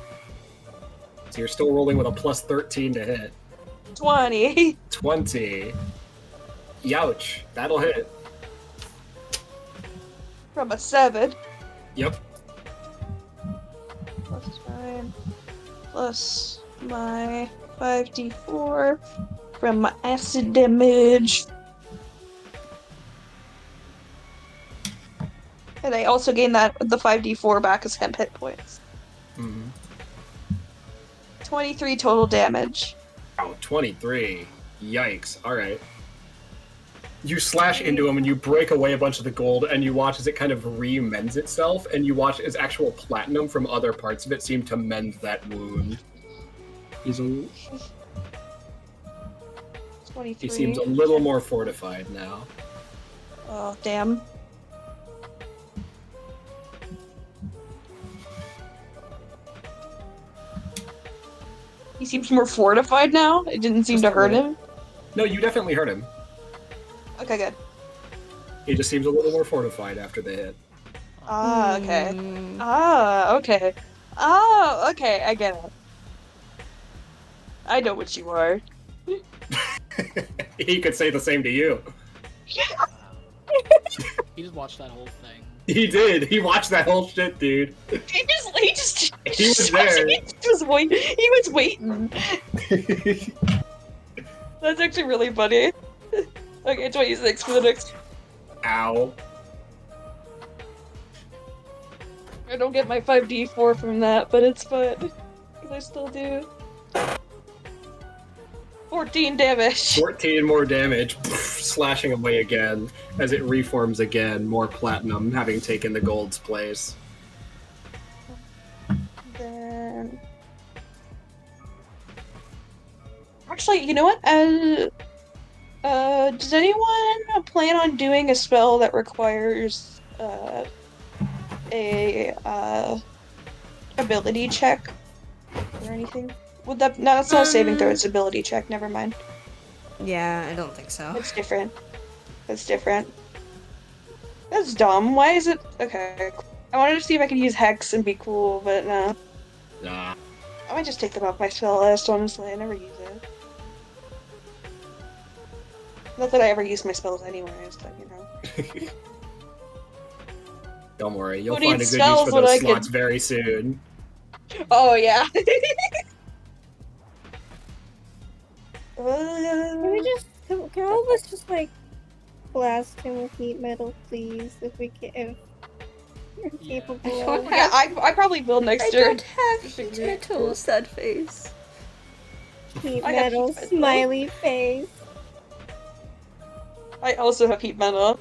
So you're still rolling with a plus 13 to hit. 20. 20. Youch. That'll hit. From a 7. Yep. Plus 9. Plus my 5d4 from my acid damage. And I also gain the 5d4 back as temp hit points. Mm-hmm. 23 total damage. Oh, 23. Yikes. Alright. You slash into him and you break away a bunch of the gold, and you watch as it kind of re-mends itself, and you watch as actual platinum from other parts of it seem to mend that wound. He seems a little more fortified now. Oh, damn. He seems more fortified now? It didn't seem to hurt him? No, you definitely hurt him. Okay, good. He just seems a little more fortified after the hit. Ah, okay. Ah, okay. Oh, okay, I get it. I know what you are. He could say the same to you. He just watched that whole thing. He did. He watched that whole shit, dude. He was there. He was waiting. That's actually really funny. Okay, 26 for the next. Ow. I don't get my 5d4 from that, but it's fun. Because I still do. 14 damage. 14 more damage, slashing away again as it reforms again, more platinum, having taken the gold's place. Then... Actually, you know what? Does anyone plan on doing a spell that requires a ability check or anything? Would that? No, that's not a saving throw. It's an ability check. Never mind. Yeah, I don't think so. It's different. That's different. That's dumb. Why is it? Okay. I wanted to see if I could use Hex and be cool, but no. Nah. I might just take them off my spell list. Honestly, I never use it. Not that I ever use my spells anyways, but you know. Don't worry, you'll Who find a needs good use for spells when those I slots can- very soon. Oh yeah. Can all of us just like blast him with heat metal, please, if we can, if you're capable of. Yeah, I probably will next I turn. don't have heat metal, sad face. Heat I got metal heat metal. smiley face. I also have heat metal.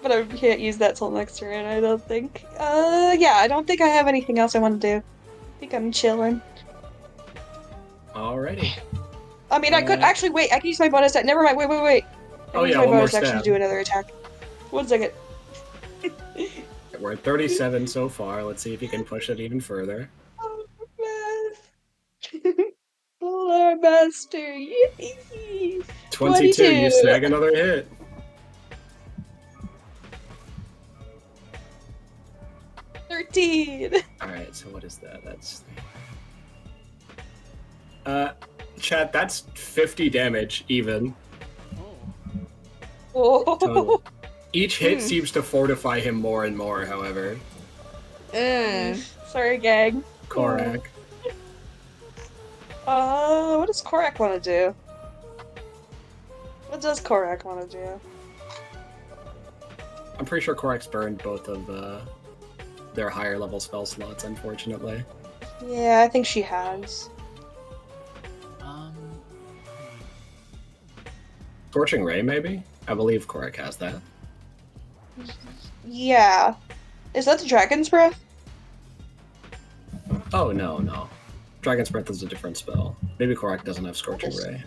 But I can't use that till next turn, I don't think. Yeah, I don't think I have anything else I want to do. I think I'm chilling. Alrighty. I mean, I could actually wait. I can use my bonus action. Never mind. Wait. I Oh, can use yeah, my one more bonus action to stab. do another attack. 1 second. We're at 37 so far. Let's see if you can push it even further. Oh, man. Lord Master. Yippee! 22. You snag another hit. 13. Alright, so what is that? That's... chat, that's 50 damage, even. Oh. Total. Each hit seems to fortify him more and more, however. Sorry, gang. Korak. What does Korak want to do? What does Korak want to do? I'm pretty sure Korak's burned both of their higher level spell slots, unfortunately. Yeah, I think she has. Scorching Ray, maybe? I believe Korak has that. Yeah. Is that the Dragon's Breath? Oh, no. Dragon's Breath is a different spell. Maybe Korak doesn't have Scorching Ray.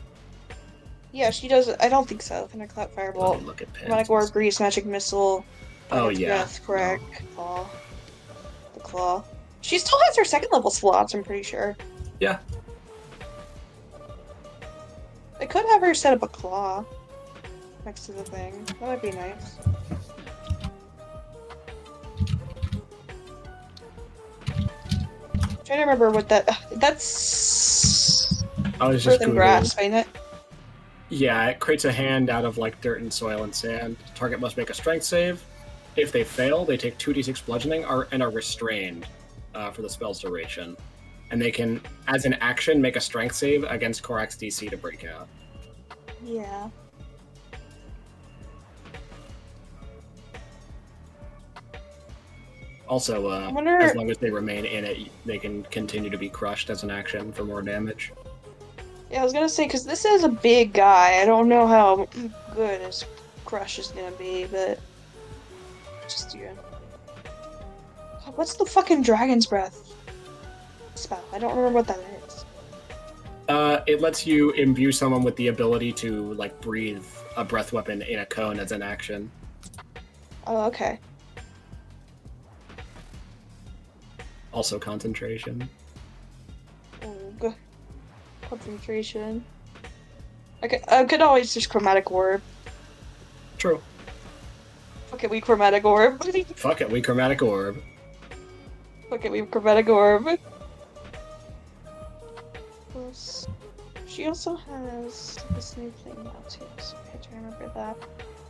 Yeah, she does. I don't think so. Thunderclap, Let Firebolt, me look at Chromatic Orb, Grease, Magic Missile. Oh, yeah. Breath, Korak, Claw. The Claw. She still has her second level slots, I'm pretty sure. Yeah. I could have her set up a Claw next to the thing. That might be nice. I'm trying to remember what that's I was just Earth and Googling. Grass, ain't it? Yeah, it creates a hand out of like dirt and soil and sand. Target must make a strength save. If they fail, they take 2d6 bludgeoning and are restrained for the spell's duration. And they can, as an action, make a strength save against Korak's DC to break out. Yeah. Also, as long as they remain in it, they can continue to be crushed as an action for more damage. Yeah, I was gonna say, because this is a big guy. I don't know how good his crush is gonna be, but... Just, yeah. God, what's the fucking Dragon's Breath spell? I don't remember what that is. It lets you imbue someone with the ability to, like, breathe a breath weapon in a cone as an action. Oh, okay. Also concentration. Ugh. Concentration. I could always just Chromatic Orb. True. Fuck it, we Chromatic Orb. Fuck it, we Chromatic Orb. Fuck it, we Chromatic Orb. Plus, she also has this new thing now too, so I have to remember that.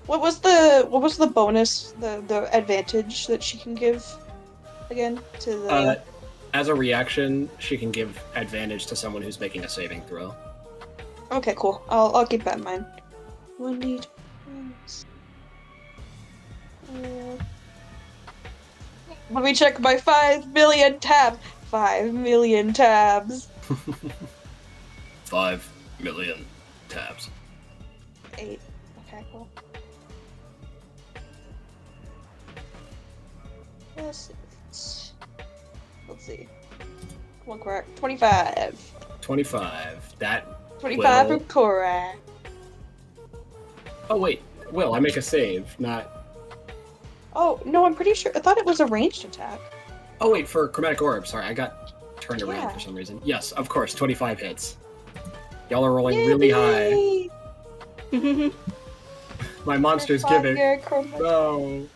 What was the bonus, the advantage that she can give again to the as a reaction, she can give advantage to someone who's making a saving throw. Okay, cool. I'll keep that in mind. 1d. Let me check my 5 million tabs. 5 million tabs. 5 million tabs. 8. Okay, cool. Let's see. Come on, Korak. 25. 25. That 25 will... from Korak. Oh, wait. Will, I make a save, not... Oh, no, I'm pretty sure. I thought it was a ranged attack. Oh, wait, for Chromatic Orb. Sorry, I got turned around for some reason. Yes, of course, 25 hits. Y'all are rolling really high. My monster's giving. No.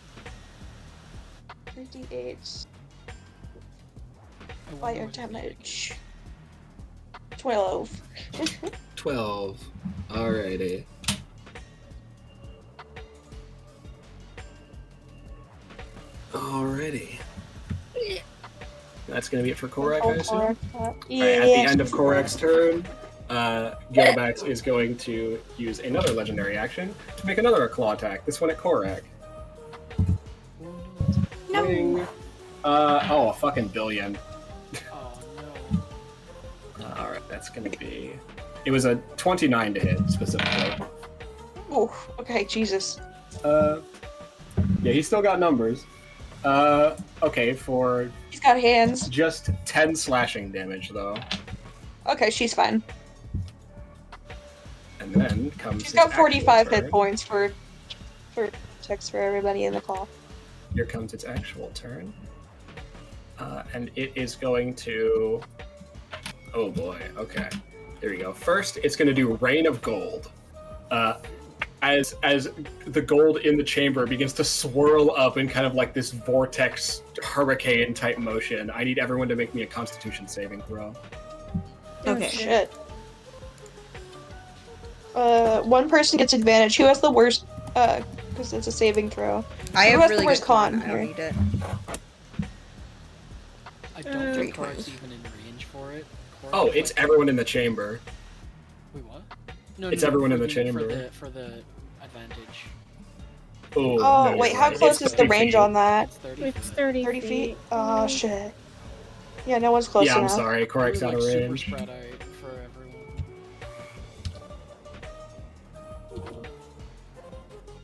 3d8. Fire damage. 12. 12. Alrighty. Alrighty. That's gonna be it for Korak, I assume? Yeah. Right, at the end of Korak's turn, Gilbax is going to use another legendary action to make another claw attack, this one at Korak. No. A fucking billion. Oh no. Alright. That's gonna be. It was a 29 to hit specifically. Oh, okay, Jesus. Yeah, he's still got numbers. Okay, for He's got hands. just 10 slashing damage though. Okay, she's fine. And then comes. She's got its 45 actual hit turn. points for checks for everybody in the call. Here comes its actual turn. And it is going to. Oh boy, okay. Here we go. First, it's going to do Rain of Gold. As the gold in the chamber begins to swirl up in kind of like this vortex hurricane type motion, I need everyone to make me a Constitution saving throw. Okay. Shit. One person gets advantage. Who has the worst? Because it's a saving throw. I Who have has really the worst good con I don't here? need it. I don't think Cora's even in range for it. Oh, it's everyone in the chamber. Wait, what? No, It's everyone in the for chamber. For the advantage. Oh, Oh, no, wait, you're how right. close It's is the 30 range feet. on that? It's 30 It's feet. 30 feet? Oh, shit. Yeah, no one's close Yeah, I'm enough. sorry. Correct's We're, out like, of super range. spread out for everyone.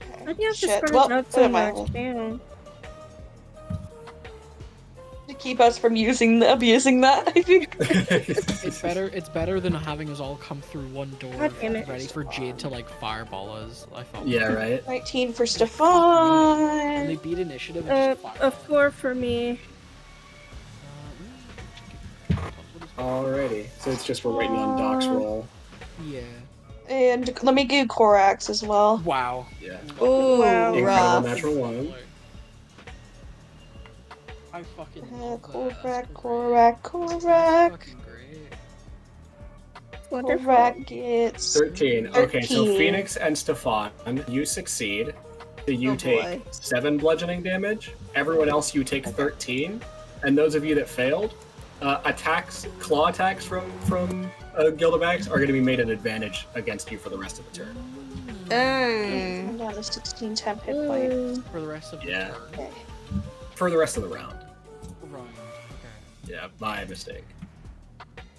Okay. Why do you have to Shit. spread Well, it out put so it my much? Damn. to keep us from abusing that, I think. It's better than having us all come through one door God damn it. ready for Jade to like fireball us. I felt. Yeah, right. 19 for When Stefan. they beat initiative, and just A 4 for me. Alrighty. So it's just we're waiting on Doc's roll. Yeah. And let me do Korax as well. Wow. Yeah. Ooh, Wow. Incredible rough. natural one. I fucking love that. Korak, That's Korak, That's Korak. fucking great. Wonderful. Korak gets 13. Okay, so 13. Phoenix and Stefan, you succeed. So you Oh, take boy. 7 bludgeoning damage. Everyone else, you take 13. And those of you that failed, claw attacks from Gildabax are going to be made an advantage against you for the rest of the turn. I'm down to 16 temp hit points. For the rest of the Yeah. turn. Okay. For the rest of the round. Right. Okay. Yeah, my mistake.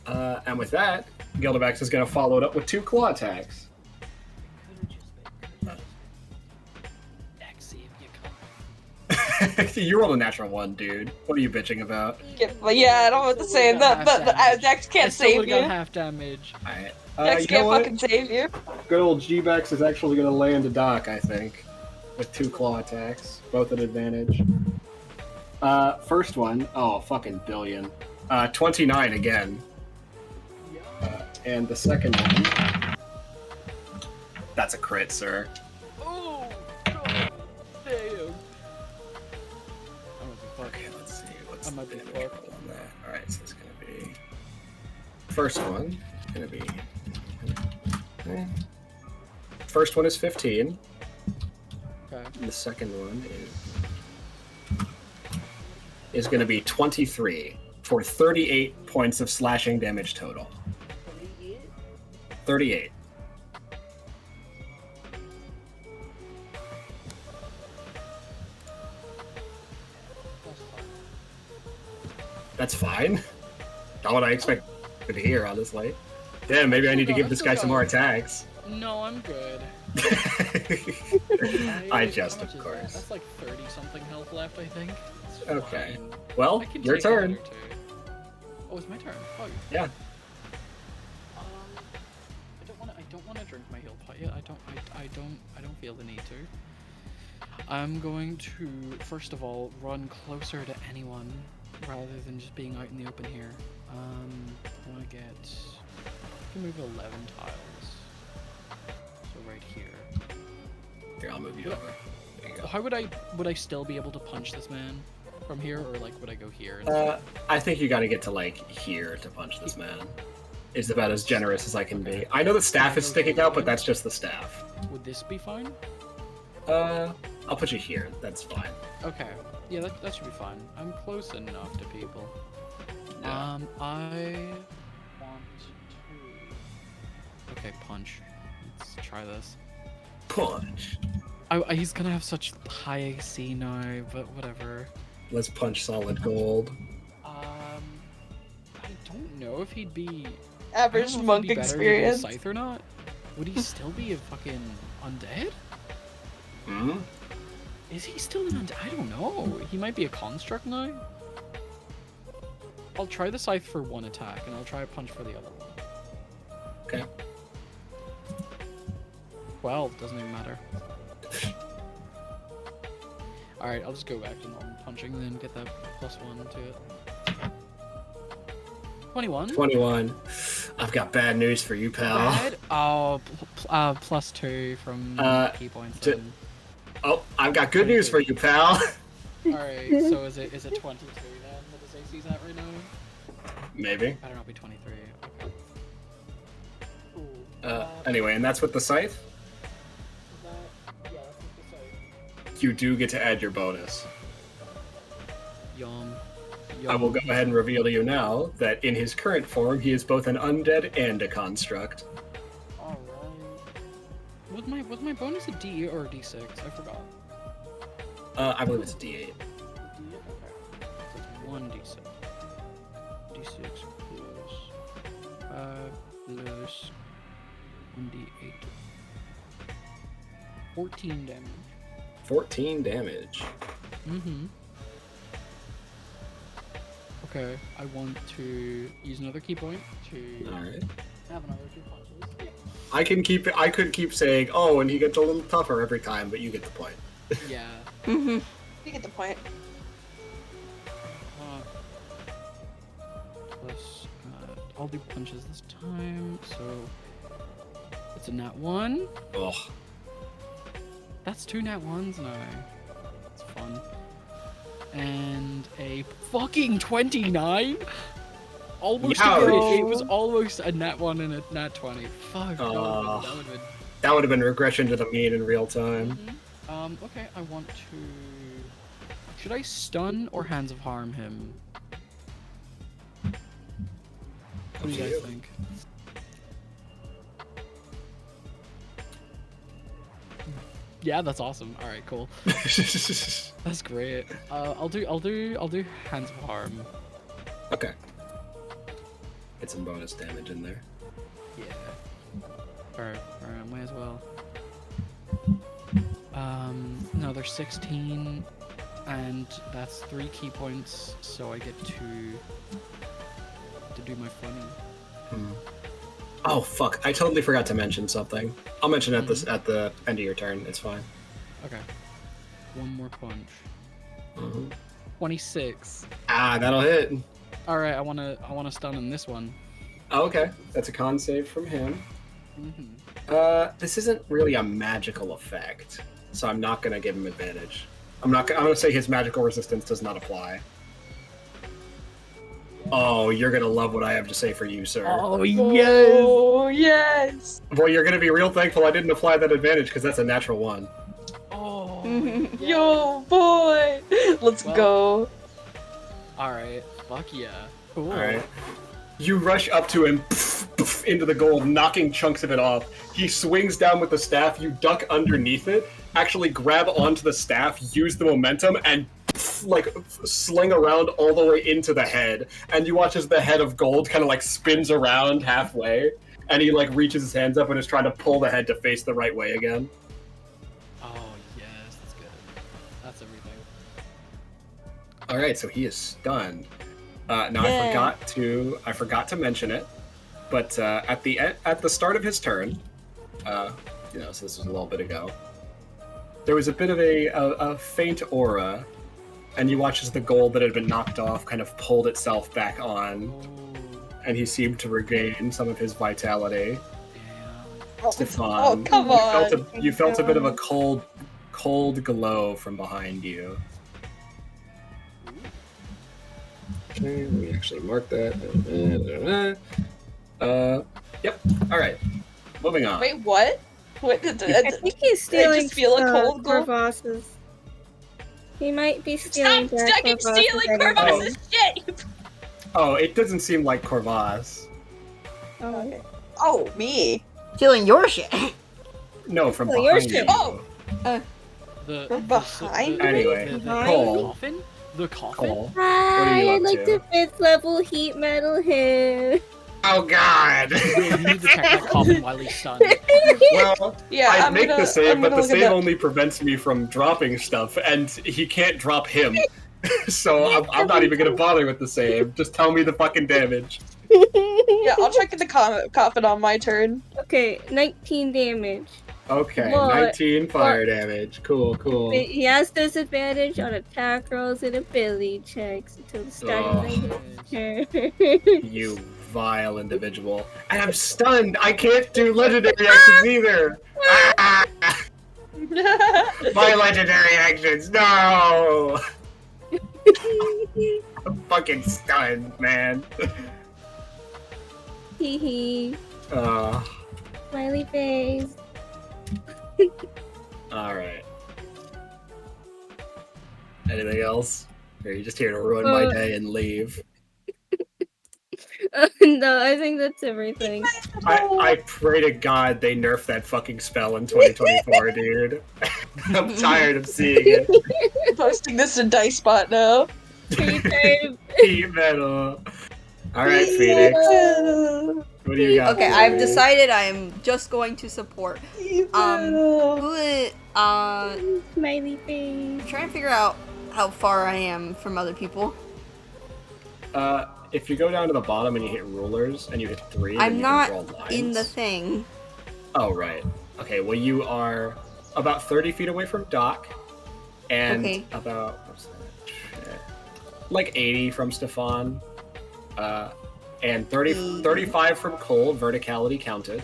And with that, Gildabax is going to follow it up with 2 claw attacks. Next, see if you come. You rolled a natural 1, dude. What are you bitching about? Yeah, I don't know what to say. Dex I can't still save would've got you. half damage. Alright. Dex can't fucking save you. Good old G-Bex is actually going to land a Doc, I think. With 2 claw attacks. Both at advantage. First one. Oh, fucking billion. 29 again. And the second one. That's a crit, sir. Oh, God damn. Okay, let's see. What's I the might be damage fucked. roll on that? Alright, so it's going to be... First one. Going to be... First one is 15. Okay. And the second one is going to be 23 for 38 points of slashing damage total. 38. That's fine. Not what I expected to hear, honestly. Damn, maybe I need to give this guy some more attacks. No, I'm good. I How just, much of is course. that? That's like 30 something health left, I think. It's Okay. fine. Well, I can your take a turn. hit or two. Oh, it's my turn. Oh, Yeah. I don't want to drink my heal pot yet. I don't feel the need to. I'm going to first of all run closer to anyone rather than just being out in the open here. I want to get. I can move 11 tiles. So right here. Here, I'll move you over. There you go. How would I still be able to punch this man from here, or like would I go here? I think you got to get to like here to punch this man. Is about as generous as I can be. I know the staff is sticking out, but that's just the staff. Would this be fine? I'll put you here. That's fine. Okay. Yeah, that should be fine. I'm close enough to people. Yeah. I want to. Okay, punch. Let's try this. Punch. He's gonna have such high AC now, but whatever. Let's punch solid gold. I don't know if he'd be Average don't know if monk it'd be better to do experience. Scythe or not. Would he still be a fucking undead? Hmm? Is he still an undead? I don't know. He might be a construct now. I'll try the Scythe for one attack, and I'll try a punch for the other one. Okay. 12 doesn't even matter. Alright, I'll just go back to normal punching and then get that +1 to it. 21. 21. I've got bad news for you, pal. Bad? Oh, +2 from key points. Then. Oh, I've got good news for you, pal. Alright, so is it 22 then that his AC's at right now? Maybe. I don't know, it'll be 23. Okay. Anyway, and that's with the scythe? Yeah, that's with the scythe. You do get to add your bonus. Yum. I will go ahead and reveal to you now that in his current form, he is both an undead and a construct. Alright. Was my bonus a D8 or a D6? I forgot. I believe it's a D8. D8? Okay. So it's 1d6. D6 plus 5 plus 1d8. 14 damage. 14 damage. Mm-hmm. Okay, I want to use another key point to Alright. have another 2 punches. I could keep saying, oh, and he gets a little tougher every time, but you get the point. Yeah. Mm-hmm. You get the point. Plus, I'll do punches this time, so it's a nat 1. Ugh. That's 2 nat 1s now. It's fun. And a fucking 29? Almost Ouch. a crit. It was almost a nat 1 and a nat 20. Fuck, That would have been regression to the mean in real time. Okay, I want to... Should I stun or Hands of Harm him? What do you guys think? Yeah, that's awesome. All right, cool. That's great. I'll do Hands of Harm. Okay. Get some bonus damage in there. Yeah. Or might as well. No, there's 16, and that's 3 key points, so I get to do my funny. Oh fuck! I totally forgot to mention something. I'll mention it at the end of your turn. It's fine. Okay. One more punch. Mm-hmm. 26. Ah, that'll hit. All right, I wanna stun in this one. Oh, okay, that's a con save from him. Mm-hmm. This isn't really a magical effect, so I'm not gonna give him advantage. I'm gonna say his magical resistance does not apply. Oh, you're gonna love what I have to say for you, sir. Oh yes! Oh yes! Well, you're gonna be real thankful I didn't apply that advantage because that's a natural 1. Oh. Yes. Yo, boy! Let's go. All right. Fuck yeah. Cool. All right. You rush up to him, into the gold, knocking chunks of it off. He swings down with the staff. You duck underneath it, actually grab onto the staff, use the momentum, and sling around all the way into the head. And you watch as the head of gold kind of like spins around halfway, and he like reaches his hands up and is trying to pull the head to face the right way again. Oh yes, that's good. That's everything. All right, so he is stunned. Now Yeah. I forgot to mention it, but at the start of his turn, so this was a little bit ago, there was a bit of a faint aura, and you watch as the gold that had been knocked off kind of pulled itself back on, and he seemed to regain some of his vitality. Damn. Stefan, Oh, come on. You felt a bit of a cold glow from behind you. Okay, let me actually mark that. Yep. All right. Moving on. Wait, what? What did I think he's stealing feel a cold glow? Corvus's. He might be stealing Stop Jack fucking Corvus's stealing identity. Corvus's shit! Oh, it doesn't seem like Corvus. Oh. Okay. Oh, me. Stealing your shit. No, from Well, yours behind too. you. Oh. The From behind me? Anyway, Behind Cole. coffin? The coffin? Cole. Hi, you I'd up like to? to 5th level heat metal him. Oh god! You need to check that coffin while he's stunned. Well, Yeah, I'd make the save, I'm but gonna the look it save up. only prevents me from dropping stuff, and he can't drop him. So I'm not even gonna bother with the save. Just tell me the fucking damage. Yeah, I'll check the coffin on my turn. Okay, 19 damage. Okay, What? 19 fire damage. Cool, cool. He has disadvantage on attack rolls and ability checks until the start of the turn. You vile individual. And I'm stunned! I can't do legendary actions either! Ah! My legendary actions, no! I'm fucking stunned, man. Hee hee. Uh, Smiley face. Alright. Anything else? Or are you just here to ruin my day and leave? No, I think that's everything. I pray to God they nerf that fucking spell in 2024, dude. I'm tired of seeing it. I'm posting this in Dice Spot now. Heat metal. Alright, Phoenix. What do you got? Okay, for I've me? decided I am just going to support. Who Smiley face. trying to figure out how far I am from other people. If you go down to the bottom and you hit rulers and you hit 3, then I'm you not can draw lines. in the thing. Oh, right. Okay, well, you are about 30 feet away from Doc, and Okay. about, what's that? Shit. Like 80 from Stefan, and 35 from Cole, verticality counted.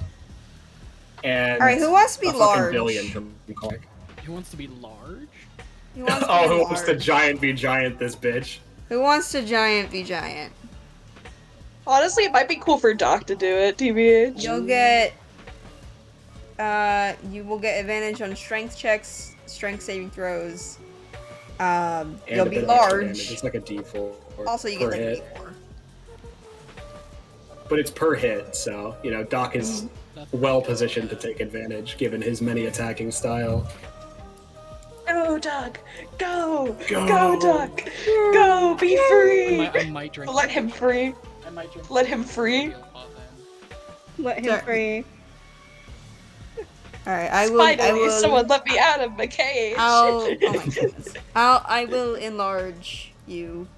And Alright, who wants to be a fucking large? billion from Clark. Who wants to be large? Who wants to Oh, be who wants to large? giant be giant this bitch? Who wants to giant be giant? Honestly, it might be cool for Doc to do it, TBH. You'll get you will get advantage on strength checks, strength saving throws. And You'll a be bit of extra damage. large. It's like a D4. Also, you per get like hit. a D4. But it's per hit, so, you know, Doc is well positioned to take advantage given his many attacking style. Go, Doc! Go! Go! Go, Doc! Go! Be free! I might drink. Let him free. I might drink. Let him free. Let him Sorry. free. Alright, I Finally, will someone let me out of my cage. oh my goodness. I will enlarge you,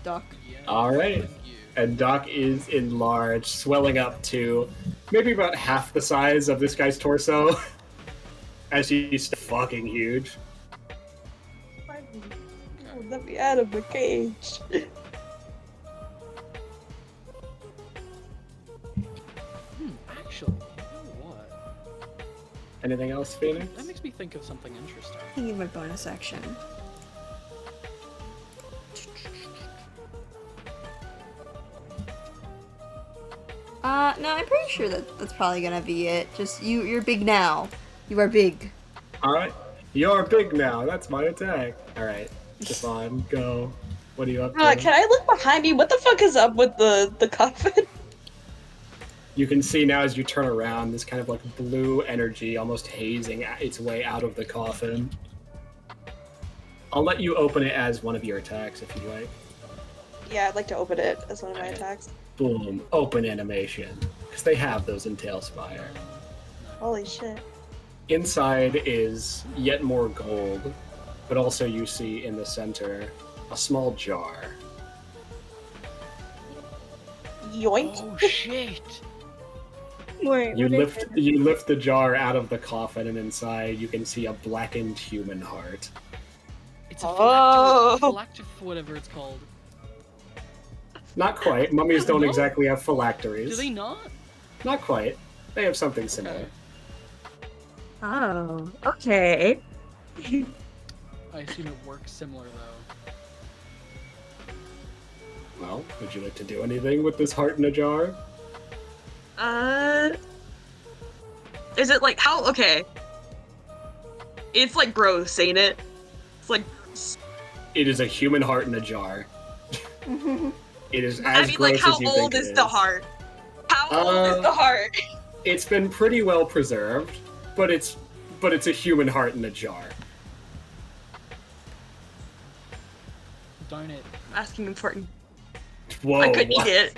Doc. Alright. And Doc is enlarged, swelling up to maybe about half the size of this guy's torso. As he's fucking huge. Finally, someone let me out of my cage. Actually, you know what? Anything else, Phoenix? That makes me think of something interesting. I need my bonus action. No, I'm pretty sure that's probably gonna be it. Just you're big now. You are big. Alright. You're big now. That's my attack. Alright. Stefan, go. What are you up to? Can I look behind me? What the fuck is up with the coffin? You can see now as you turn around, this kind of like blue energy almost hazing its way out of the coffin. I'll let you open it as one of your attacks if you like. Yeah, I'd like to open it as one of my attacks. Boom. Open animation. Because they have those in Tailspire. Holy shit. Inside is yet more gold, but also you see in the center a small jar. Yoink. Oh shit! Wait, You what is it? you lift the jar out of the coffin, and inside you can see a blackened human heart. It's a Oh. phylactery, whatever it's called. Not quite. Mummies don't No? exactly have phylacteries. Do they not? Not quite. They have something similar. Okay. Oh, okay. I assume it works similar though. Well, would you like to do anything with this heart in a jar? Is it like how? Okay. It's like gross, ain't it? It's like. It is a human heart in a jar. It is as I mean, gross like, how as you old think is it the heart? How old is the heart? It's been pretty well preserved, but it's a human heart in a jar. Darn it. Asking important. Whoa! I could eat what? it.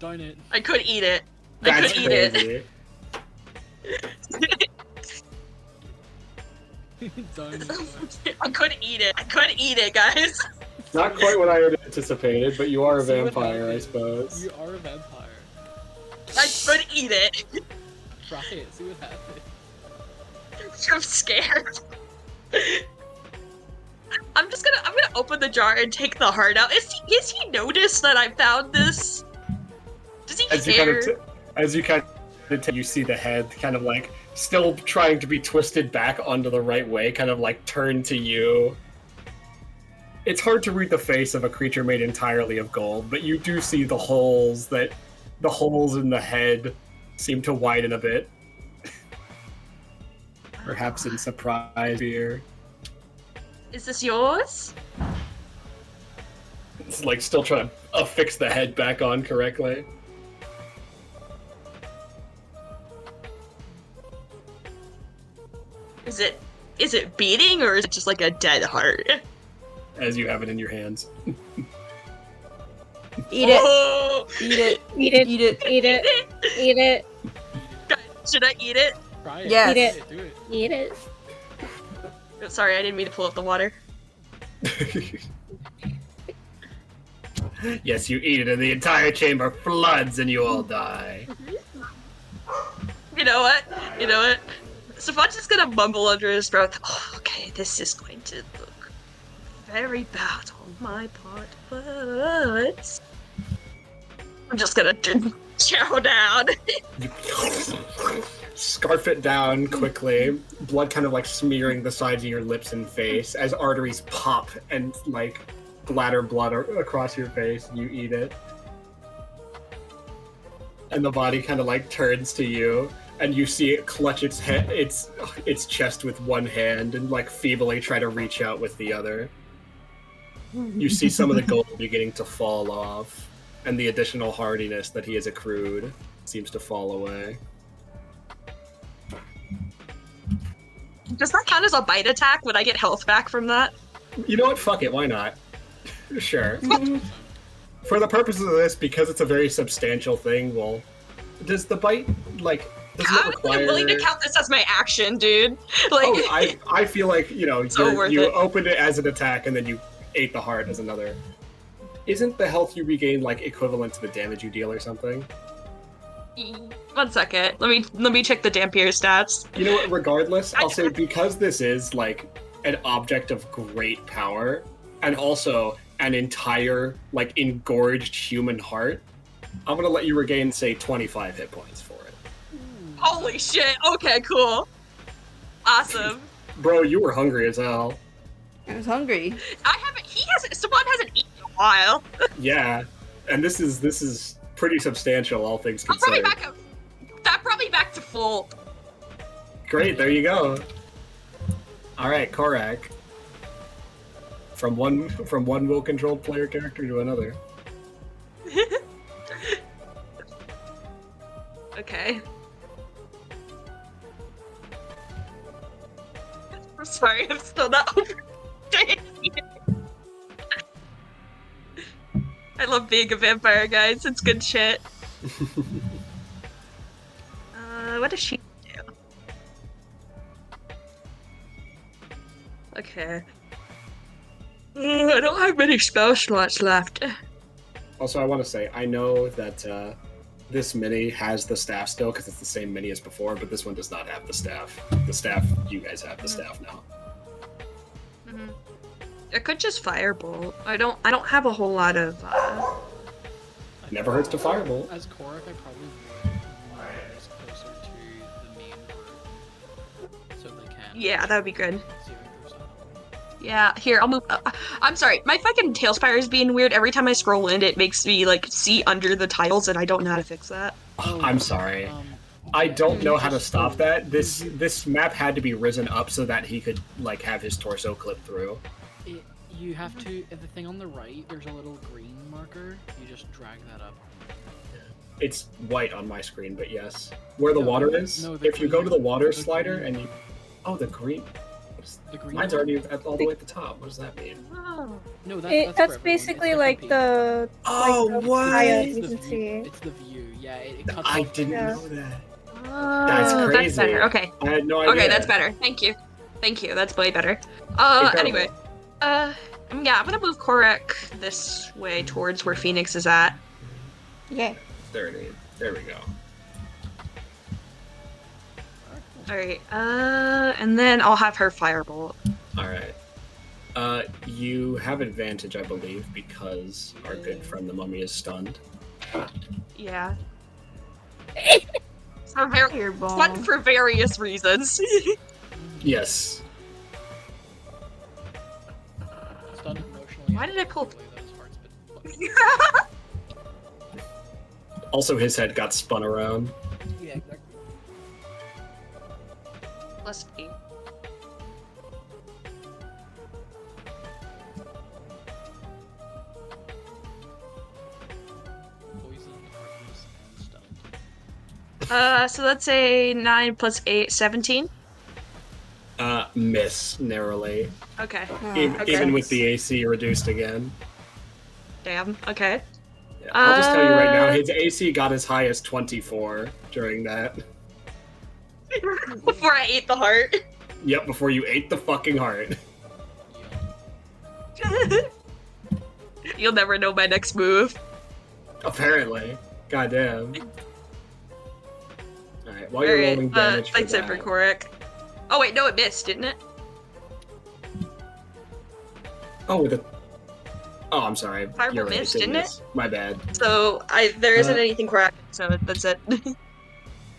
Darn it. I could eat it. That's I could eat it. crazy. Darn it. I could eat it. I could eat it, guys. Not quite what I had anticipated, but you are a See what vampire, I happens. suppose. You are a vampire. I could eat it. Try it, see what happens. I'm scared. I'm gonna open the jar and take the heart out. Is he noticed that I found this? Does he care? You see the head kind of like still trying to be twisted back onto the right way, kind of like turn to you. It's hard to read the face of a creature made entirely of gold, but you do see the holes in the head seem to widen a bit. Perhaps in surprise fear. Is this yours? It's like still trying to affix the head back on correctly. Is it beating, or is it just like a dead heart? As you have it in your hands. Eat it. Oh! Eat it. Eat it. Eat it. Eat it. Eat it. Guys, should I eat it? Try it. Yes. Eat it. Do it. Eat it. Oh, sorry, I didn't mean to pull up the water. Yes, you eat it, and the entire chamber floods, and you all die. You know what? Savant's just gonna mumble under his breath. Oh, okay, this is going to look very bad on my part, but I'm just gonna chow down. Scarf it down quickly, blood kind of like smearing the sides of your lips and face as arteries pop and like splatter blood across your face. You eat it. And the body kind of like turns to you, and you see it clutch its head, its chest with one hand, and like feebly try to reach out with the other. You see some of the gold beginning to fall off, and the additional hardiness that he has accrued seems to fall away. Does that count as a bite attack? Would I get health back from that? You know what? Fuck it. Why not? Sure. For the purposes of this, because it's a very substantial thing, well, does the bite, like, doesn't it require... I'm willing to count this as my action, dude. Like, Oh, I feel like, So worth you it. opened it as an attack and then you ate the heart as another. Isn't the health you regain, like, equivalent to the damage you deal or something? 1 second. Let me check the Dampier stats. You know what, regardless, I'll say because this is, like, an object of great power, and also an entire, like, engorged human heart, I'm gonna let you regain, say, 25 hit points for it. Holy shit. Okay, cool. Awesome. Bro, you were hungry as hell. I was hungry. Saban hasn't eaten in a while. Yeah, and this is pretty substantial, all things I'm probably considered. probably back to full. Great, there you go. All right, Korak. From one will-controlled player character to another. Okay. I'm sorry, I'm still not over. I love being a vampire, guys. It's good shit. What does she do? Okay. I don't have many spell slots left. Also, I want to say, I know that this mini has the staff still, because it's the same mini as before, but this one does not have the staff. The staff, you guys have the staff now. Mm-hmm. I could just firebolt. I don't have a whole lot of, Never hurts to firebolt. As Korak, I probably would move closer to the main group, so they can. Yeah, that would be good. See if there's Yeah, here, I'll move. I'm sorry, my fucking Tailspire is being weird. Every time I scroll in, it makes me, like, see under the tiles, and I don't know how to fix that. I'm sorry. I don't know how to stop that. This map had to be risen up so that he could, like, have his torso clip through. You have to, at the thing on the right, there's a little green marker. You just drag that up. It's white on my screen, but yes. Where the No, water is, no, the if you go to the green- water the slider green. and you... Oh, the green... The green Mine's one? already all the way at the top. What does that mean? Oh. No, that's for That's everyone. basically It's like FMP. the Oh, like the what? high up It's you the can view. see. It's the view. Yeah, it cuts I off. didn't Yeah. know that. Oh, That's crazy. That's better. Okay. I had no idea. Okay, that's better. Thank you. Thank you. That's way better. Incredible. Anyway. Yeah, I'm gonna move Korek this way towards where Phoenix is at. Okay. There it is. There we go. Alright, and then I'll have her firebolt. All right. You have advantage, I believe, because our good friend the mummy is stunned. Yeah. Fun for various reasons. Yes. Stunned emotionally. Why did I pull- That was hard, Also, his head got spun around. yeah, exactly. Plus 8. Poisoned, heartless, and stunned. So let's say 9 plus 8, 17. Miss narrowly. Okay. Okay. Even with the AC reduced again. Damn. Okay. Yeah, I'll just tell you right now, his AC got as high as 24 during that. Before I ate the heart. Yep, before you ate the fucking heart. You'll never know my next move. Apparently. Goddamn. Alright, while you're rolling damage for Thanks, that... for Korek. Oh wait, no, it missed, didn't it? Oh, with a... Oh, I'm sorry. Firebolt You're right, missed, it didn't miss. My bad. So there isn't anything correct. So that's it.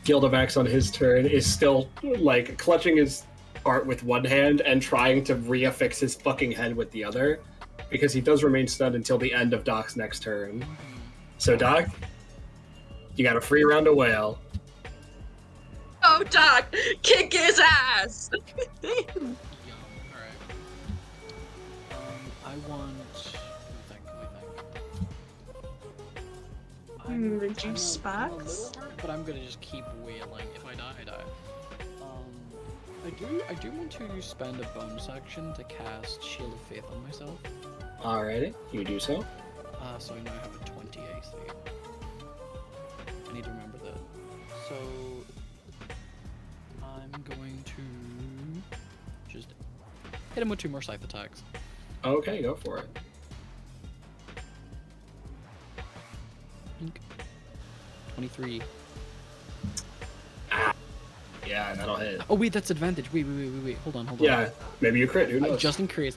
Gildavax on his turn is still, like, clutching his heart with one hand and trying to reaffix his fucking head with the other, because he does remain stunned until the end of Doc's next turn. So, Doc, you got a free round of whale. Oh, Doc, kick his ass! Yum. Alright. I want... Let me think. Reduce I'm a spots? little hurt, but I'm gonna just keep wailing. If I die, I die. I do want to spend a bonus action to cast Shield of Faith on myself. Alrighty, you do so. So I know I have a 20 AC. I need to remember that. So I'm going to just hit him with 2 more scythe attacks. Okay, go for it. Ink. 23. Yeah, that'll hit. Oh wait, that's advantage. Wait. Hold on. Yeah, maybe you crit, who knows? Just in case.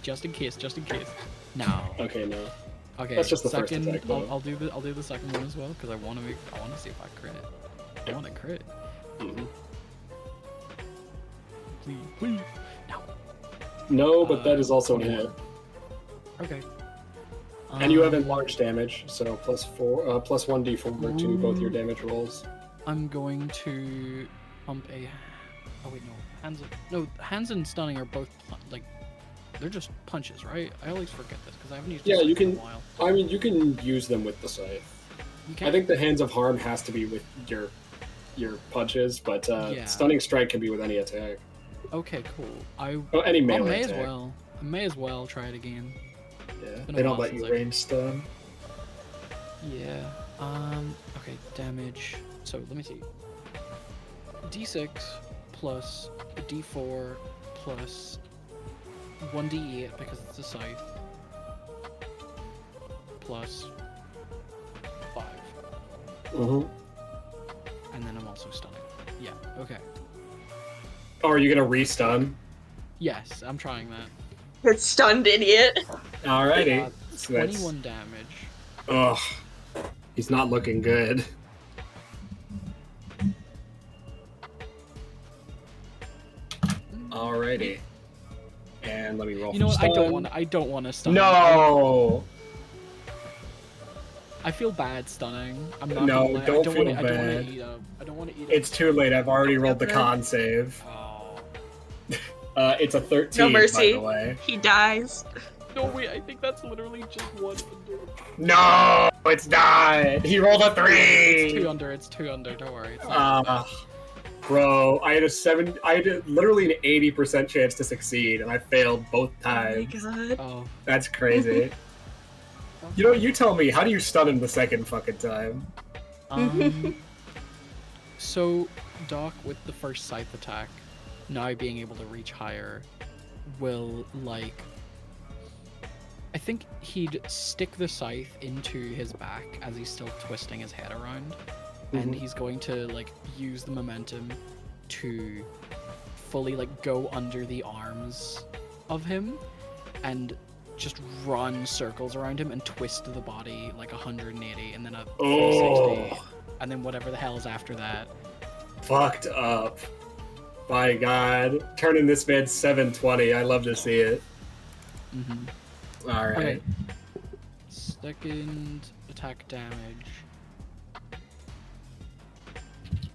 No. Okay, no. Okay. That's just the first second, attack, though. I'll do the second one as well because I want to see if I crit. I want to crit. Mm-hmm. Please. No. No, but that is also a hit. Okay. And you have enlarged damage, so plus 1d4 to both your damage rolls. I'm going to pump a. Oh wait, no. Hands and stunning are both like they're just punches, right? I always forget this because I haven't used. Yeah, you can. in a while. I mean, you can use them with the scythe. You can. I think the hands of harm has to be with your punches, but stunning strike can be with any attack. Okay, cool. Any I melee may attack. I may as well try it again. Yeah, been a they don't while let you since range stun. Yeah. Okay, damage. So let me see. D6 plus a D4 plus 1d8 because it's a scythe plus 5. Mm-hmm. And then I'm also stunning. Yeah, okay. Oh, are you gonna re-stun? Yes, I'm trying that. Get stunned, idiot. Alrighty. So 21 damage. Ugh. He's not looking good. Alrighty. And let me roll. You know for what? stun. I don't want to stun. No. I feel bad stunning. I'm not. No, gonna lie. don't I feel don't bad. want to eat up. I don't want to eat up. It's too late. I've already rolled the con save. Oh. It's a 13. No mercy. By the way. He dies. No wait, I think that's literally just 1 under. No, it's not. He rolled a 3. It's 2 under. It's 2 under. Don't worry. It's not. Bro, I had literally an 80% chance to succeed, and I failed both times. Oh my god. Oh. That's crazy. You know, you tell me, how do you stun him the second fucking time? So, Doc, with the first scythe attack, now being able to reach higher, will, like... I think he'd stick the scythe into his back as he's still twisting his head around, and he's going to, like, use the momentum to fully, like, go under the arms of him, and just run circles around him and twist the body like 180, and then a 360, and then whatever the hell is after that. Fucked up. My god. Turning this man 720. I love to see it. Alright. Okay. Second attack damage.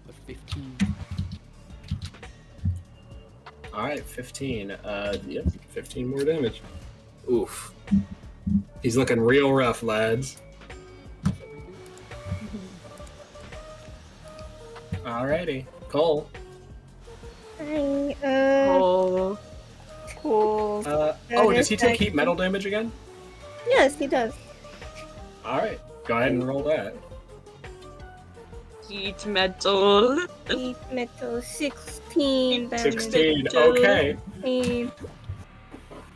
With 15. Alright, 15. Yep, 15 more damage. Oof. He's looking real rough, lads. Alrighty. Cole. Hi, Oh. cool. Does he take heat metal damage again? Yes, he does. Alright. Go ahead and roll that. Heat metal. Heat metal 16 damage. 16. Okay. 16.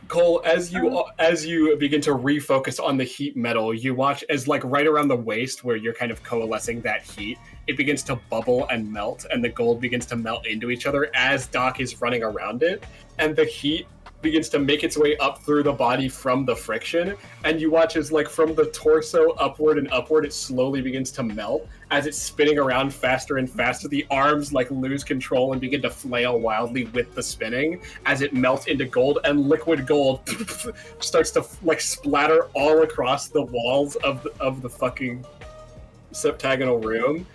Cole, as you begin to refocus on the heat metal, you watch as, like, right around the waist where you're kind of coalescing that heat, it begins to bubble and melt, and the gold begins to melt into each other as Doc is running around it, and the heat begins to make its way up through the body from the friction, and you watch as, like, from the torso upward and upward, it slowly begins to melt. As it's spinning around faster and faster, the arms, like, lose control and begin to flail wildly with the spinning as it melts into gold, and liquid gold starts to, like, splatter all across the walls of the fucking septagonal room.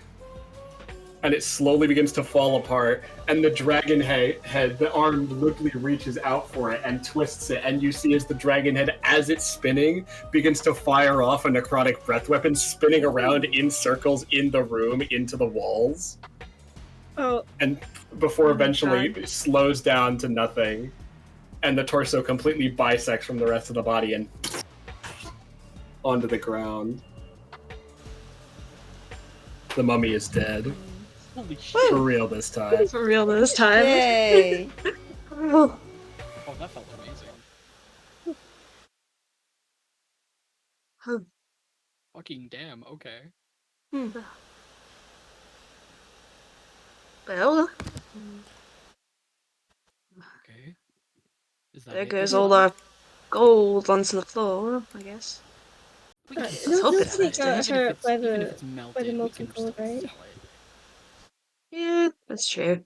And it slowly begins to fall apart, and the dragon head, the arm literally reaches out for it and twists it, and you see as the dragon head, as it's spinning, begins to fire off a necrotic breath weapon, spinning around in circles in the room, into the walls. Oh. And before eventually it slows down to nothing, and the torso completely bisects from the rest of the body and onto the ground. The mummy is dead. Holy shit. For real this time. For real this time. Yay! Oh, that felt amazing. Fucking damn, okay. Well, Okay. Is that there it? goes all the gold onto the floor, I guess. Let's hope hope it's it's nice to got hurt by Even if the it's melted, we molten can gold, still right? sell it. Yeah, that's true.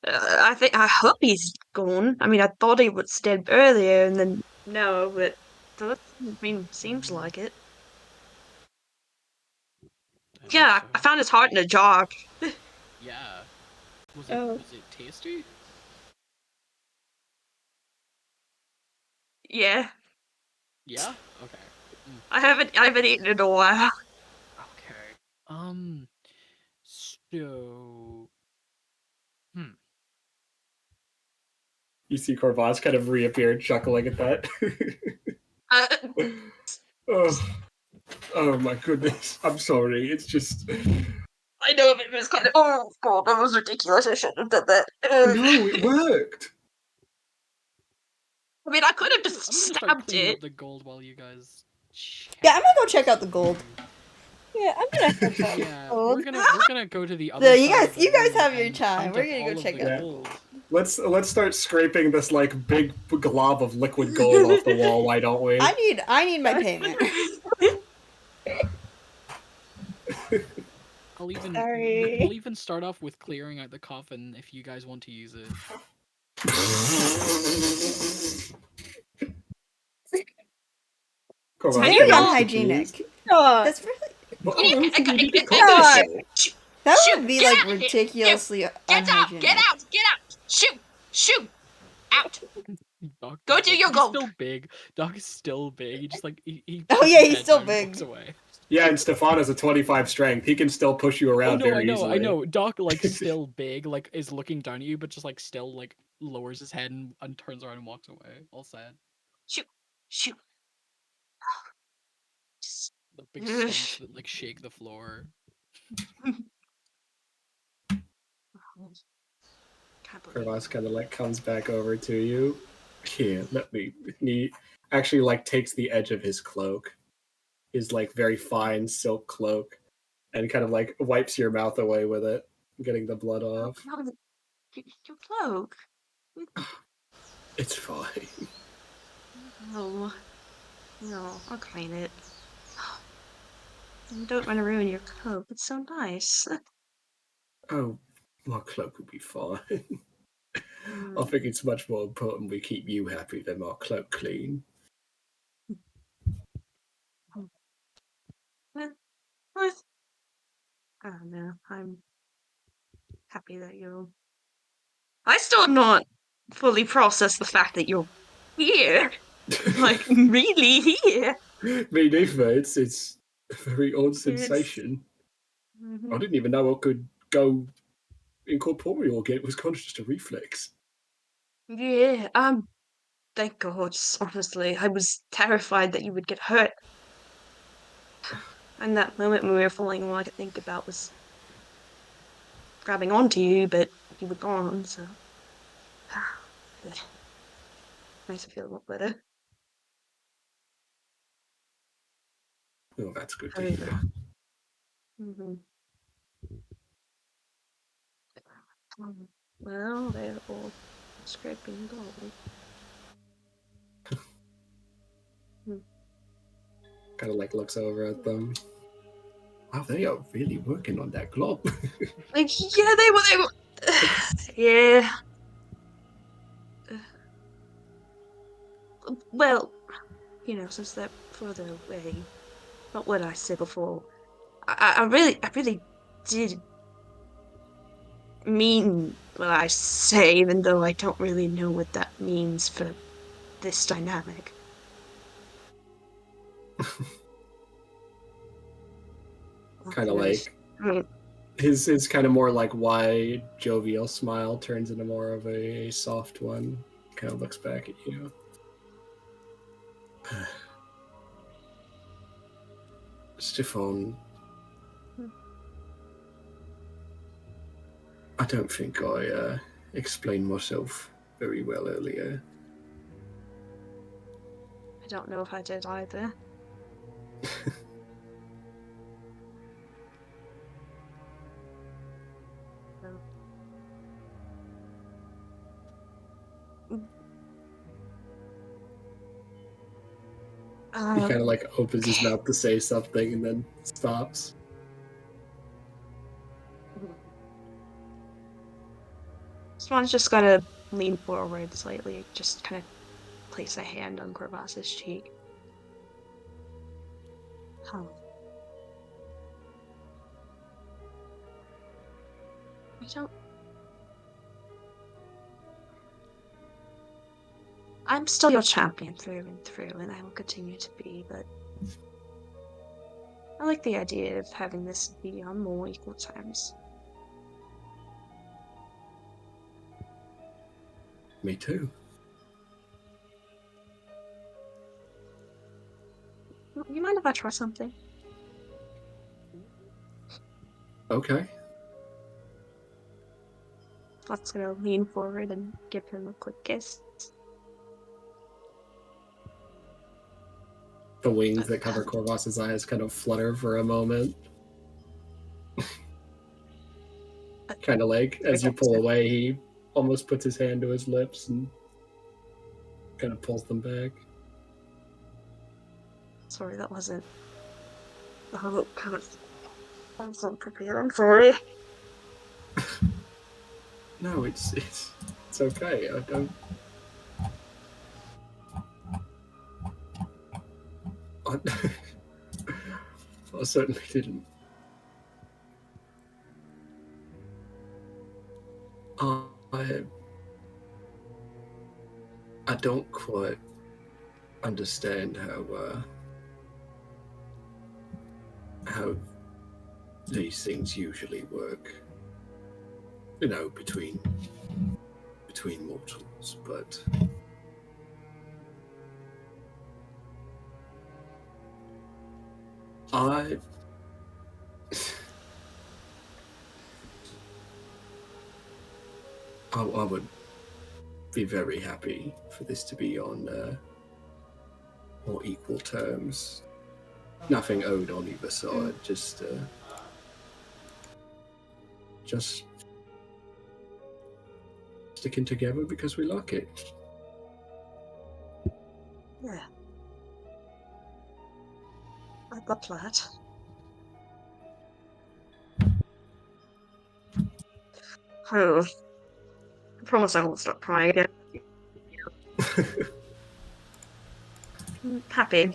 I hope he's gone. I mean, I thought he was dead earlier, and then no, but seems like it. I hope Yeah, so. I found his heart in a jar. Yeah. Was Oh. it tasty? Yeah, Yeah? Okay. I haven't eaten in a while. Okay. So... You see Corvaz kind of reappeared, chuckling at that. Oh my goodness. I'm sorry. It's just... I know, but it was kind of. Oh god, that was ridiculous. I shouldn't have done that. No, it worked. I mean, I could have I'm just gonna start stabbed cleaning it. up the gold while you guys check. Yeah, I'm gonna go check out the gold. Yeah, I'm gonna have that Yeah, gold. we're gonna go to the other So side you of the guys room have your and time. count We're up gonna go all of check the it out. gold. Let's start scraping this, like, big glob of liquid gold off the wall, why don't we? I need my payment. We'll Sorry. even start off with clearing out the coffin if you guys want to use it. Corvaz, Very you're confused. unhygienic. Oh, That's really But also, you need to God. that Shoot, would be get like out of here. ridiculously Get out! unhygienic. Get out! Get out! Shoot! Out! Doc Go is do like- your he's gold. still big. Doc is still big. He just like he Oh, yeah, he's heads still out and big. walks away. Yeah, and Stefan has a 25 strength. He can still push you around very easily. I know. Doc, like, still big, like, is looking down at you, but just, like, still, like, lowers his head and turns around and walks away, all sad. Shoot. Shoot. The big stumps that, like, shake the floor. Crevasse kind of, like, comes back over to you. Here, let me... He actually, like, takes the edge of his cloak. His, like, very fine silk cloak. And kind of, like, wipes your mouth away with it, getting the blood off. Your cloak. It's fine. No. No, I'll clean it. Don't want to ruin your cloak. It's so nice. Oh, my cloak will be fine. I think it's much more important we keep you happy than my cloak clean. I don't know. I'm happy that you're. I still have not fully processed the fact that you're here. Like, really here. Me neither. It's a very odd It's. sensation. Mhm. I didn't even know I could go incorporeal again. It was kind of just a reflex. Yeah, thank God, honestly. I was terrified that you would get hurt. And that moment when we were falling, all I could think about was grabbing onto you, but you were gone, so. Good. Makes me feel a lot better. Oh, that's good to Oh, hear. yeah. Mm-hmm. Well, they're all scraping gold. Kind of like looks over at them. Wow, they are really working on that glob. Like, yeah, they were. Yeah. Well, since they're further away, not what I said before. I really did mean what I say, even though I don't really know what that means for this dynamic. Kind of like Mm. his kind of more like wide, jovial smile turns into more of a soft one. Kind of looks back at you. Stefan, I don't think I explained myself very well earlier. I don't know if I did either. No. He kind of like opens his mouth to say something and then stops. Swan's just gonna lean forward slightly, just kind of place a hand on Corvus's cheek. Oh. I don't. I'm still your champion through and through, and I will continue to be, but I like the idea of having this be on more equal terms. Me too. You mind if I try something? Okay. Scott's gonna lean forward and give him a quick kiss. The wings that cover Corvus's eyes kind of flutter for a moment. Kind of like, as you pull away, he almost puts his hand to his lips and kind of pulls them back. Sorry, that wasn't. Oh, God. I wasn't prepared. I'm sorry. No, it's okay. I don't. I certainly didn't. I don't quite understand how these things usually work. You know, between mortals, but I would be very happy for this to be on more equal terms. Nothing owed on either side, just sticking together because we like it. Yeah. I got that. Oh. I promise I won't stop crying again. I'm happy.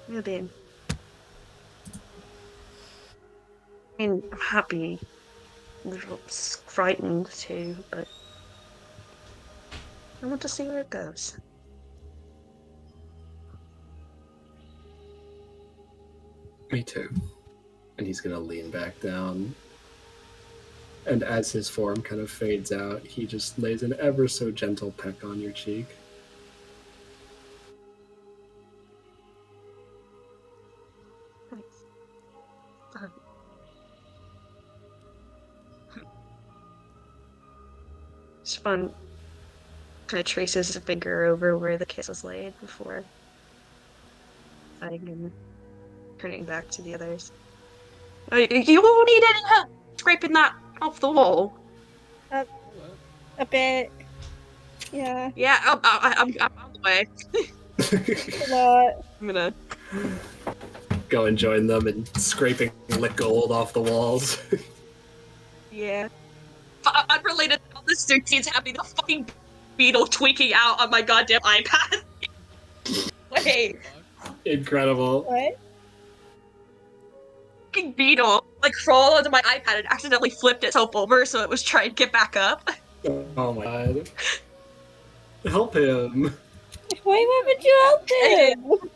Really. I mean, I'm happy. A little frightened too, but I want to see where it goes. Me too. And he's gonna lean back down. And as his form kind of fades out, he just lays an ever so gentle peck on your cheek. Thanks. It's fun. Kind of traces his finger over where the kiss was laid before sighing and turning back to the others. You won't need any help scraping that off the wall. A bit. Yeah. Yeah, I'm on the way. A lot. I'm gonna Go and join them in scraping lick gold off the walls. Yeah. Unrelated to all this routine's happening, the fucking beetle tweaking out on my goddamn iPad. Wait. Incredible. What? Fucking beetle, like, crawled onto my iPad and accidentally flipped itself over so it was trying to get back up. Oh my god. Help him. Why would you help him?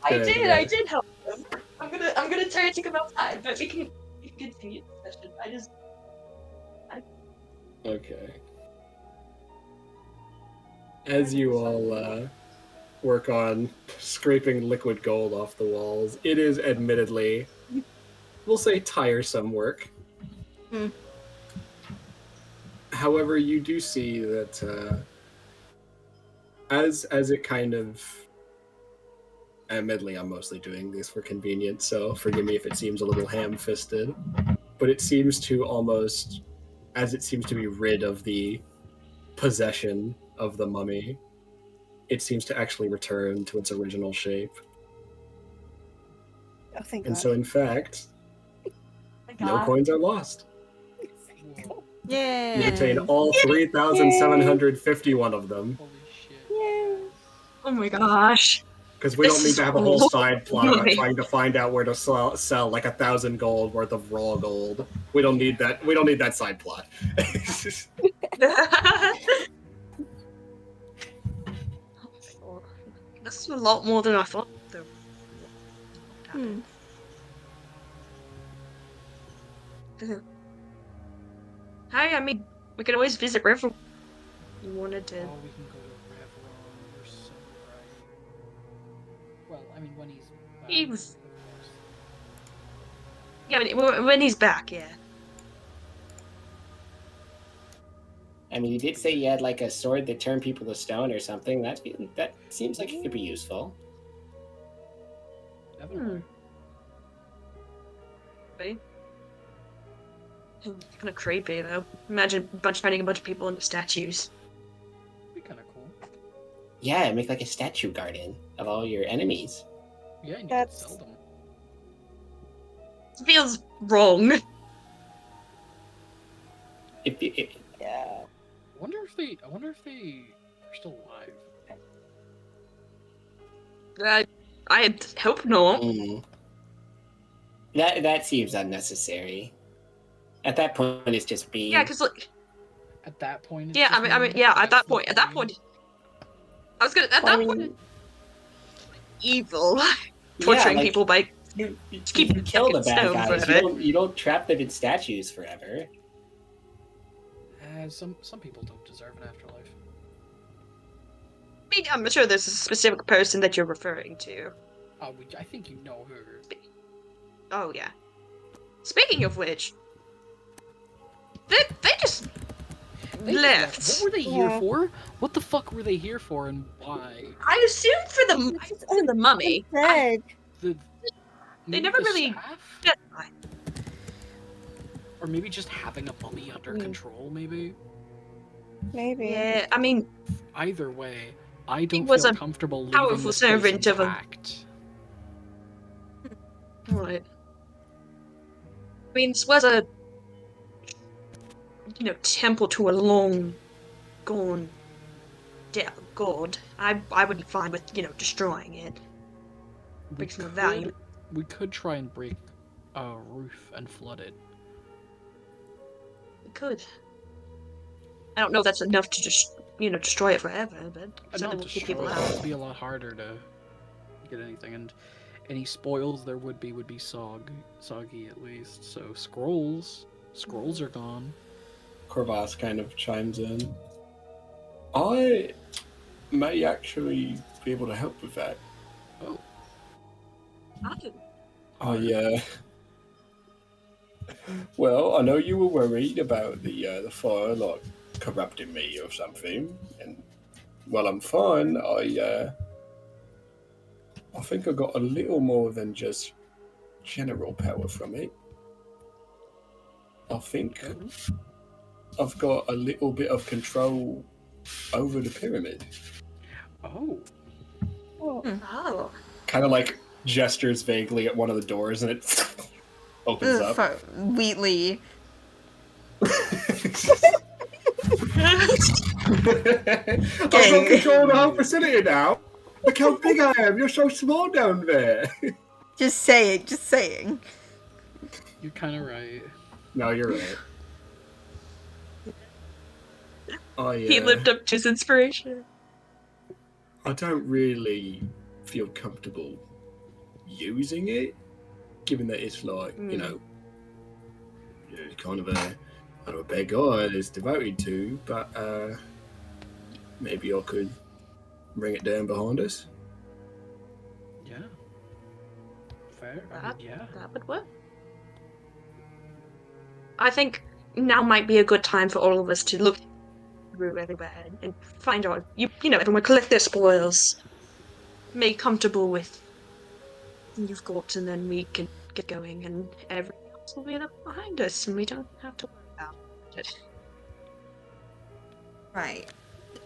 I did help him. I'm gonna try to take him outside, but we can continue the session. Okay. As you all work on scraping liquid gold off the walls, it is admittedly, we'll say, tiresome work. However, you do see that as it kind of, admittedly, I'm mostly doing this for convenience, so forgive me if it seems a little ham-fisted, but it seems to almost, as it seems to be rid of the possession of the mummy, it seems to actually return to its original shape. Oh, thank And God. so, in fact, no coins are lost. Yay! You retain all 3,751 of them. Holy shit. Yay. Oh my gosh. Because we don't This need is to have a whole cool. side plot about Really? trying to find out where to sell like 1,000 gold worth of raw gold. We don't need that. We don't need that side plot. This is a lot more than I thought. Hi, I mean, we could always visit River. You wanted to. Oh, we can go to Revlon. You're so right. Well, I mean, when he's back, He was- of course. Yeah, when he's back, yeah. I mean, you did say you had like a sword that turned people to stone or something. That seems like it could be useful. Definitely. Right? Kind of creepy, though. Imagine turning a bunch of people into statues. Be kind of cool. Yeah, make like a statue garden of all your enemies. Yeah, and you That's- could sell them. It feels wrong. Yeah. I wonder if they are still alive. I hope not. That seems unnecessary. At that point, it's just being. Yeah, because like, At that point. it's yeah, just I mean, me. yeah. At that That's the point, I was gonna. At I that mean- point, evil, torturing like- people by You keep kill the fucking bad stone guys. forever. You don't trap them in statues forever. Some people don't deserve an afterlife. I mean, I'm sure there's a specific person that you're referring to. I think you know her. Oh, yeah. Speaking of which, they just They left. What were they here for? What the fuck were they here for, and why? I assumed for the mummy. Dead. They never really staff? specified. Or maybe just having a mummy under control, maybe? Maybe. Yeah, I mean, Either way, I don't was feel a comfortable leaving powerful this place servant of a- intact. right. I mean, this was a, temple to a long gone god. I would be fine with, destroying it. Break some value. We could try and break a roof and flood it. We could. I don't know if that's enough to just, destroy it forever, but certainly Not will keep people destroy it, out. it'd be a lot harder to get anything, and any spoils there would be soggy at least. So scrolls are gone. Corvus kind of chimes in. I may actually be able to help with that. Oh. Oh, yeah. Well, I know you were worried about the fire, like, corrupting me or something, and while I'm fine, I think I got a little more than just general power from it. I think I've got a little bit of control over the pyramid. Oh. Oh. Kind of like gestures vaguely at one of the doors and it opens up. Wheatley. I've got control of the whole vicinity now. Look how big I am. You're so small down there. Just saying. You're kind of right. No, you're right. He lived up to his inspiration. I don't really feel comfortable using it, given that it's like, kind of a big god is devoted to, but maybe I could bring it down behind us. Yeah. Fair. That would work. I think now might be a good time for all of us to look through everywhere and find out, everyone collect their spoils, make comfortable with what you've got, and then we can get going, and everything else will be behind us, and we don't have to worry about it. Right.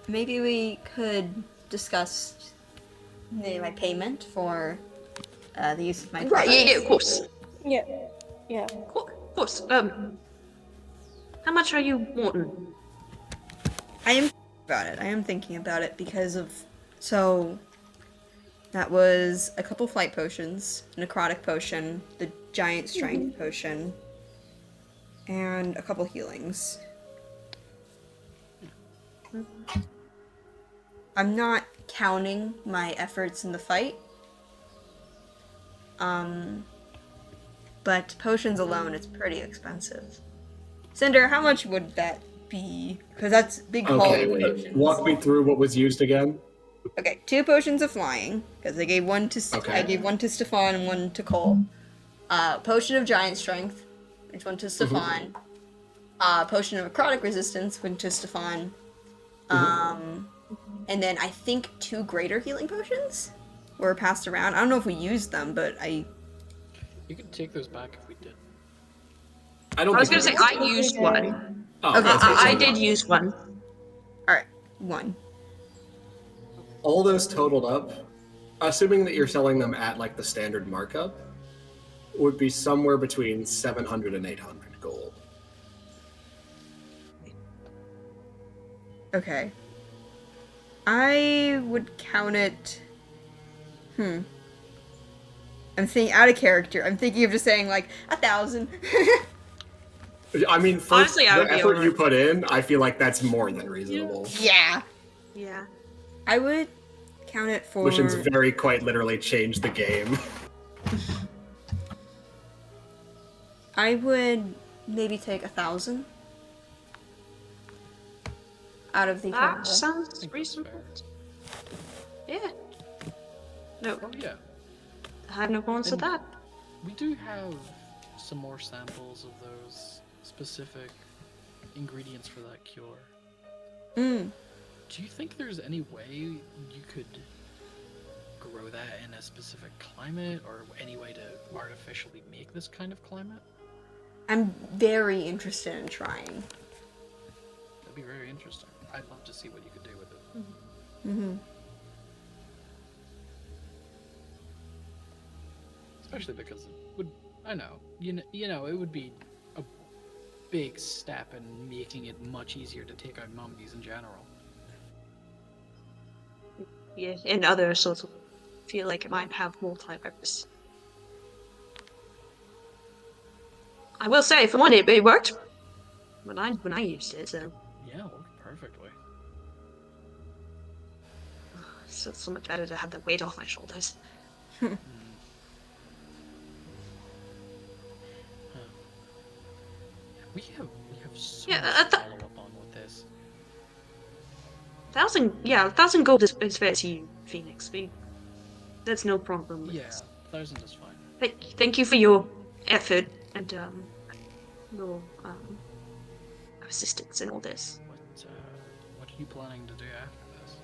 Maybe we could discuss my payment for the use of my Right, yeah, of course. Yeah. Of course. How much are you wanting? I am thinking about it because of... So, that was a couple flight potions, a necrotic potion, the giant strength potion, and a couple healings. I'm not counting my efforts in the fight. But potions alone, it's pretty expensive. Cinder, how much would that be? Because that's big haul Okay, of wait. potions. Walk me through what was used again. Okay, 2 potions of flying, because I gave one to I gave one to Stefan and one to Cole. Potion of giant strength, which went to Stefan. Potion of necrotic resistance went to Stefan. And then I think 2 greater healing potions were passed around. I don't know if we used them, but You can take those back if we did. I was gonna say, I used one. Oh, Okay. I did use one. Alright, 1. All those totaled up, assuming that you're selling them at like the standard markup, would be somewhere between 700 and 800 gold. Okay. I would count it... I'm thinking out of character. I'm thinking of just saying like 1,000. I mean, for Honestly, I would the be effort over you it. put in, I feel like that's more than reasonable. Yeah. Yeah. I would count it for... Missions very quite literally changed the game. I would maybe take 1,000 out of the That total. sounds reasonable. Yeah. No, Oh yeah. I have no problems with And- that. We do have some more samples of those specific ingredients for that cure. Mm. Do you think there's any way you could grow that in a specific climate, or any way to artificially make this kind of climate? I'm very interested in trying. That'd be very interesting. I'd love to see what you could do with it. Mm-hmm. Especially because it would, I know, you know, it would be a big step in making it much easier to take out mummies in general. Yeah, and other sorts of feel like it might have multi-purpose. I will say, for one, it worked when I used it, so Yeah, it worked perfectly. it's so much better to have the weight off my shoulders. We have so Yeah, much to follow up on with this. 1,000 gold is fair to you, Phoenix. That's no problem. With Yeah, this. 1,000 is fine. Thank you for your effort and your assistance in all this. What are you planning to do after this?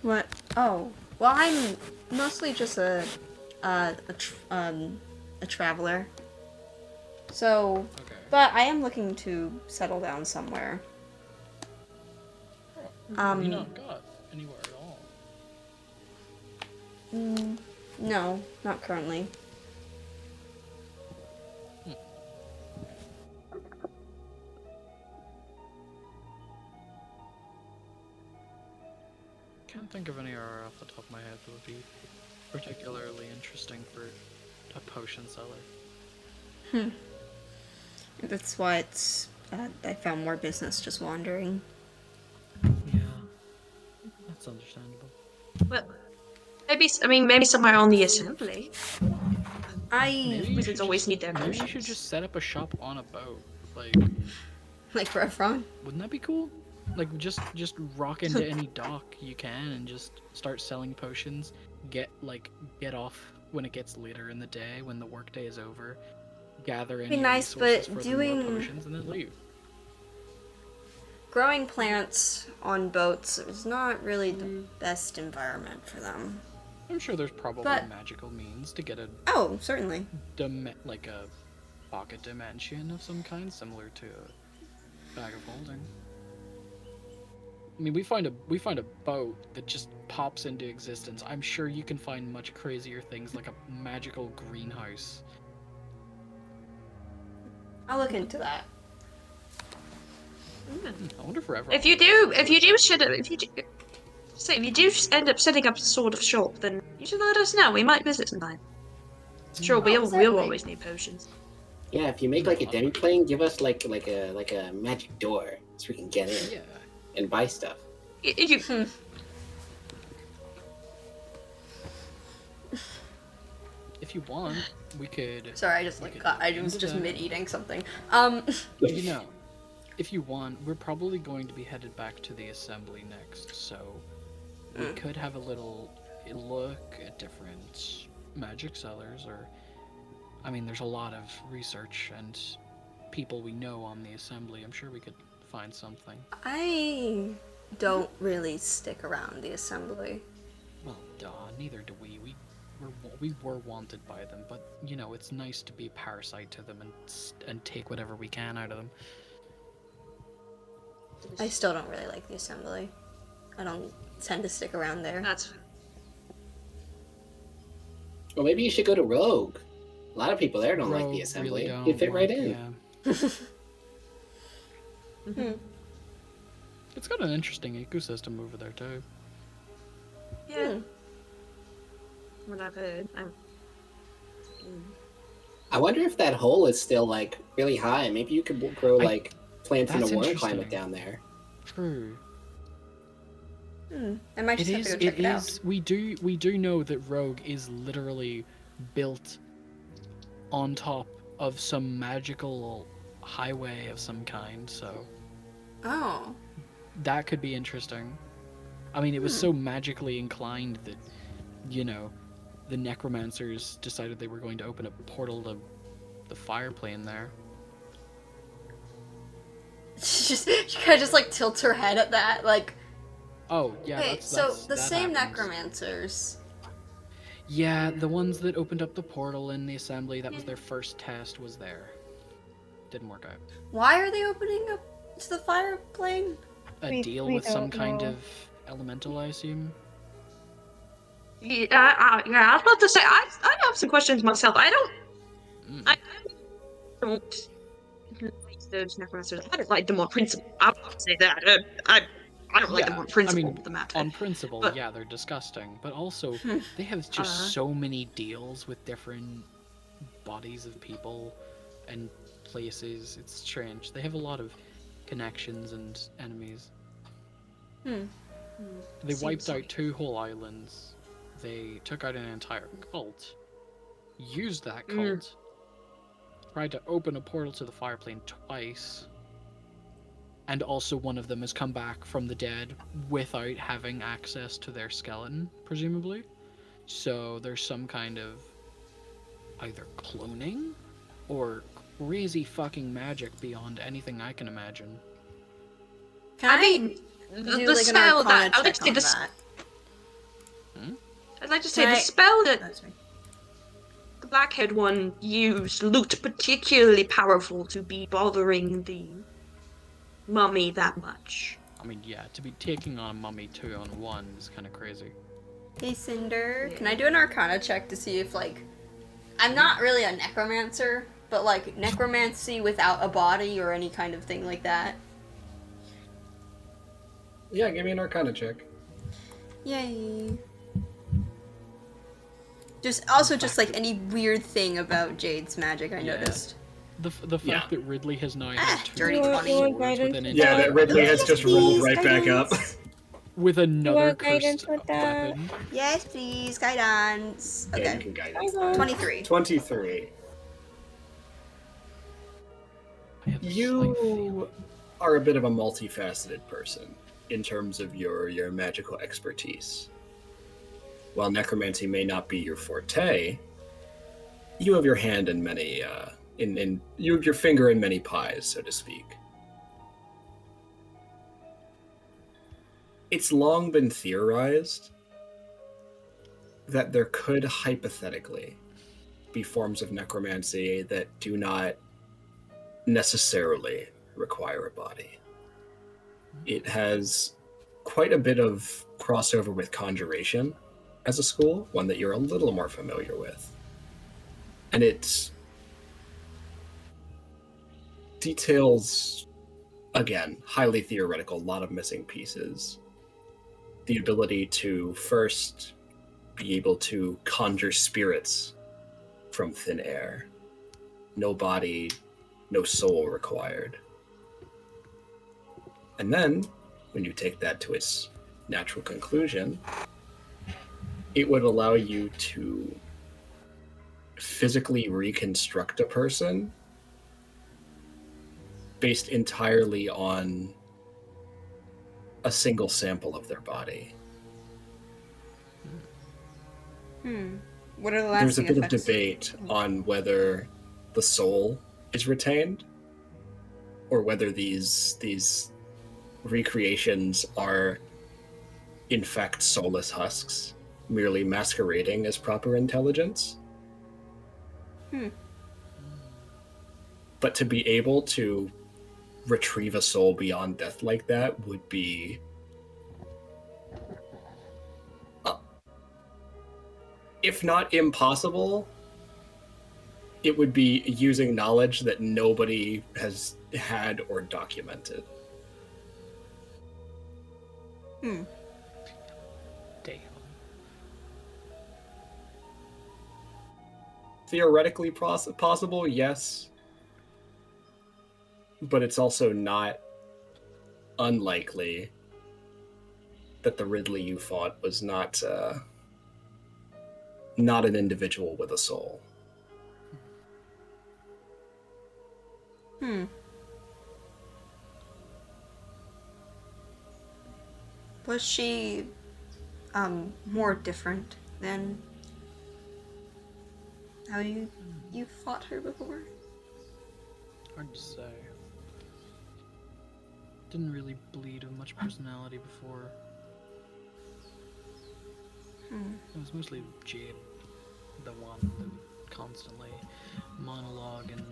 What? Oh, well, I'm mostly just a traveler. So, Okay. but I am looking to settle down somewhere. Have you not got anywhere at all? No, not currently. Can't think of anywhere off the top of my head that would be particularly interesting for a potion seller. That's why it's. I found more business just wandering. Yeah, that's understandable. Well, maybe somewhere on the assembly. Maybe you Wizards should always just- need their Maybe you potions. should just set up a shop on a boat. Like for Efron? Wouldn't that be cool? Like just rock into any dock you can and just start selling potions. Get off when it gets later in the day, when the workday is over. Gather any nice, resources but for the more potions and then leave. Growing plants on boats is not really the best environment for them. I'm sure there's probably But- magical means to get a Oh, certainly. like a pocket dimension of some kind, similar to a bag of holding. I mean, we find a boat that just pops into existence. I'm sure you can find much crazier things, like a magical greenhouse. I'll look into that. I wonder if forever. If you do end up setting up a sort of shop, then you should let us know. We might visit sometime. Sure, we'll certainly. always need potions. Yeah, if you make like a demi-plane, give us like a magic door so we can get in Yeah. and buy stuff. If you want, we could. Sorry, I just we like could got, I look was into just that. mid eating something. You know, if you want, we're probably going to be headed back to the assembly next, so we could have a little look at different magic sellers, or I mean, there's a lot of research and people we know on the assembly. I'm sure we could find something. I don't really stick around the assembly. Well, duh, neither do we. We were wanted by them, but you know, it's nice to be a parasite to them and take whatever we can out of them. I still don't really like the assembly. I don't tend to stick around there. That's Or maybe you should go to Rogue. A lot of people there don't like Rogue the assembly. really don't You fit right want- in. Yeah. It's got an interesting ecosystem over there too. yeah. What I've heard. I wonder if that hole is still like really high. Maybe you could grow like plants in a That's warm interesting. climate down there. True. I might It just have is. to go check it out. We do know that Rogue is literally built on top of some magical highway of some kind, so Oh. that could be interesting. I mean, it was so magically inclined that, you know, the necromancers decided they were going to open a portal to the fire plane there. She kind of just like tilts her head at that, like. Oh, yeah, Wait, that's so the that same happens. necromancers. Yeah, the ones that opened up the portal in the assembly, that was their first test, was there. Didn't work out. Why are they opening up to the fire plane? A deal with some kind of elemental, I assume? Yeah, I was about to say, I have some questions myself. I don't like those necromancers. I don't like them on principle. I would say that. I don't like them on principle, I mean, the matter. on principle, But- yeah, they're disgusting. But also, they have just so many deals with different bodies of people and places. It's strange. They have a lot of connections and enemies. They wiped out 2 whole islands. They took out an entire cult. Used that cult. Tried to open a portal to the fireplane twice. And also one of them has come back from the dead without having access to their skeleton, presumably. So there's some kind of either cloning or crazy fucking magic beyond anything I can imagine. Can I mean, do the like an spell arcana that I would like check to say on the that? I'd like to say Can the I- spell that That's right. the blackhead one used looked particularly powerful to be bothering the mummy that much. I mean, yeah, to be taking on a mummy 2-on-1 is kind of crazy. Hey Cinder, can I do an arcana check to see if, like, I'm not really a necromancer, but like necromancy without a body or any kind of thing like that? Yeah, give me an Arcana check. Yay. Just like any weird thing about Jade's magic I noticed. The fact that Ridley has now had 2 dirty swords 20. within Yeah, that Ridley has just rolled right back up. with another guidance cursed with that? weapon. Yes, please, guidance. Yeah, you Okay. can guide us. 23. 23. You are a bit of a multifaceted person in terms of your magical expertise. While necromancy may not be your forte, you have your hand in many, you have your finger in many pies, so to speak. It's long been theorized that there could hypothetically be forms of necromancy that do not necessarily require a body. It has quite a bit of crossover with conjuration as a school, one that you're a little more familiar with. And it details, again, highly theoretical, a lot of missing pieces. The ability to first be able to conjure spirits from thin air. No body, no soul required. And then, when you take that to its natural conclusion, it would allow you to physically reconstruct a person based entirely on a single sample of their body. What are the There's a lasting bit of effects? debate on whether the soul is retained or whether these recreations are in fact soulless husks, merely masquerading as proper intelligence. But to be able to retrieve a soul beyond death like that would be if not impossible, it would be using knowledge that nobody has had or documented. Damn. Theoretically possible, yes. But it's also not unlikely that the Ridley you fought was not not an individual with a soul. Was she more different than how you fought her before? Hard to say. Didn't really bleed of much personality before. It was mostly Jade, the one that would constantly monologue and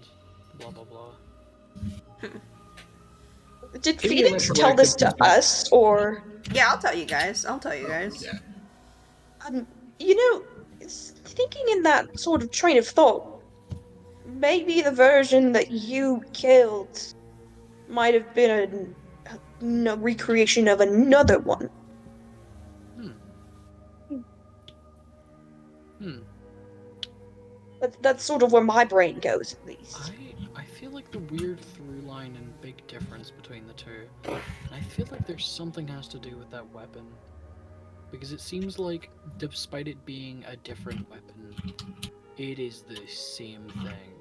blah blah blah. Did Phoenix tell this to us, or? Yeah, I'll tell you guys. Yeah. Thinking in that sort of train of thought, maybe the version that you killed might have been a recreation of another one. That's sort of where my brain goes, at least. I feel like the weird through line and big difference between the two, and I feel like there's something has to do with that weapon. Because it seems like, despite it being a different weapon, it is the same thing.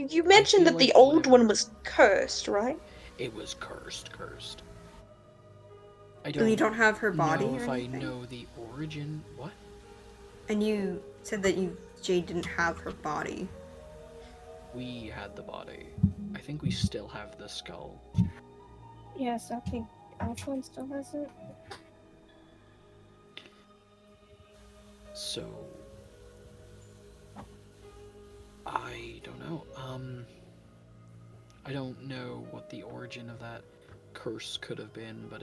You mentioned that the old one was cursed, right? It was cursed. And you don't have her body know or if anything? I know the origin. What? And you said that Jade didn't have her body. We had the body. I think we still have the skull. Yes, I think Alphonse still has it. So I don't know. I don't know what the origin of that curse could have been, but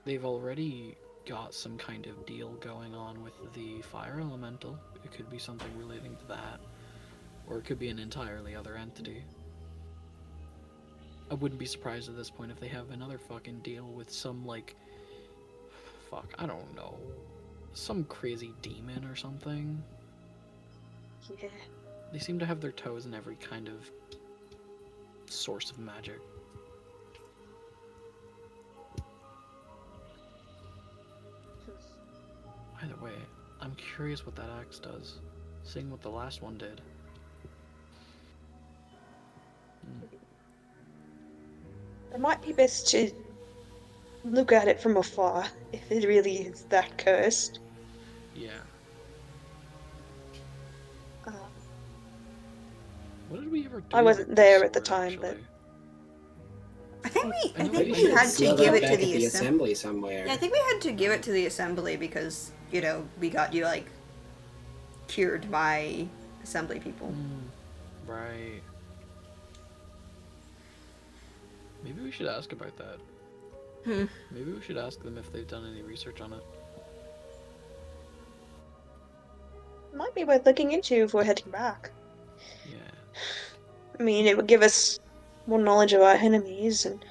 they've already got some kind of deal going on with the fire elemental. It could be something relating to that, or it could be an entirely other entity. I wouldn't be surprised at this point if they have another fucking deal with some, like, I don't know, some crazy demon or something. Yeah. They seem to have their toes in every kind of source of magic. Either way, I'm curious what that axe does, seeing what the last one did. It might be best to look at it from afar, if it really is that cursed. Yeah. What did we ever do? I wasn't there at the time, actually? I think I'm we pretty sure had it's to still give back it to at the assembly somewhere. Yeah, I think we had to give it to the assembly because, we got you, like, cured by assembly people. Right. Maybe we should ask about that. Maybe we should ask them if they've done any research on it. Might be worth looking into if we're heading back. Yeah. I mean, it would give us more knowledge of our enemies, and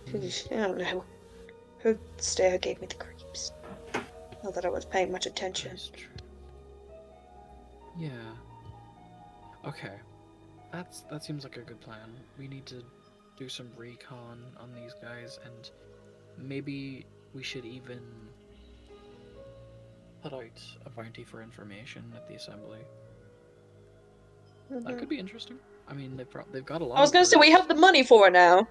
I don't know. Her stare gave me the creeps. Not that I was paying much attention. That's true. Yeah. Okay. That seems like a good plan. We need to do some recon on these guys, and maybe we should even put out a bounty for information at the assembly. That could be interesting. I mean, they've got a lot. I was gonna say we have the money for it now.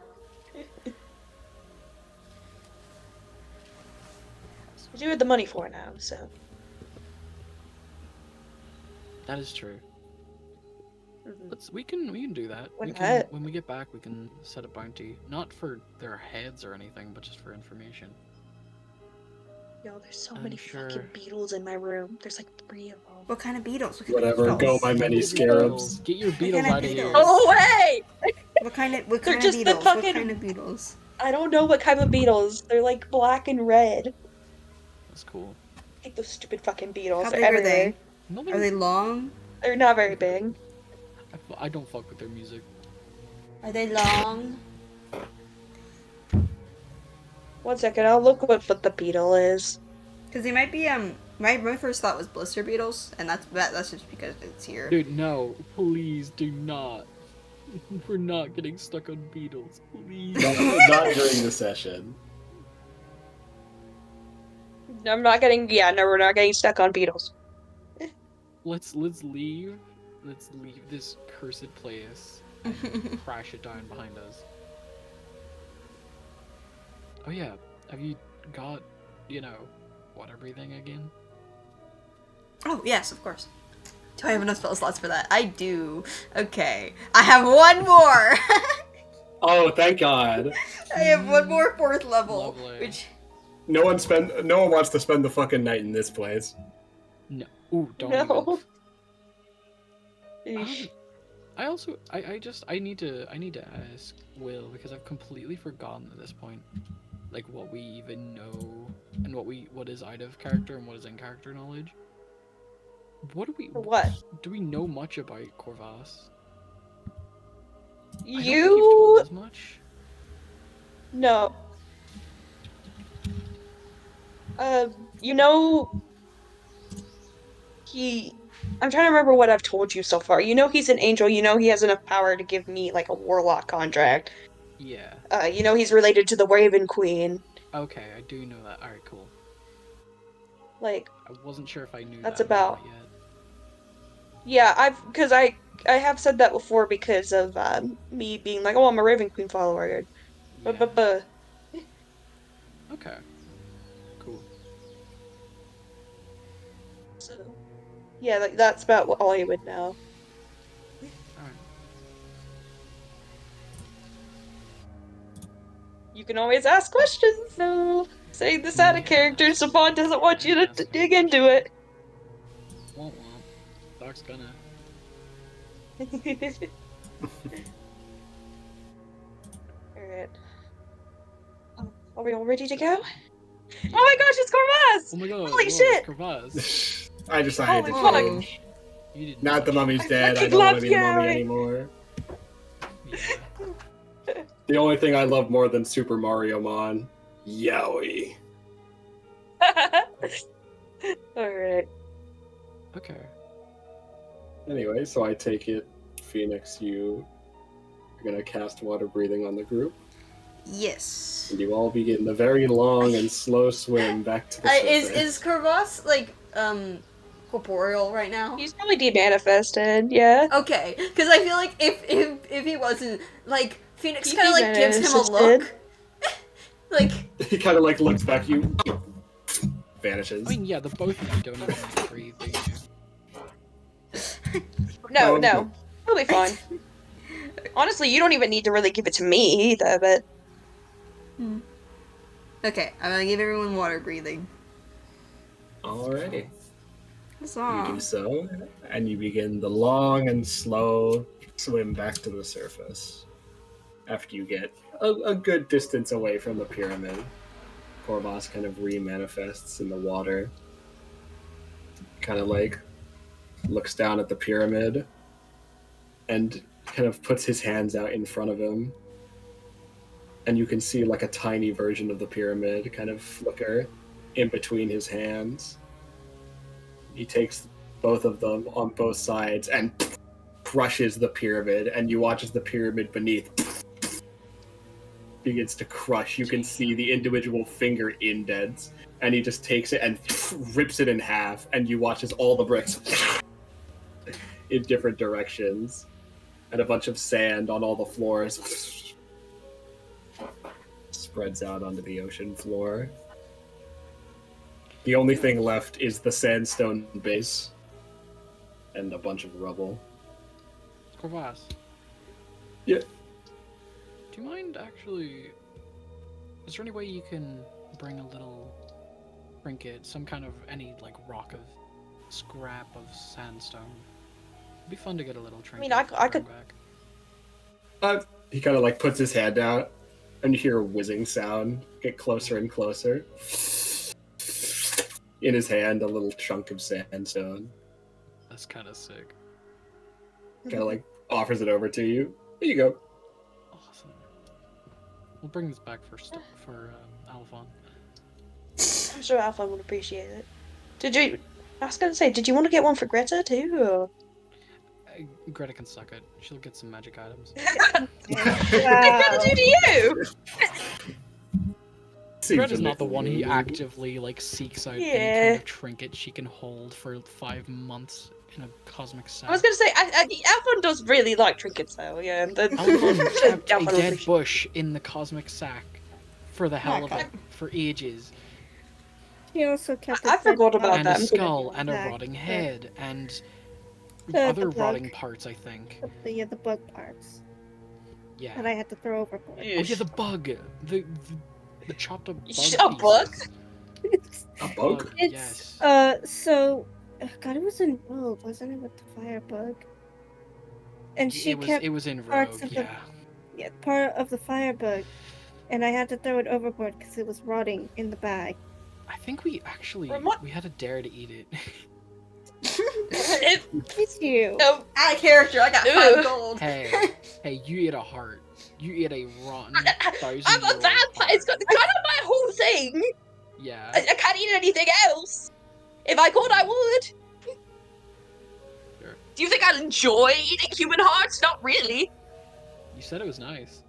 We do have the money for it now, so. That is true. We can do that. When we get back, we can set a bounty, not for their heads or anything, but just for information. Yo, there's so many fucking beetles in my room. There's like 3 of them. What kind of beetles? Whatever, go my many scarabs. Get your beetles out of here. Oh, hey! What kind of They're just beetles? the fucking... What kind of beetles? I don't know what kind of beetles. They're like black and red. That's cool. I hate those stupid fucking beetles. How They're big everywhere. are they? Are they long? They're not very big. I don't fuck with their music. Are they long? 1 second, I'll look what the beetle is. Because they might be, my first thought was blister beetles, and that's just because it's here. Dude, no, please do not. We're not getting stuck on beetles, please. Not during the session. I'm not getting. Yeah, no, we're not getting stuck on beetles. Let's leave. Let's leave this cursed place and crash it down behind us. Oh yeah, have you got, water breathing again? Oh, yes, of course. Do I have enough spell slots for that? I do. Okay. I have one more! Oh, thank God. I have one more 4th level, Lovely. which... No one wants to spend the fucking night in this place. No. Ooh, don't No. even. I need to ask Will, because I've completely forgotten at this point, like, what we even know and what is out of character and what is in character knowledge. What What? do we know much about Corvus? I don't think You you've told us much. no. You know, I'm trying to remember what I've told you so far. You know he's an angel. You know he has enough power to give me like a warlock contract. Yeah. You know he's related to the Raven Queen. Okay, I do know that. Alright, cool. Like, I wasn't sure if I knew that's that about. yet. Yeah, because I have said that before because of me being like, oh, I'm a Raven Queen follower. Yeah. Okay. Cool. So, yeah, like that's about all you would know. Alright. You can always ask questions, though. Saying this out of character, Yes. Savon doesn't want you to Ask me dig into it. Womp womp. Doc's gonna. Alright. Are we all ready to go? Yeah. Oh my gosh, it's Corvus! Oh my god, Holy whoa, shit! it's Corvus. I just hate Holy to fuck! change. You didn't Now that the mummy's I dead, I fucking don't want love to be the mummy Gary. anymore. Yeah. The only thing I love more than Super Mario Mon. Yowie. Alright. Okay. Anyway, so I take it, Phoenix, you are going to cast water breathing on the group. Yes. And you all begin the very long and slow swim back to the surface. Is Corvus, like, corporeal right now? He's probably demanifested, yeah. Okay, because I feel like if he wasn't, like, Phoenix He kind of, like, gives him a demanifested. look. Like... He kind of, like, looks back at you, vanishes. I mean, yeah, the both of you don't even need to breathe, do you? No. He'll be fine. Honestly, you don't even need to really give it to me either, but... Okay, I'm gonna give everyone water breathing. Alrighty. Huzzah. You do so, and you begin the long and slow swim back to the surface. After you get a good distance away from the pyramid, Corvus kind of re-manifests in the water. Kind of like looks down at the pyramid and kind of puts his hands out in front of him. And you can see like a tiny version of the pyramid kind of flicker in between his hands. He takes both of them on both sides and crushes the pyramid, and you watch as the pyramid beneath begins to crush. You can see the individual finger indents, and he just takes it and rips it in half, and you watch as all the bricks in different directions, and a bunch of sand on all the floors spreads out onto the ocean floor. The only thing left is the sandstone base and a bunch of rubble. Corvus. Yeah. Do you mind actually... Is there any way you can bring a little trinket, some kind of any, like, rock of scrap of sandstone? It'd be fun to get a little trinket. I could... Back. He kind of, like, puts his hand out, and you hear a whizzing sound get closer and closer. In his hand, a little chunk of sandstone. That's kind of sick. Kind of, like, offers it over to you. Here you go. Awesome. We'll bring this back for Alphon. I'm sure Alpha would appreciate it. I was gonna say, did you want to get one for Greta, too? Or... Greta can suck it. She'll get some magic items. What's Greta do to you? Red a is not bit the one who rude. actively like seeks out any kind Yeah. of trinket she can hold for 5 months in a cosmic sack. I was gonna say, Alphon does really like trinkets, though. Yeah, and then Alphon kept a Alphon dead appreciates- bush in the cosmic sack for the hell of it for ages, He also kept I forgot about and that. a skull and a Sack, rotting but- head and The other bug. rotting parts, I think. The bug parts Yeah. that I had to throw overboard. Oh yeah, the bug, the chopped up bug. A bug? pieces. A bug? It's Yes. so God, it was in Rogue, wasn't it, with the firebug? And she kept It was in parts Rogue, of part of the firebug, and I had to throw it overboard because it was rotting in the bag. I think we actually we had a dare to eat it. It's you. No. Out of character, I got Ew. 5 gold. Hey, you ate a heart. You ate a rotten I'm a 1,000-year-old vampire. It's heart. kind of my whole thing. Yeah. I can't eat anything else. If I could, I would. Sure. Do you think I'd enjoy eating human hearts? Not really. You said it was nice.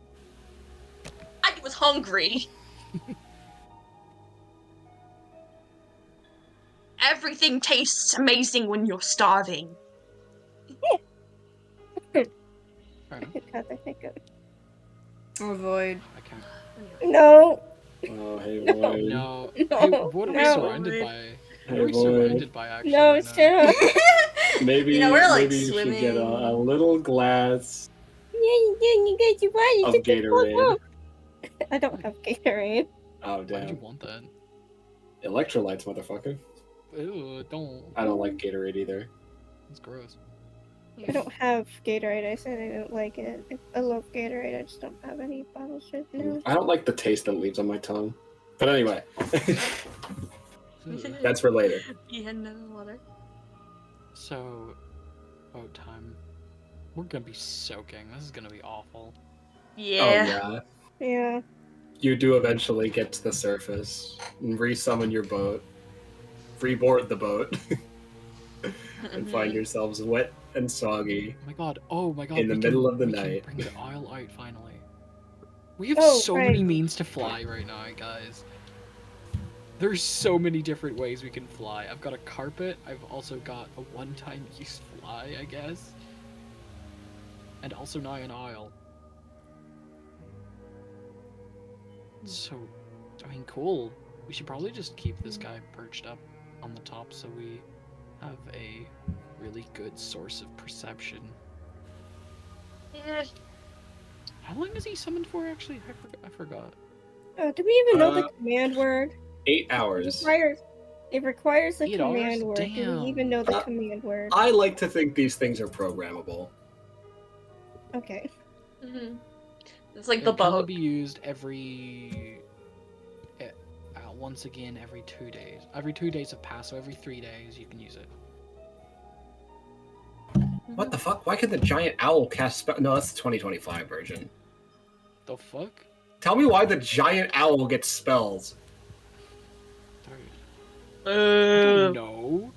I was hungry. Everything tastes amazing when you're starving. Fair enough. God, I think Avoid. I can't. No. Oh, hey, No. boy. No. No. Hey, what are we No. surrounded by? What Hey, are we boy. surrounded by, actually? No, right shut now? up. Maybe, You know, we're, like, maybe you should get a swimming. little glass You guys, you want of Gatorade. I don't have Gatorade. Oh, Why would you damn. want that? Electrolytes, motherfucker. Ew, don't. I don't like Gatorade either. It's gross. I don't have Gatorade. I said I don't like it. I love Gatorade. I just don't have any bottles right now. I don't like the taste that leaves on my tongue. But anyway, Ew. that's for later. Yeah, no water. So, boat time. We're gonna be soaking. This is gonna be awful. Yeah. Oh, yeah. Yeah. You do eventually get to the surface and resummon your boat, reboard the boat, and find yourselves wet and soggy. Oh my god, In the we middle of the we can night. bring the aisle out finally. We have Oh, so right. many means to fly right now, guys. There's so many different ways we can fly. I've got a carpet, I've also got a one-time use fly, I guess. And also now an aisle. So, I mean, cool. We should probably just keep this guy perched up on the top so we have a really good source of perception. Yeah. How long is he summoned for, actually? I forgot. Do we even know the command word? 8 hours. It requires the 8 command hours? word. Do Damn. we even know the command word? I like to think these things are programmable. Okay. Mm-hmm. It's like the It can only boat. be used every... once again, every 2 days. Every 2 days have passed, so every 3 days you can use it. What the fuck? Why could the giant owl cast spell? No, that's the 2025 version. The fuck? Tell me why the giant owl gets spells. I don't know.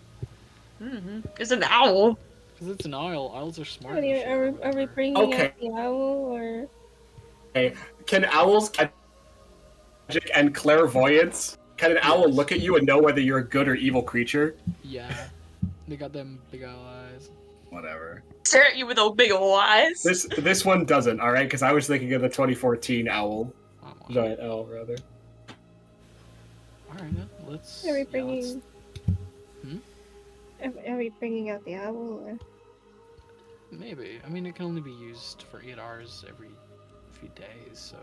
It's an owl. Because it's an owl. Owls are smart. Are we bringing Okay. out the owl or? Okay. Can owls catch magic and clairvoyance? Can an owl look at you and know whether you're a good or evil creature? Yeah. They got them big owl eyes. Whatever. Stare at you with those big ol' eyes. This one doesn't, alright? Because I was thinking of the 2014 owl. Oh, wow. Giant owl, rather. Alright, then. Let's... Are we yeah, bringing? let's- Are we bringing out the owl? Or... Maybe. I mean, it can only be used for 8 hours every few days, so...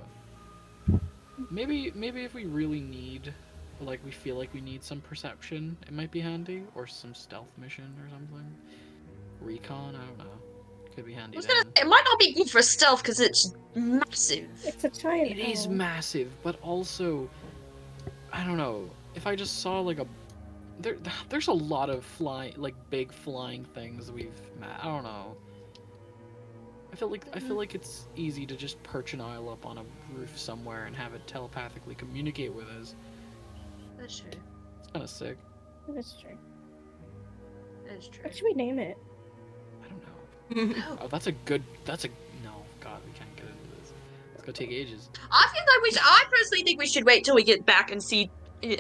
Maybe if we really need... Like, we feel like we need some perception, it might be handy. Or some stealth mission or something. Recon, I don't know. Could be handy I was then. gonna say, it might not be good for stealth because it's massive. It's a giant It is owl. massive, but also... I don't know. If I just saw, like, a... There's a lot of big flying things that we've met. I don't know. I feel like it's easy to just perch an owl up on a roof somewhere and have it telepathically communicate with us. That's true. It's kind of sick. That's true. That's true. What should we name it? I don't know. Oh, that's a... No, God, we can't get into this. It's gonna take ages. I personally think we should wait till we get back and see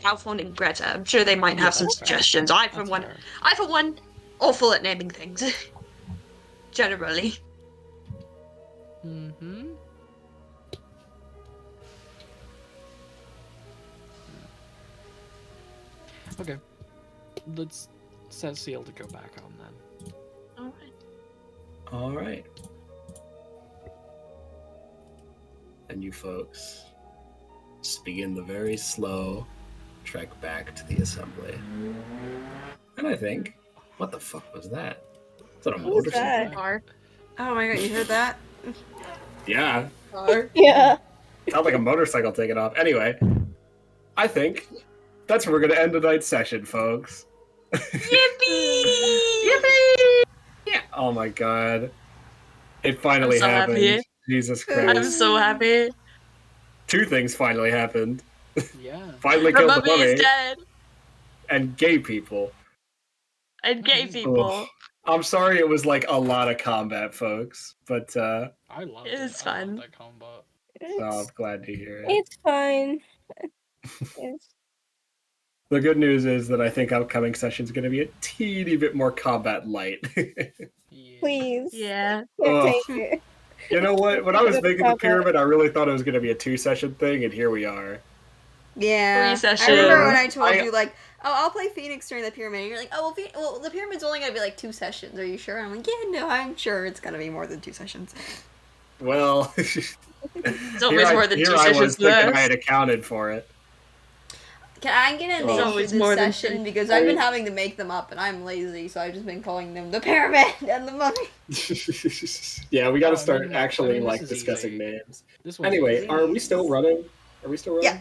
Alphonse and Greta. I'm sure they might have some that's fair. suggestions. I for one, awful at naming things. Generally. Mm-hmm. Okay. Let's set Seal to go back on then. All right. And you folks just begin the very slow trek back to the assembly. And I think, what the fuck was that? Is that a What was motorcycle? that? Oh my god, you heard that? Yeah. Yeah. Sounds like a motorcycle taking off. Anyway, I think that's where we're going to end tonight's session, folks. Yippee! Yippee! Yeah. Oh my god. It finally I'm so happened. happy. Jesus I'm Christ. so happy. 2 things finally happened. Yeah. Finally Her killed the mummy is mummy dead. and gay people. And gay people. Ugh. I'm sorry it was like a lot of combat, folks, but I loved it. It's I fun. loved that combat. I'm glad to hear it. It's fine. It's... The good news is that I think upcoming session's going to be a teeny bit more combat light. Yeah. Please. Yeah. Can't Ugh. take it. You know what? When I was Good making the combat. pyramid, I really thought it was going to be a 2-session thing, and here we are. Yeah. 3 sessions. I remember when I told I- you, like, oh, I'll play Phoenix during the pyramid. And you're like, oh, well, the pyramid's only gonna be like 2 sessions. Are you sure? I'm like, yeah, no, I'm sure it's gonna be more than 2 sessions. Well, It's always more than 2 here I sessions was thinking I left. had accounted for it. Can I get a name for always this more than session? 2. Because I've been having to make them up, and I'm lazy, so I've just been calling them the pyramid and the mummy. Yeah, we got to Oh, I start mean, actually this like is discussing easy. names. This one's Anyway, easy. are we still running? Are we still running?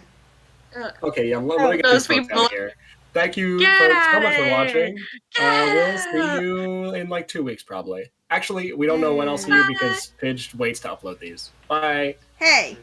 Yeah. Okay, yeah, let me get Those these folks out people- of here. Thank you, Get folks, so outta much for here. watching. Get We'll see out. you in like 2 weeks, probably. Actually, we don't know when I'll see you because Pidge waits to upload these. Bye. Hey,